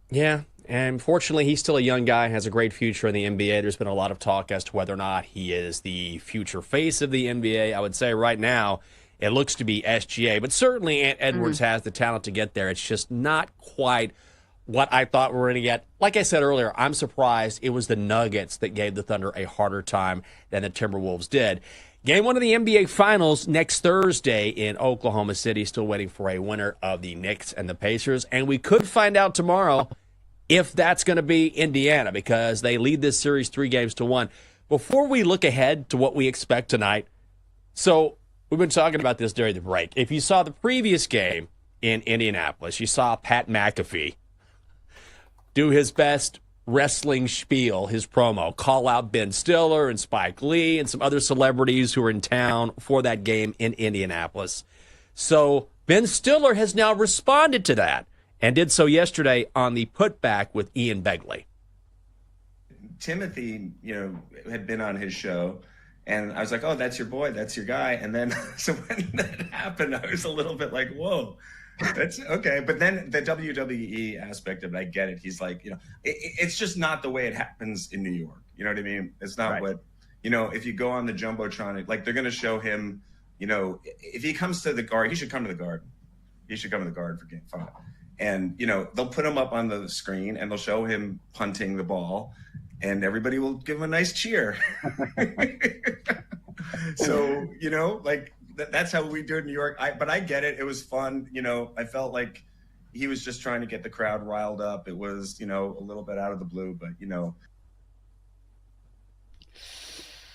Yeah, and fortunately, he's still a young guy, has a great future in the NBA. There's been a lot of talk as to whether or not he is the future face of the NBA. I would say right now, it looks to be SGA, but certainly Ant Edwards has the talent to get there. It's just not quite what I thought we were going to get. Like I said earlier, I'm surprised it was the Nuggets that gave the Thunder a harder time than the Timberwolves did. Game 1 of the NBA Finals next Thursday in Oklahoma City. Still waiting for a winner of the Knicks and the Pacers. And we could find out tomorrow if that's going to be Indiana because they lead this series 3-1. Before we look ahead to what we expect tonight, so we've been talking about this during the break. If you saw the previous game in Indianapolis, you saw Pat McAfee do his best wrestling spiel, his promo, call out Ben Stiller and Spike Lee and some other celebrities who were in town for that game in Indianapolis. So Ben Stiller has now responded to that and did so yesterday on the Putback with Ian Begley. Timothy, had been on his show, And I was like, oh, that's your boy, that's your guy. And then, so when that happened, I was a little bit like, whoa, that's okay. But then the WWE aspect of it, I get it. He's like, it's just not the way it happens in New York. You know what I mean? It's not what, if you go on the Jumbotron, like they're going to show him, if he comes to the Garden, he should come to the Garden. He should come to the Garden for Game 5. And, they'll put him up on the screen and they'll show him punting the ball. And everybody will give him a nice cheer. So, that's how we do it in New York. But I get it. It was fun. I felt like he was just trying to get the crowd riled up. It was, a little bit out of the blue, but,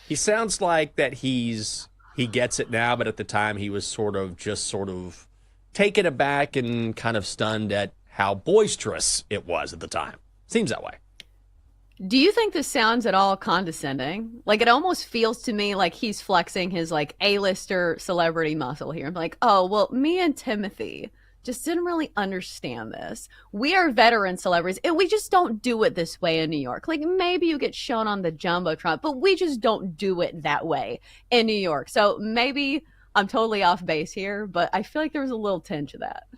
He sounds like that he gets it now, but at the time he was sort of taken aback and kind of stunned at how boisterous it was at the time. Seems that way. Do you think this sounds at all condescending? Like, it almost feels to me like he's flexing his, like, A-lister celebrity muscle here. I'm like, oh, well, me and Timothy just didn't really understand this. We are veteran celebrities, and we just don't do it this way in New York. Like, maybe you get shown on the Jumbotron, but we just don't do it that way in New York. So maybe I'm totally off base here, but I feel like there was a little tinge of that.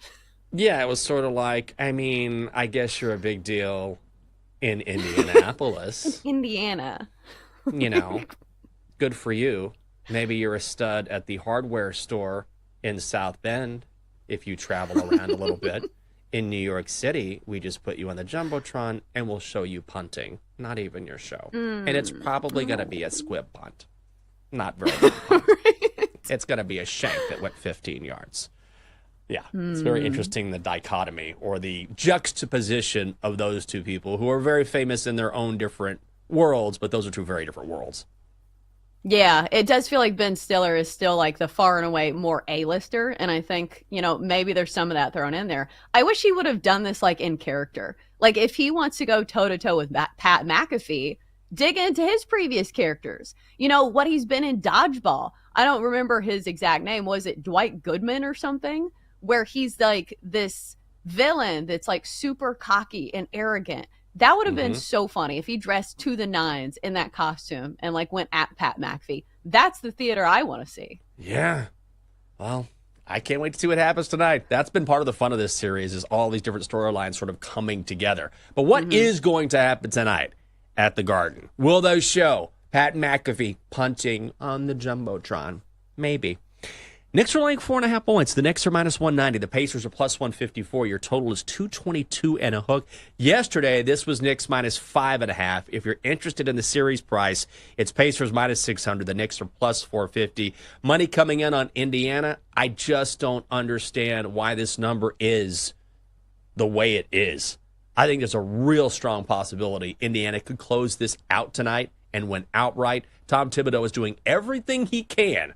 Yeah, it was sort of like, I guess you're a big deal in Indianapolis. In Indiana. Good for you. Maybe you're a stud at the hardware store in South Bend if you travel around a little bit. In New York City, we just put you on the Jumbotron and we'll show you punting. Not even your show. And it's probably going to be a squib punt. Not very good punt. It's going to be a shank that went 15 yards. Yeah, it's very interesting, the dichotomy or the juxtaposition of those two people who are very famous in their own different worlds, but those are two very different worlds. Yeah, it does feel like Ben Stiller is still like the far and away more A-lister, and I think, maybe there's some of that thrown in there. I wish he would have done this like in character. Like if he wants to go toe-to-toe with Pat McAfee, dig into his previous characters. What he's been in Dodgeball. I don't remember his exact name. Was it Dwight Goodman or something? Where he's like this villain that's like super cocky and arrogant. That would have been so funny if he dressed to the nines in that costume and like went at Pat McAfee. That's the theater I want to see. Yeah. Well, I can't wait to see what happens tonight. That's been part of the fun of this series, is all these different storylines sort of coming together. But what is going to happen tonight at the Garden? Will those show Pat McAfee punting on the Jumbotron? Maybe. Knicks are laying 4.5 points. The Knicks are minus 190. The Pacers are plus 154. Your total is 222 and a hook. Yesterday, this was Knicks minus 5.5. If you're interested in the series price, it's Pacers minus 600. The Knicks are plus 450. Money coming in on Indiana. I just don't understand why this number is the way it is. I think there's a real strong possibility Indiana could close this out tonight and win outright. Tom Thibodeau is doing everything he can,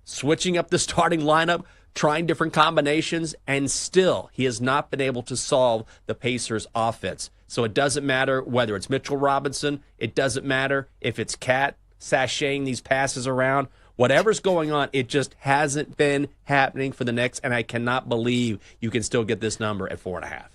switching up the starting lineup, trying different combinations, and still he has not been able to solve the Pacers' offense. So it doesn't matter whether it's Mitchell Robinson. It doesn't matter if it's Cat sashaying these passes around. Whatever's going on, it just hasn't been happening for the Knicks, and I cannot believe you can still get this number at 4.5.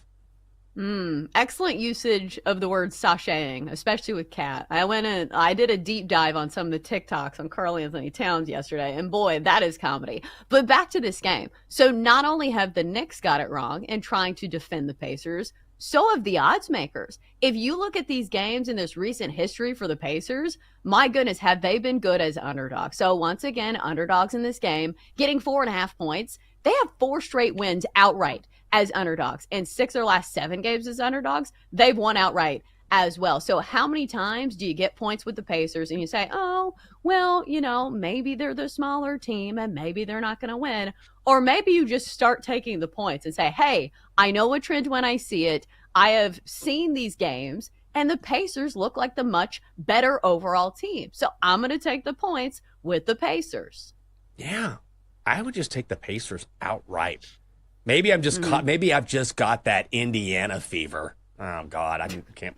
Excellent usage of the word sashaying, especially with Cat. I did a deep dive on some of the TikToks on Karl Anthony Towns yesterday, and boy, that is comedy. But back to this game. So not only have the Knicks got it wrong in trying to defend the Pacers, so have the odds makers. If you look at these games in this recent history for the Pacers, my goodness, have they been good as underdogs. So once again, underdogs in this game, getting 4.5 points. They have 4 straight wins outright as underdogs. And 6 of their last 7 games as underdogs, they've won outright as well. So how many times do you get points with the Pacers and you say, oh, well, maybe they're the smaller team and maybe they're not going to win. Or maybe you just start taking the points and say, hey, I know a trend when I see it. I have seen these games and the Pacers look like the much better overall team. So I'm going to take the points with the Pacers. Yeah, I would just take the Pacers outright. Maybe I'm just maybe I've just got that Indiana fever. Oh God,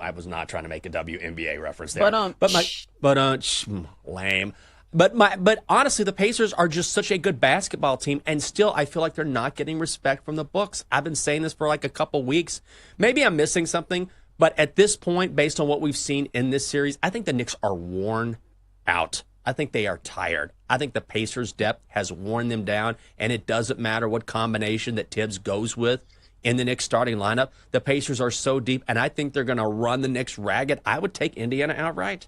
I was not trying to make a WNBA reference there. Lame. But honestly, the Pacers are just such a good basketball team, and still I feel like they're not getting respect from the books. I've been saying this for like a couple weeks. Maybe I'm missing something, but at this point, based on what we've seen in this series, I think the Knicks are worn out. I think they are tired. I think the Pacers' depth has worn them down, and it doesn't matter what combination that Tibbs goes with in the Knicks starting lineup. The Pacers are so deep, and I think they're going to run the Knicks ragged. I would take Indiana outright.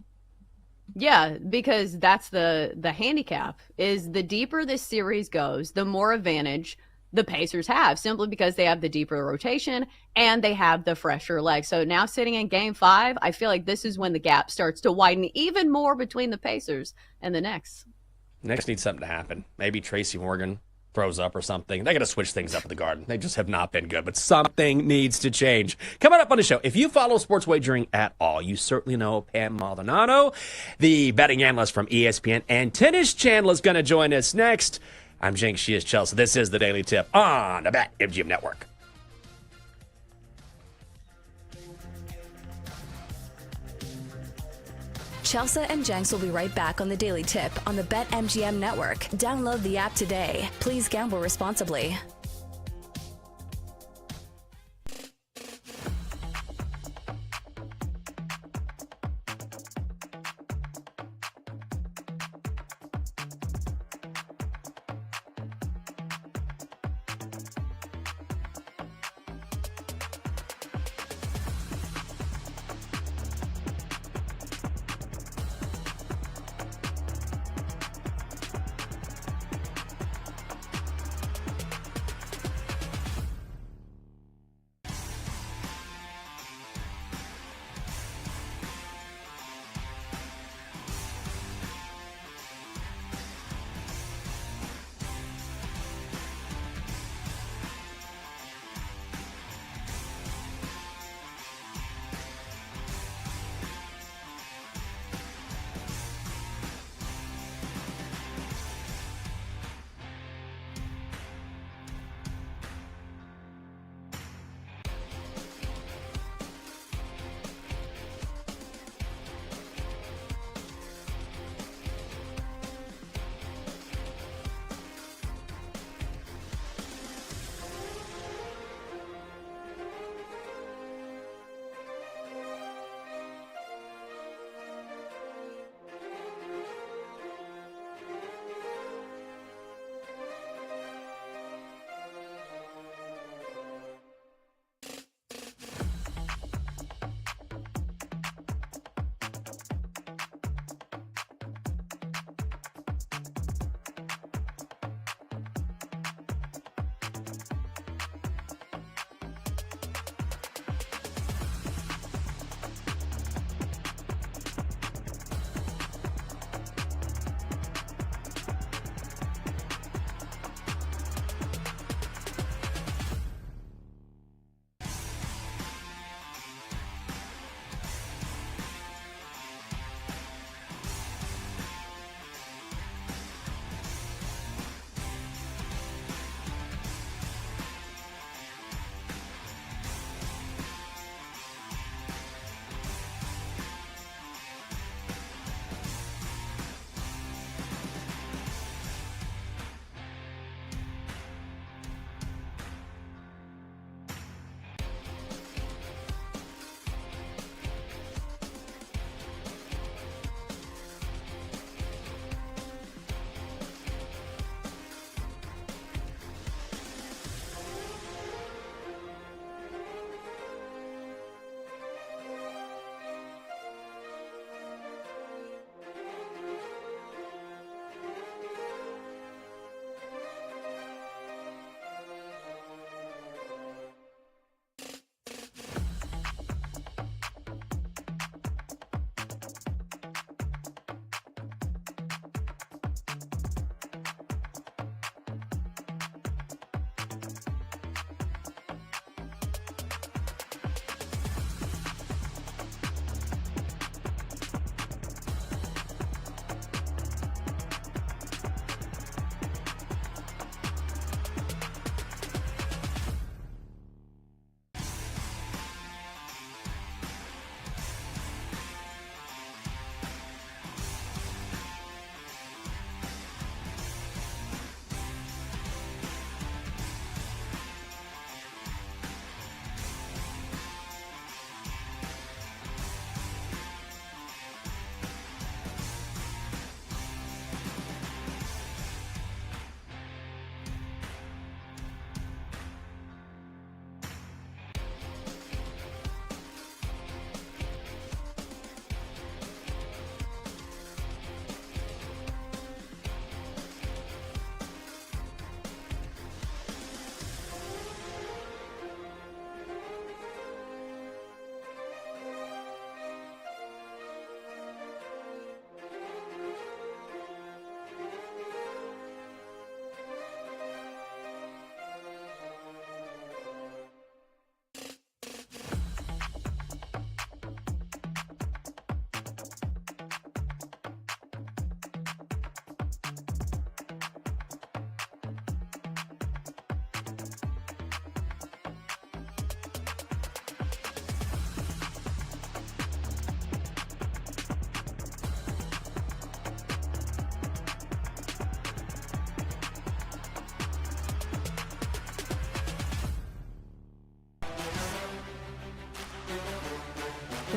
Yeah, because that's the handicap is the deeper this series goes, the more advantage the Pacers have, simply because they have the deeper rotation and they have the fresher legs. So now sitting in game 5, I feel like this is when the gap starts to widen even more between the Pacers and the Knicks. Knicks need something to happen. Maybe Tracy Morgan throws up or something. They got to switch things up at the Garden. They just have not been good, but something needs to change. Coming up on the show, if you follow sports wagering at all, you certainly know Pam Maldonado, the betting analyst from ESPN, and Tennis Channel is going to join us next. I'm Jinx, she is Chelsea. This is the Daily Tip on the BetMGM Network. Chelsea and Jenks will be right back on the Daily Tip on the BetMGM Network. Download the app today. Please gamble responsibly.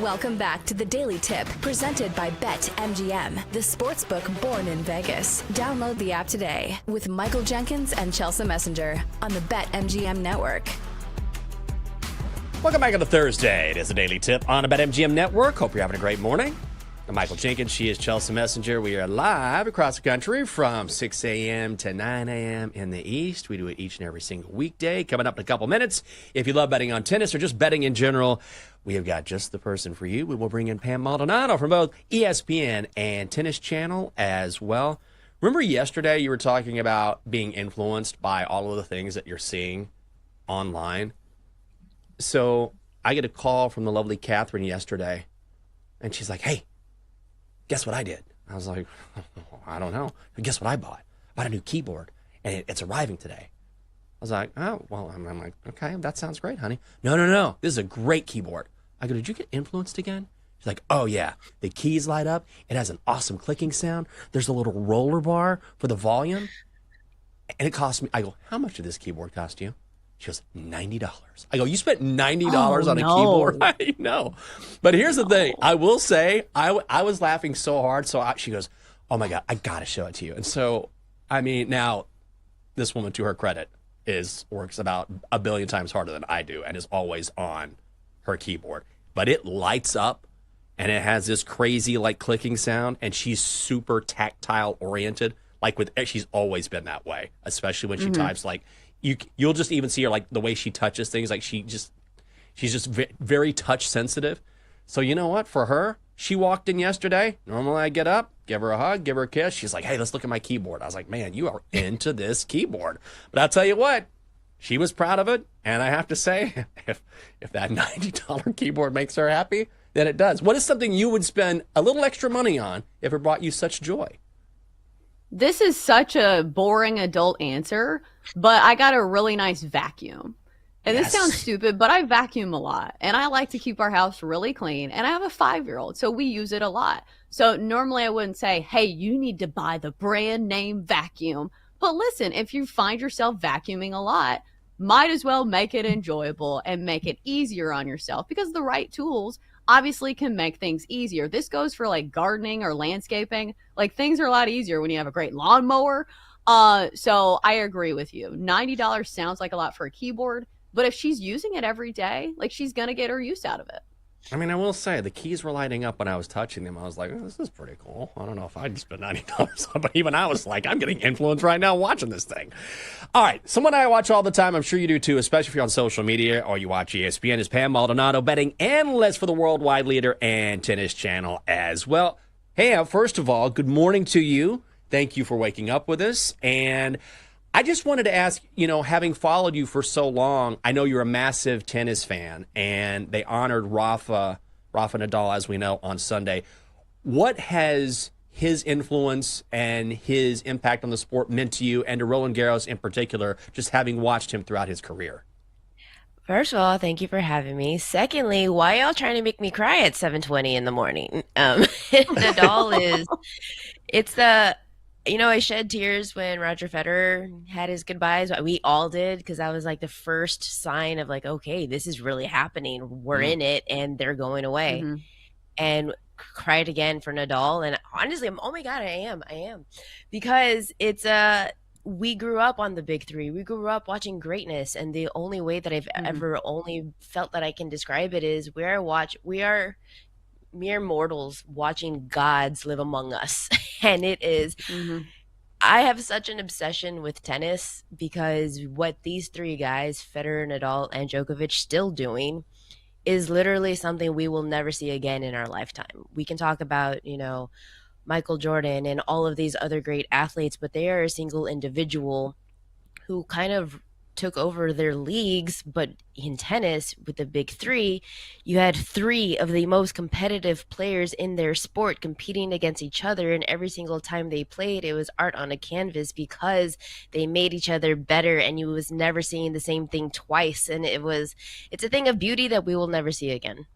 Welcome back to the Daily Tip, presented by BetMGM, the sportsbook born in Vegas. Download the app today with Michael Jenkins and Chelsea Messenger on the BetMGM network. Welcome back on a Thursday. It is the Daily Tip on the BetMGM network. Hope you're having a great morning. I'm Michael Jenkins. She is Chelsea Messenger. We are live across the country from 6 a.m. to 9 a.m. in the East. We do it each and every single weekday. Coming up in a couple minutes, if you love betting on tennis or just betting in general, we have got just the person for you. We will bring in Pam Maldonado from both ESPN and Tennis Channel as well. Remember yesterday you were talking about being influenced by all of the things that you're seeing online? So I get a call from the lovely Catherine yesterday, and she's like, hey, guess what I did? I was like, I don't know. Guess what I bought? I bought a new keyboard, and it's arriving today. I was like, oh, well, I'm like, okay, that sounds great, honey. No. This is a great keyboard. I go, did you get influenced again? She's like, oh, yeah. The keys light up. It has an awesome clicking sound. There's a little roller bar for the volume. And it cost me, I go, how much did this keyboard cost you? She goes, $90. I go, you spent $90 on a keyboard? I know. But here's the thing. I will say, I was laughing so hard. So she goes, oh, my God, I got to show it to you. And so, I mean, now, this woman, to her credit, works about a billion times harder than I do and is always on her keyboard. But it lights up, and it has this crazy, like, clicking sound, and she's super tactile-oriented. She's always been that way, especially when she types, like, you'll just even see her, like, the way she touches things, like she's just very touch sensitive. So you know what? For her, she walked in yesterday. Normally I get up, give her a hug, give her a kiss. She's like, hey, let's look at my keyboard. I was like, man, you are into this keyboard. But I'll tell you what, she was proud of it. And I have to say, if that $90 keyboard makes her happy, then it does. What is something you would spend a little extra money on if it brought you such joy? This is such a boring adult answer, but I got a really nice vacuum. And This sounds stupid, but I vacuum a lot. And I like to keep our house really clean. And I have a 5-year-old, so we use it a lot. So normally I wouldn't say, hey, you need to buy the brand name vacuum. But listen, if you find yourself vacuuming a lot, might as well make it enjoyable and make it easier on yourself, because the right tools obviously can make things easier. This goes for like gardening or landscaping. Like, things are a lot easier when you have a great lawnmower. So I agree with you. $90 sounds like a lot for a keyboard, but if she's using it every day, like, she's going to get her use out of it. I mean, I will say, the keys were lighting up when I was touching them. I was like, oh, this is pretty cool. I don't know if I'd spend $90 on, but even I was like, I'm getting influenced right now watching this thing. All right, someone I watch all the time, I'm sure you do too, especially if you're on social media or you watch ESPN, is Pam Maldonado, betting analyst for the worldwide leader and Tennis Channel as well. Hey, first of all, good morning to you. Thank you for waking up with us. And I just wanted to ask, having followed you for so long, I know you're a massive tennis fan, and they honored Rafa Nadal, as we know, on Sunday. What has his influence and his impact on the sport meant to you, and to Roland Garros in particular, just having watched him throughout his career? First of all, thank you for having me. Secondly, why y'all trying to make me cry at 7:20 in the morning? Nadal I shed tears when Roger Federer had his goodbyes. We all did, because that was like the first sign of like, okay, this is really happening. We're in it, and they're going away. And cried again for Nadal. And honestly, oh my God, I am. Because it's we grew up on the big three. We grew up watching greatness. And the only way that I've ever only felt that I can describe it is we are mere mortals watching gods live among us. And it is, I have such an obsession with tennis, because what these three guys, Federer, Nadal, and Djokovic, still doing is literally something we will never see again in our lifetime. We can talk about, Michael Jordan and all of these other great athletes, but they are a single individual who kind of took over their leagues. But in tennis, with the big three, you had three of the most competitive players in their sport competing against each other, and every single time they played, it was art on a canvas, because they made each other better, and you was never seeing the same thing twice. And it's a thing of beauty that we will never see again.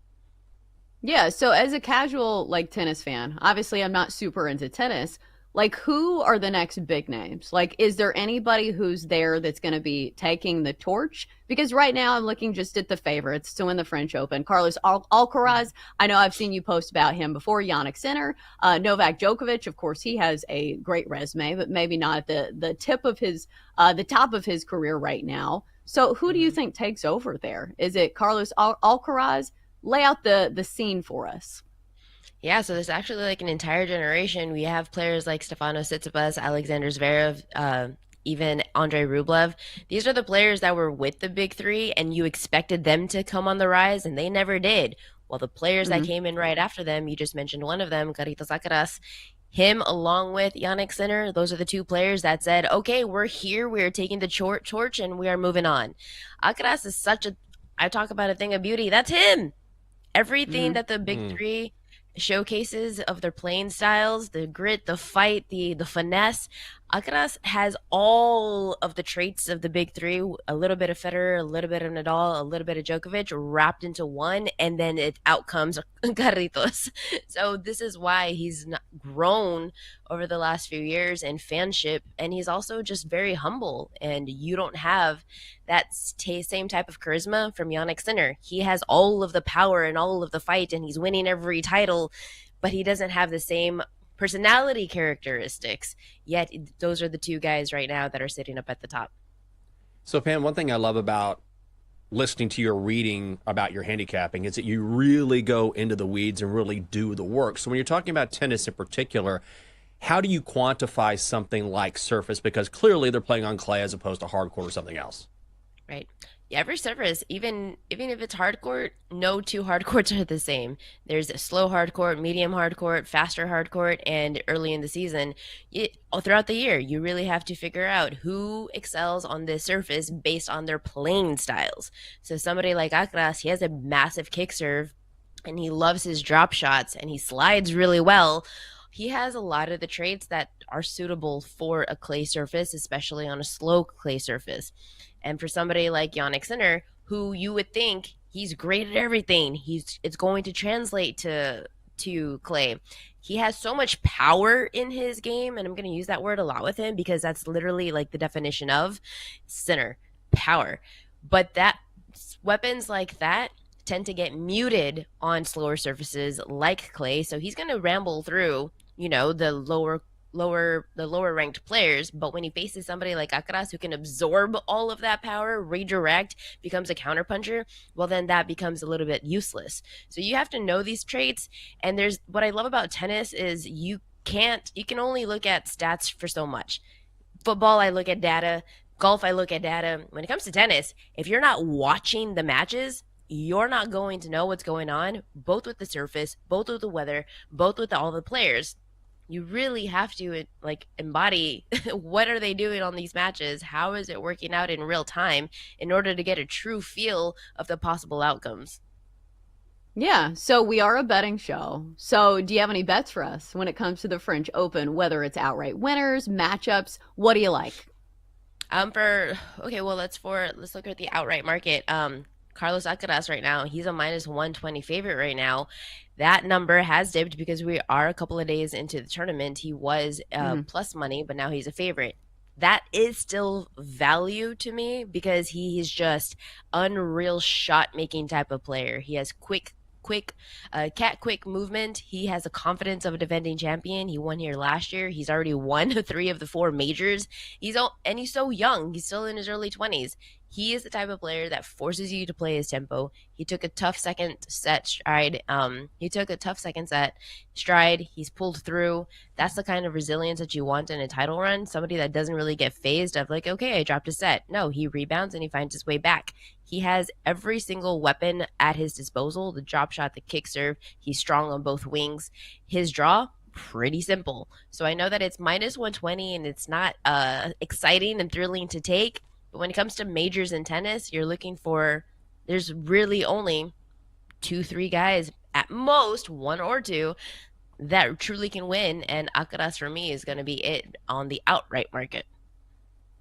Yeah, so as a casual tennis fan, obviously I'm not super into tennis. Like, who are the next big names? Like, is there anybody who's there that's going to be taking the torch? Because right now I'm looking just at the favorites to win the French Open. Carlos Alcaraz, I know I've seen you post about him before. Yannick Sinner, Novak Djokovic, of course, he has a great resume, but maybe not the tip of the top of his career right now. So who do you think takes over there? Is it Carlos Alcaraz? Lay out the scene for us. Yeah, so there's actually like an entire generation. We have players like Stefanos Tsitsipas, Alexander Zverev, even Andrei Rublev. These are the players that were with the big three, and you expected them to come on the rise, and they never did. Well, the players that came in right after them, you just mentioned one of them, Carlitos Alcaraz. Him along with Yannick Sinner, those are the two players that said, okay, we're here, we're taking the torch, and we are moving on. Alcaraz is I talk about a thing of beauty. That's him. Everything that the big three showcases of their playing styles, the grit, the fight, the finesse. Alcaraz has all of the traits of the big three, a little bit of Federer, a little bit of Nadal, a little bit of Djokovic wrapped into one, and then out comes Carlitos. So this is why he's grown over the last few years in fanship, and he's also just very humble, and you don't have that same type of charisma from Yannick Sinner. He has all of the power and all of the fight, and he's winning every title, but he doesn't have the same personality characteristics, yet those are the two guys right now that are sitting up at the top. So Pam, one thing I love about listening to your reading about your handicapping is that you really go into the weeds and really do the work. So when you're talking about tennis in particular, how do you quantify something like surface? Because clearly they're playing on clay as opposed to hard court or something else. Right. Yeah, every surface, even if it's hard court, no two hard courts are the same. There's a slow hard court, medium hard court, faster hard court, and early in the season, all throughout the year, you really have to figure out who excels on this surface based on their playing styles. So somebody like Alcaraz, he has a massive kick serve, and he loves his drop shots, and he slides really well. He has a lot of the traits that are suitable for a clay surface, especially on a slow clay surface. And for somebody like Yannick Sinner, who you would think he's great at everything, it's going to translate to clay. He has so much power in his game, and I'm going to use that word a lot with him because that's literally like the definition of Sinner, power. But weapons like that tend to get muted on slower surfaces like clay, so he's going to ramble through, the lower ranked players. But when he faces somebody like Alcaraz who can absorb all of that power, redirect, becomes a counterpuncher, well, then that becomes a little bit useless. So you have to know these traits. And there's what I love about tennis is you can only look at stats for so much. Football, I look at data. Golf, I look at data. When it comes to tennis, if you're not watching the matches, you're not going to know what's going on, both with the surface, both with the weather, both with all the players. You really have to embody what are they doing on these matches? How is it working out in real time in order to get a true feel of the possible outcomes? Yeah, so we are a betting show. So do you have any bets for us when it comes to the French Open, whether it's outright winners, matchups? What do you like? Let's look at the outright market. Carlos Alcaraz right now, he's a minus 120 favorite right now. That number has dipped because we are a couple of days into the tournament. He was plus money, but now he's a favorite. That is still value to me because he is just unreal shot making type of player. He has quick movement. He has the confidence of a defending champion. He won here last year. He's already won 3 of the 4 majors. He's so young. He's still in his early 20s. He is the type of player that forces you to play his tempo. He took a tough second set stride. He's pulled through. That's the kind of resilience that you want in a title run. Somebody that doesn't really get phased of okay, I dropped a set. No, he rebounds and he finds his way back. He has every single weapon at his disposal. The drop shot, the kick serve. He's strong on both wings. His draw, pretty simple. So I know that it's minus 120 and it's not exciting and thrilling to take. But when it comes to majors in tennis, there's really only 2-3 guys, at most 1 or 2, that truly can win. And Alcaraz, for me, is going to be it on the outright market.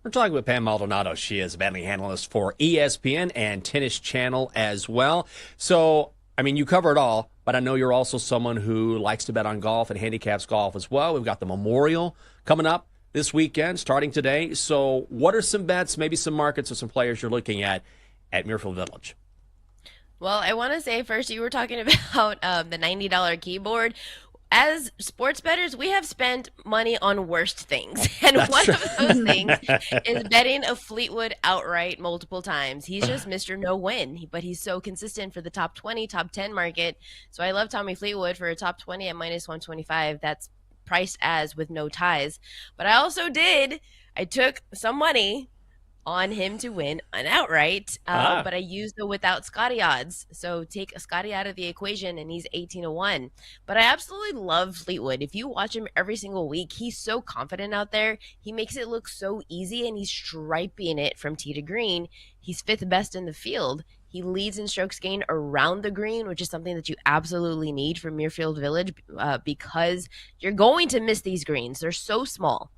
We're talking with Pam Maldonado. She is a betting analyst for ESPN and Tennis Channel as well. So, you cover it all. but I know you're also someone who likes to bet on golf and handicaps golf as well. We've got the Memorial coming up this weekend, starting today. So what are some bets, maybe some markets or some players you're looking at Muirfield Village? Well, I want to say first, you were talking about the $90 keyboard. As sports bettors, we have spent money on worst things. And one of those things is betting a Fleetwood outright multiple times. He's just Mr. No-win, but he's so consistent for the top 20, top 10 market. So I love Tommy Fleetwood for a top 20 at minus 125. That's priced as with no ties. But I took some money on him to win an outright, but I used the without Scotty odds. So take Scotty out of the equation, and he's 18-1. But I absolutely love Fleetwood. If you watch him every single week, he's so confident out there. He makes it look so easy, and he's striping it from tee to green. He's 5th best in the field. He leads in strokes gained around the green, which is something that you absolutely need from Muirfield Village because you're going to miss these greens. They're so small.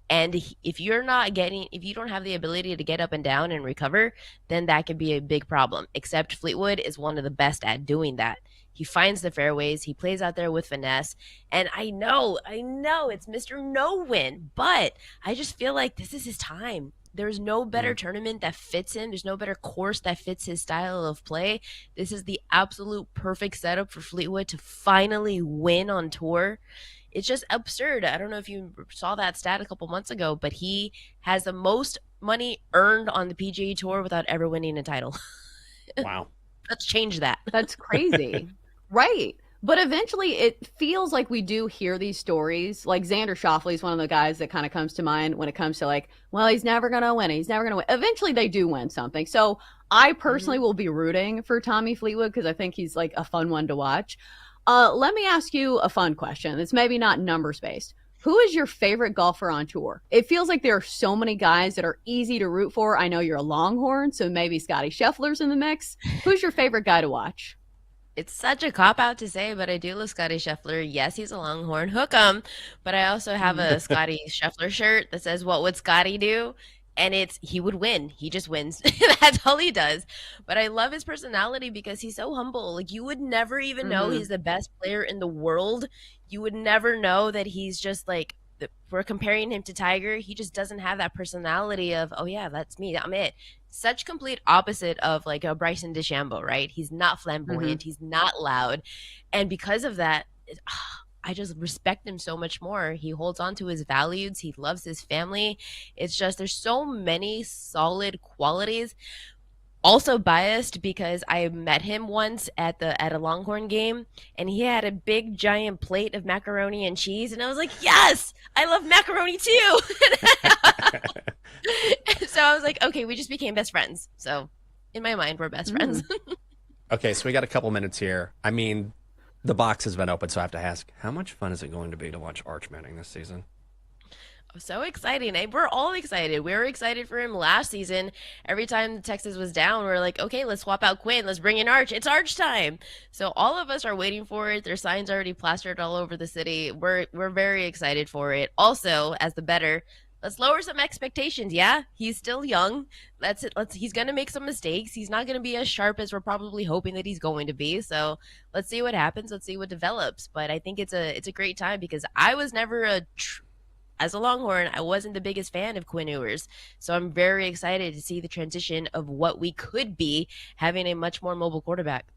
And if you don't have the ability to get up and down and recover, then that could be a big problem. Except Fleetwood is one of the best at doing that. He finds the fairways. He plays out there with finesse. And I know it's Mr. No-win, but I just feel like this is his time. There's no better tournament that fits him. There's no better course that fits his style of play. This is the absolute perfect setup for Fleetwood to finally win on tour. It's just absurd. I don't know if you saw that stat a couple months ago, but he has the most money earned on the PGA Tour without ever winning a title. Wow. Let's change that. That's crazy. Right. But eventually it feels like we do hear these stories. Like Xander Schauffele is one of the guys that kind of comes to mind when it comes to like, well, he's never going to win. He's never going to win. Eventually they do win something. So I personally will be rooting for Tommy Fleetwood because I think he's like a fun one to watch. Let me ask you a fun question. It's maybe not numbers based. Who is your favorite golfer on tour? It feels like there are so many guys that are easy to root for. I know you're a Longhorn, so maybe Scotty Scheffler's in the mix. Who's your favorite guy to watch? It's such a cop-out to say, but I do love Scotty Scheffler. Yes, he's a Longhorn. Hook 'em. But I also have a Scotty Scheffler shirt that says, "What would Scotty do?" And he would win. He just wins. That's all he does. But I love his personality because he's so humble. Like, you would never even know he's the best player in the world. You would never know that he's just like, we're comparing him to Tiger. He just doesn't have that personality of, oh yeah, that's me. I'm it. Such complete opposite of like a Bryson DeChambeau, right? He's not flamboyant. He's not loud. And because of that, I just respect him so much more. He holds on to his values. He loves his family. It's just, there's so many solid qualities. Also biased because I met him once at a Longhorn game, and he had a big giant plate of macaroni and cheese, and I was like, yes, I love macaroni too. So I was like, okay, we just became best friends. So in my mind, we're best friends. Okay, so we got a couple minutes here. I mean, the box has been open, so I have to ask, how much fun is it going to be to watch Arch Manning this season? So exciting. We're all excited. We were excited for him last season. Every time Texas was down, we were like, okay, let's swap out Quinn. Let's bring in Arch. It's Arch time. So all of us are waiting for it. There's signs already plastered all over the city. We're very excited for it. Also, as the bettor, let's lower some expectations. Yeah, he's still young. That's it. He's going to make some mistakes. He's not going to be as sharp as we're probably hoping that he's going to be. So let's see what happens. Let's see what develops. But I think it's a great time because I was never as a Longhorn, I wasn't the biggest fan of Quinn Ewers. So I'm very excited to see the transition of what we could be having a much more mobile quarterback.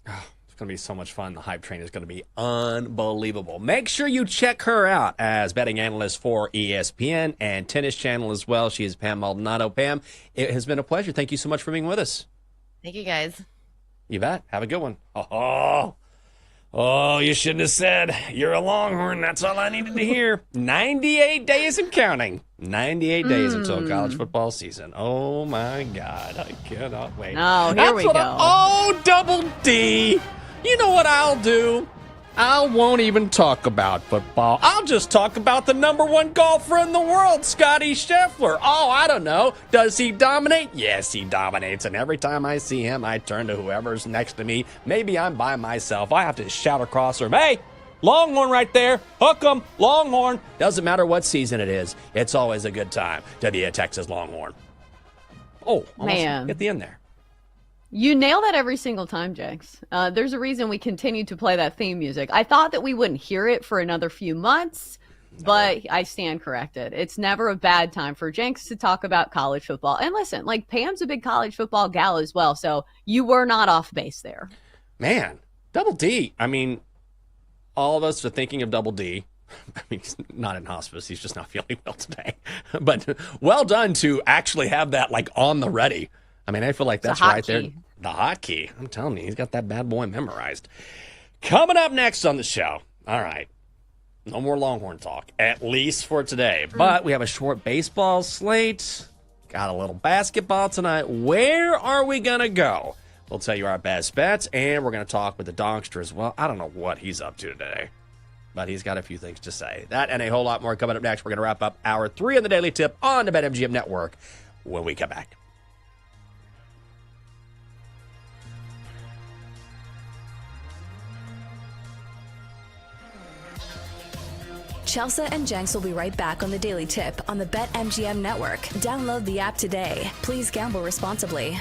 It's going to be so much fun. The hype train is going to be unbelievable. Make sure you check her out as betting analyst for ESPN and Tennis Channel as well. She is Pam Maldonado. Pam, it has been a pleasure. Thank you so much for being with us. Thank you, guys. You bet. Have a good one. Oh, you shouldn't have said you're a Longhorn. That's all I needed to hear. 98 days and counting. 98 days until college football season. Oh, my God. I cannot wait. Oh, here we go. Double D. You know what I'll do? I won't even talk about football. I'll just talk about the number one golfer in the world, Scotty Scheffler. Oh, I don't know. Does he dominate? Yes, he dominates. And every time I see him, I turn to whoever's next to me. Maybe I'm by myself. I have to shout across the room, hey, Longhorn right there. Hook 'em, Longhorn. Doesn't matter what season it is. It's always a good time to be a Texas Longhorn. Oh, almost man, at the end there. You nail that every single time, Jenks. There's a reason we continue to play that theme music. I thought that we wouldn't hear it for another few months, but I stand corrected. It's never a bad time for Jenks to talk about college football. And listen, like Pam's a big college football gal as well, so you were not off base there. Man, Double D. I mean, all of us are thinking of Double D. I mean, he's not in hospice. He's just not feeling well today. But well done to actually have that like on the ready. I mean, I feel like that's right there. The hotkey. I'm telling you, he's got that bad boy memorized. Coming up next on the show. All right. No more Longhorn talk, at least for today. But we have a short baseball slate. Got a little basketball tonight. Where are we going to go? We'll tell you our best bets, and we're going to talk with the Donkster as well. I don't know what he's up to today, but he's got a few things to say. That and a whole lot more coming up next. We're going to wrap up hour 3 of the Daily Tip on the BetMGM Network when we come back. Chelsea and Jenks will be right back on the Daily Tip on the BetMGM Network. Download the app today. Please gamble responsibly.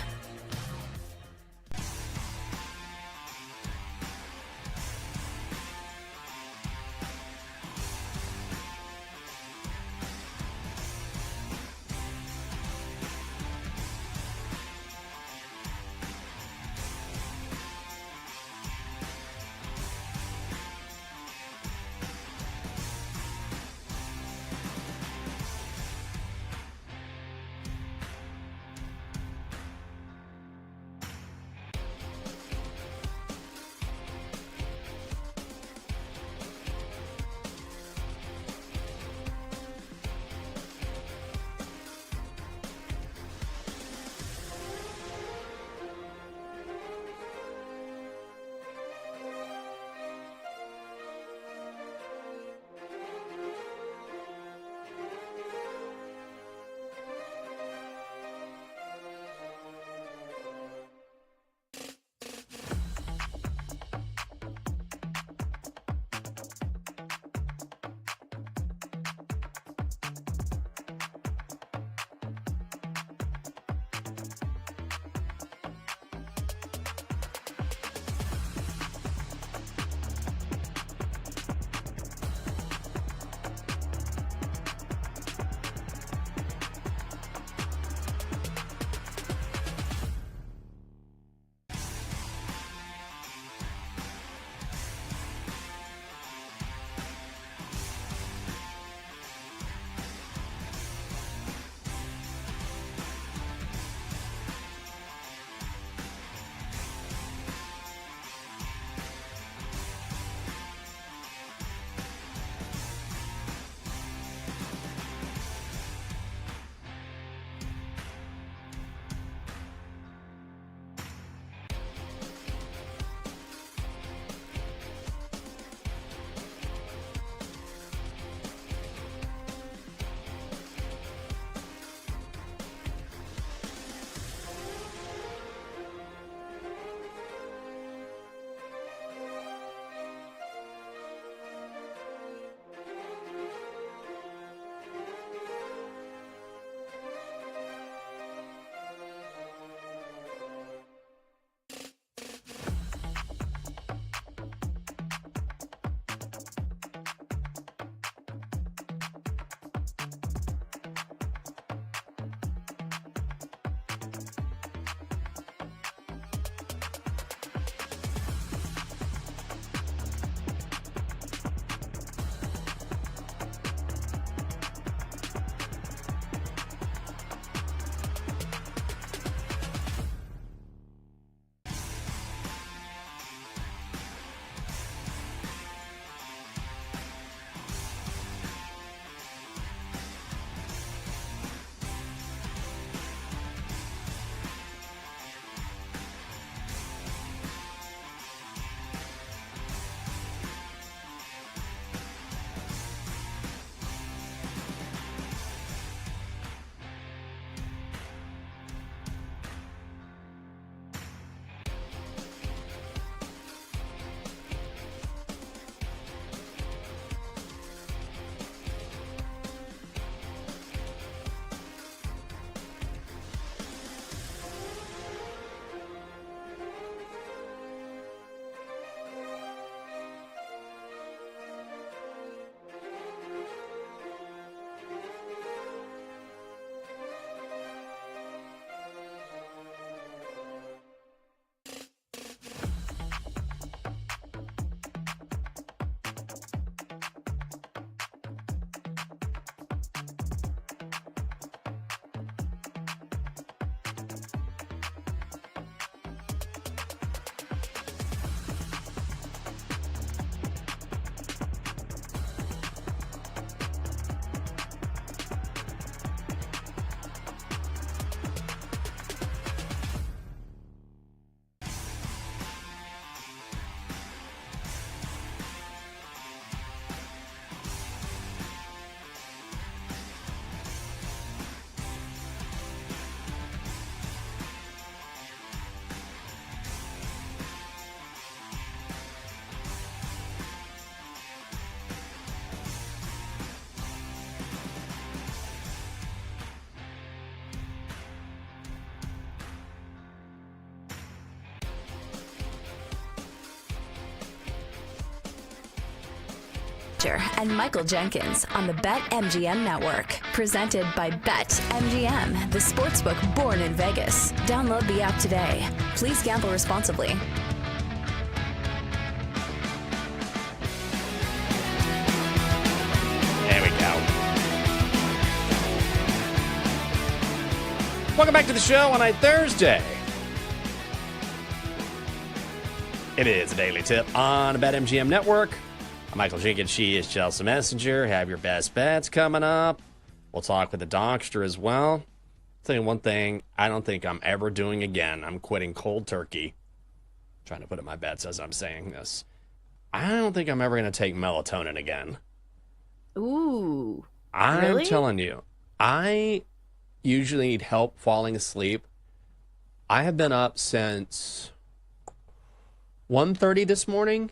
Messenger and Michael Jenkins on the BetMGM Network. Presented by BetMGM, the sportsbook born in Vegas. Download the app today. Please gamble responsibly. There we go. Welcome back to the show on a Thursday. It is a daily tip on the BetMGM Network. I'm Michael Jenkins. She is Chelsea Messenger. Have your best bets coming up. We'll talk with the Dockster as well. I'll tell you one thing I don't think I'm ever doing again. I'm quitting cold turkey. I'm trying to put in my bets as I'm saying this. I don't think I'm ever going to take melatonin again. Ooh. I'm really? telling you, I usually need help falling asleep. I have been up since 1:30 this morning.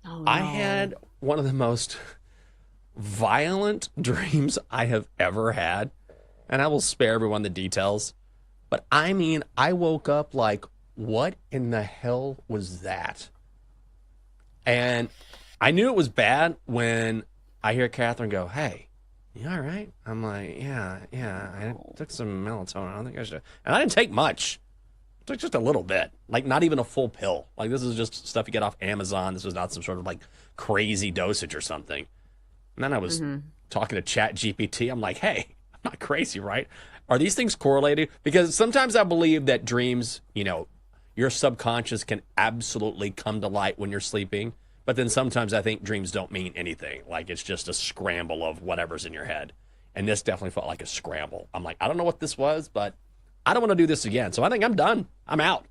Oh, no. I had one of the most violent dreams I have ever had. And I will spare everyone the details. But I mean, I woke up like, what in the hell was that? And I knew it was bad when I hear Catherine go, "Hey, you all right?" I'm like, yeah, I took some melatonin. I don't think I should. And I didn't take much. I took just a little bit. Like, not even a full pill. Like, this is just stuff you get off Amazon. This was not some sort of, like, crazy dosage or something. And then I was talking to ChatGPT. I'm like, hey, I'm not crazy, right? Are these things correlated? Because sometimes I believe that dreams, you know, your subconscious can absolutely come to light when you're sleeping. But then sometimes I think dreams don't mean anything. Like, it's just a scramble of whatever's in your head. And this definitely felt like a scramble. I'm like, I don't know what this was, but I don't want to do this again. So I think I'm done. I'm out.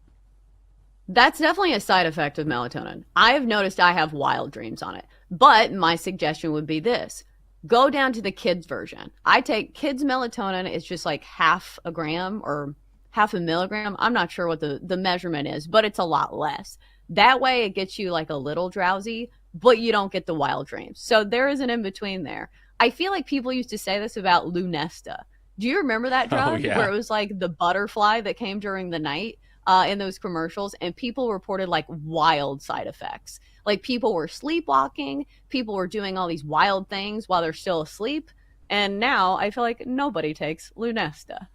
That's definitely a side effect of melatonin. I have noticed I have wild dreams on it. But my suggestion would be this. Go down to the kids version. I take kids melatonin. It's just like half a gram or half a milligram. I'm not sure what the measurement is, but it's a lot less. That way it gets you like a little drowsy, but you don't get the wild dreams. So there is an in-between there. I feel like people used to say this about Lunesta. Do you remember that drug? Oh, yeah. Where it was like the butterfly that came during the night in those commercials, and people reported like wild side effects. Like people were sleepwalking, people were doing all these wild things while they're still asleep, and now I feel like nobody takes Lunesta.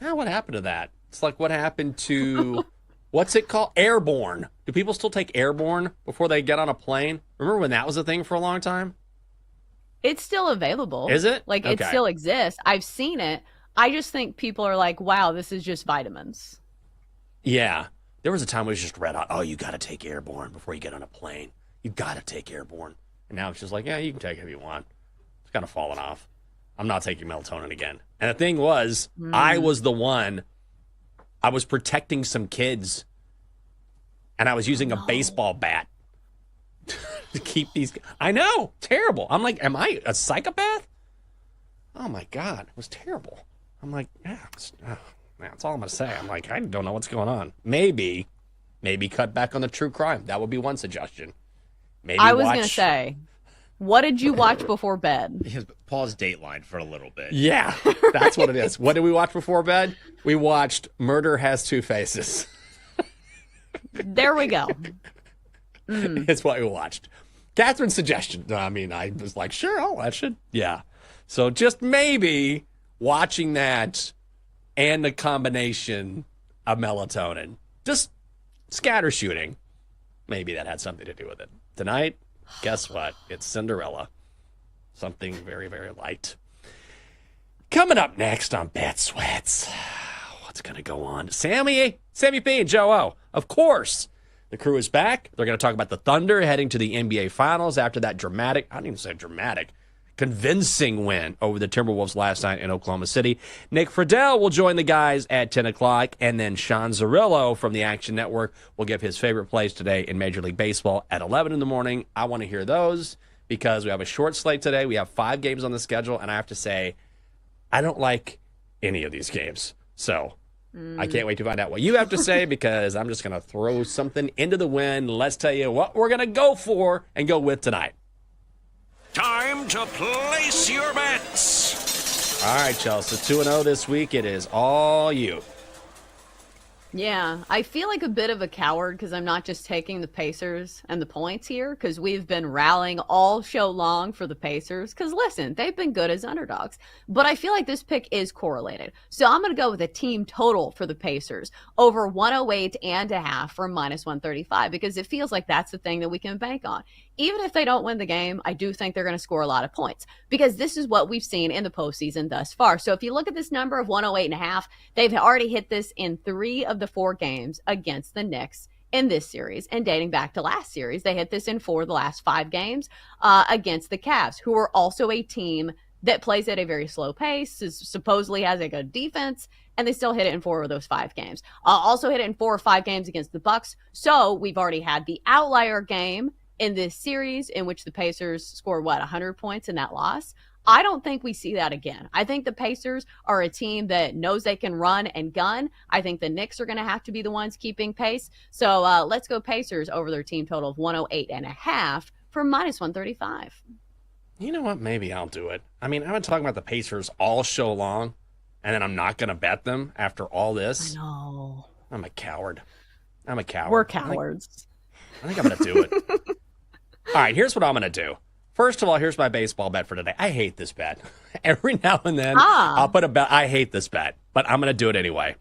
What happened to that? It's like what happened to, what's it called? Airborne. Do people still take Airborne before they get on a plane? Remember when that was a thing for a long time? It's still available. Is it? Like, Okay. It still exists. I've seen it. I just think people are like, wow, this is just vitamins. Yeah. There was a time it was just read out, oh, you got to take Airborne before you get on a plane. You got to take Airborne. And now it's just like, yeah, you can take it if you want. It's kind of fallen off. I'm not taking melatonin again. And the thing was, I was the one, I was protecting some kids, and I was using a baseball bat to keep these. I know, terrible. I'm like, am I a psychopath? Oh my God, it was terrible. I'm like, yeah, that's all I'm gonna say. I'm like, I don't know what's going on. Maybe cut back on the true crime. That would be one suggestion. Maybe I was gonna say, what did you watch before bed? Pause Dateline for a little bit. Yeah, that's what it is. What did we watch before bed? We watched Murder Has Two Faces. There we go. It's what we watched. Catherine's suggestion. I mean, I was like, sure, I'll watch it. Yeah. So just maybe watching that and the combination of melatonin, just scatter shooting, maybe that had something to do with it. Tonight, guess what? It's Cinderella. Something very, very light. Coming up next on Bet Sweats. What's going to go on? Sammy P and Joe O. Of course. The crew is back. They're going to talk about the Thunder heading to the NBA Finals after that dramatic, I don't even say dramatic, convincing win over the Timberwolves last night in Oklahoma City. Nick Friedel will join the guys at 10 o'clock, and then Sean Zerillo from the Action Network will give his favorite plays today in Major League Baseball at 11 in the morning. I want to hear those because we have a short slate today. We have 5 games on the schedule, and I have to say, I don't like any of these games. So I can't wait to find out what you have to say because I'm just going to throw something into the wind. Let's tell you what we're going to go for and go with tonight. Time to place your bets. All right, Chelsea. 2-0 this week. It is all you. Yeah, I feel like a bit of a coward because I'm not just taking the Pacers and the points here because we've been rallying all show long for the Pacers because, listen, they've been good as underdogs. But I feel like this pick is correlated. So I'm going to go with a team total for the Pacers over 108.5 for minus 135 because it feels like that's the thing that we can bank on. Even if they don't win the game, I do think they're going to score a lot of points because this is what we've seen in the postseason thus far. So if you look at this number of 108.5, they've already hit this in 3 of the 4 games against the Knicks in this series. And dating back to last series, they hit this in 4 of the last 5 games against the Cavs, who are also a team that plays at a very slow pace, supposedly has a good defense, and they still hit it in 4 of those 5 games. Also hit it in 4 or 5 games against the Bucks. So we've already had the outlier game in this series in which the Pacers scored, 100 points in that loss. I don't think we see that again. I think the Pacers are a team that knows they can run and gun. I think the Knicks are going to have to be the ones keeping pace. So let's go Pacers over their team total of 108.5 for minus 135. You know what? Maybe I'll do it. I mean, I've been talking about the Pacers all show long, and then I'm not going to bet them after all this. I know. I'm a coward. We're cowards. I think I'm going to do it. All right, here's what I'm going to do. First of all, here's my baseball bet for today. I hate this bet. Every now and then, I'll put a bet. I hate this bet, but I'm going to do it anyway.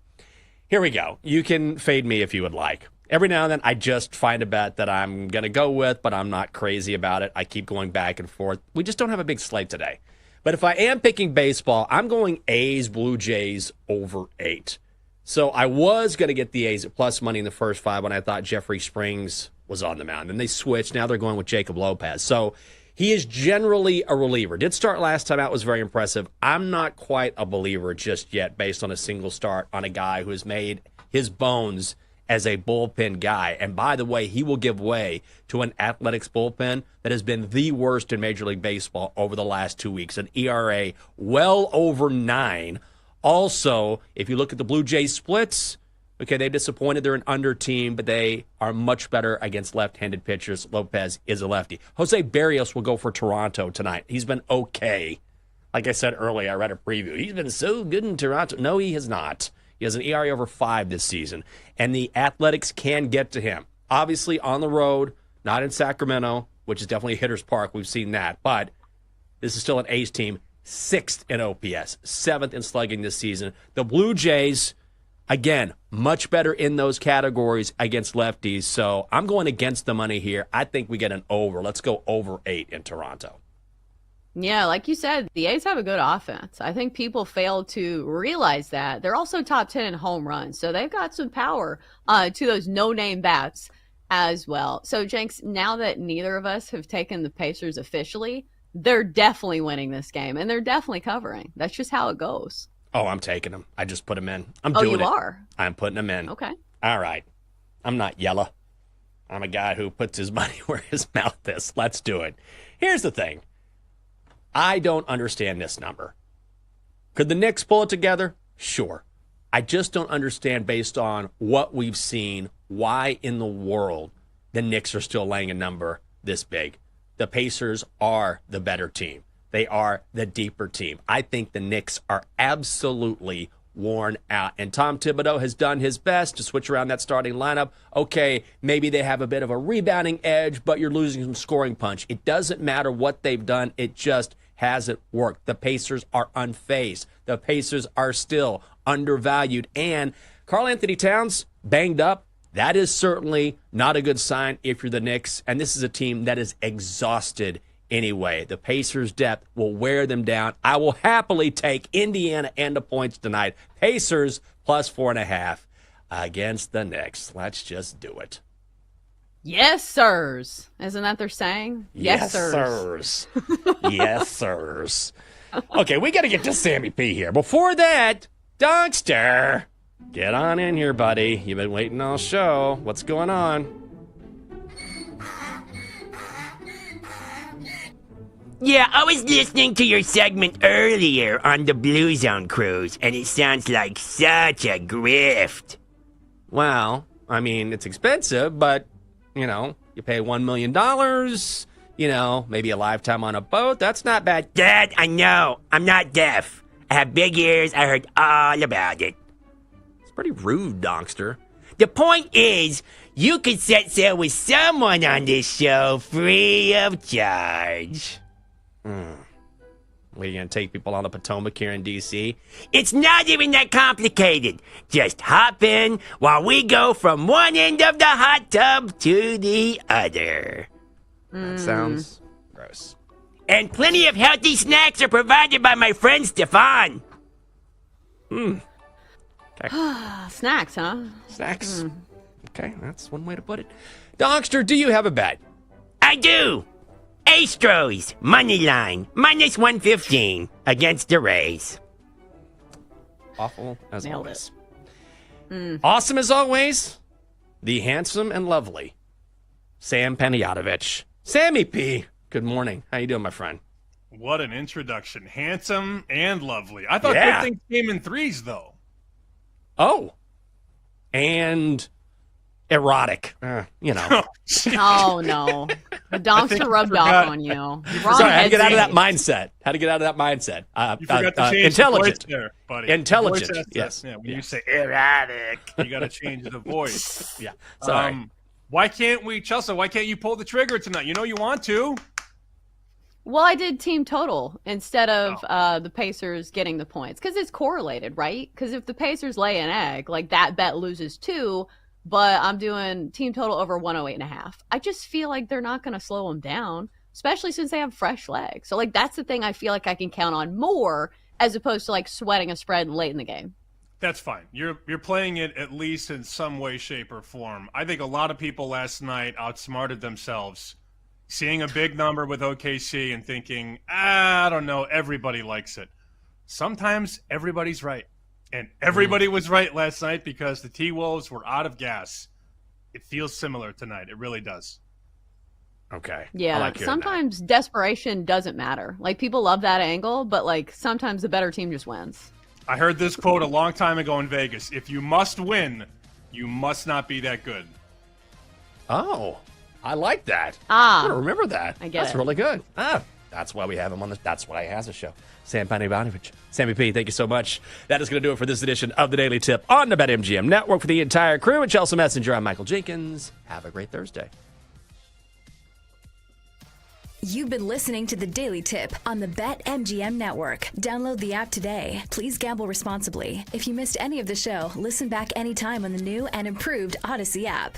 Here we go. You can fade me if you would like. Every now and then, I just find a bet that I'm going to go with, but I'm not crazy about it. I keep going back and forth. We just don't have a big slate today. But if I am picking baseball, I'm going A's, Blue Jays over 8. So I was going to get the A's at plus money in the first 5 when I thought Jeffrey Springs was on the mound. And they switched. Now they're going with Jacob Lopez. So he is generally a reliever. Did start last time out, was very impressive. I'm not quite a believer just yet based on a single start on a guy who has made his bones as a bullpen guy. And by the way, he will give way to an Athletics bullpen that has been the worst in Major League Baseball over the last 2 weeks. An ERA well over 9. Also, if you look at the Blue Jays splits, okay, they've disappointed. They're an under team, but they are much better against left-handed pitchers. Lopez is a lefty. Jose Barrios will go for Toronto tonight. He's been okay. Like I said earlier, I read a preview. He's been so good in Toronto. No, he has not. He has an ERA over 5 this season, and the Athletics can get to him. Obviously, on the road, not in Sacramento, which is definitely a hitter's park. We've seen that, but this is still an A's team, 6th in OPS, 7th in slugging this season. The Blue Jays, again, much better in those categories against lefties, so I'm going against the money here. I think we get an over. Let's go over 8 in Toronto. Yeah, like you said, the A's have a good offense. I think people fail to realize that. They're also top 10 in home runs, so they've got some power to those no-name bats as well. So, Jenks, now that neither of us have taken the Pacers officially, they're definitely winning this game, and they're definitely covering. That's just how it goes. Oh, I'm taking them. I just put them in. I'm doing it. Oh, you are? I'm putting them in. Okay. All right. I'm not yellow. I'm a guy who puts his money where his mouth is. Let's do it. Here's the thing. I don't understand this number. Could the Knicks pull it together? Sure. I just don't understand, based on what we've seen, why in the world the Knicks are still laying a number this big. The Pacers are the better team. They are the deeper team. I think the Knicks are absolutely worn out. And Tom Thibodeau has done his best to switch around that starting lineup. Okay, maybe they have a bit of a rebounding edge, but you're losing some scoring punch. It doesn't matter what they've done. It just hasn't worked. The Pacers are unfazed. The Pacers are still undervalued. And Karl Anthony Towns, banged up. That is certainly not a good sign if you're the Knicks. And this is a team that is exhausted anyway. The Pacers' depth will wear them down. I will happily take Indiana and the points tonight. Pacers plus 4.5 against the Knicks. Let's just do it. Yes, sirs. Isn't that they're saying? Yes, sirs. Yes, sirs. Okay, we got to get to Sammy P here. Before that, Donkster, get on in here, buddy. You've been waiting all show. What's going on? Yeah, I was listening to your segment earlier on the Blue Zone cruise, and it sounds like such a grift. Well, I mean, it's expensive, but, you know, you pay $1 million, you know, maybe a lifetime on a boat. That's not bad. Dad, I know. I'm not deaf. I have big ears. I heard all about it. pretty rude, Donkster. The point is, you can set sail with someone on this show free of charge. What, are you going to take people on the Potomac here in D.C.? It's not even that complicated. Just hop in while we go from one end of the hot tub to the other. That sounds gross. And plenty of healthy snacks are provided by my friend Stefan. Okay. Snacks, huh? Snacks. Okay, that's one way to put it. Donkster, do you have a bet? I do. Astros, money line, minus 115 against the Rays. Awful as Nailed always. it. Awesome as always. The handsome and lovely Sam Panayotovich. Sammy P, good morning. How you doing, my friend? What an introduction. Handsome and lovely. I thought Yeah. good things came in threes, though. Oh. And erotic. You know. Oh, no. The donkster rubbed off on you. Wrong Sorry, I had to get out of that headspace. mindset. How to get out of that mindset. You forgot to change intelligent. the voice there, buddy. Intelligent, The voice has to- yes. Yeah, when you say erotic, you got to change the voice. Yeah, sorry. Why can't we, Chelsea, why can't you pull the trigger tonight? You know you want to. Well, I did team total instead of the Pacers getting the points because it's correlated, right? Because if the Pacers lay an egg, like that bet loses 2, but I'm doing team total over 108.5. I just feel like they're not going to slow them down, especially since they have fresh legs. So, like, that's the thing I feel like I can count on more as opposed to, like, sweating a spread late in the game. That's fine. You're playing it at least in some way, shape, or form. I think a lot of people last night outsmarted themselves, seeing a big number with OKC and thinking, I don't know, everybody likes it. Sometimes everybody's right. And everybody was right last night because the T-Wolves were out of gas. It feels similar tonight. It really does. Okay. Yeah, I like hearing sometimes desperation doesn't matter. Like, people love that angle, but, like, sometimes the better team just wins. I heard this quote a long time ago in Vegas. If you must win, you must not be that good. Oh, I like that. Ah. I'm gonna remember that. I get That's it. really good. That's why we have him on the. That's why he has a show. Sam Panayotovich. Sammy P, thank you so much. That is going to do it for this edition of the Daily Tip on the BetMGM Network. For the entire crew and Chelsea Messenger, I'm Michael Jenkins. Have a great Thursday. You've been listening to the Daily Tip on the BetMGM Network. Download the app today. Please gamble responsibly. If you missed any of the show, listen back anytime on the new and improved Odyssey app.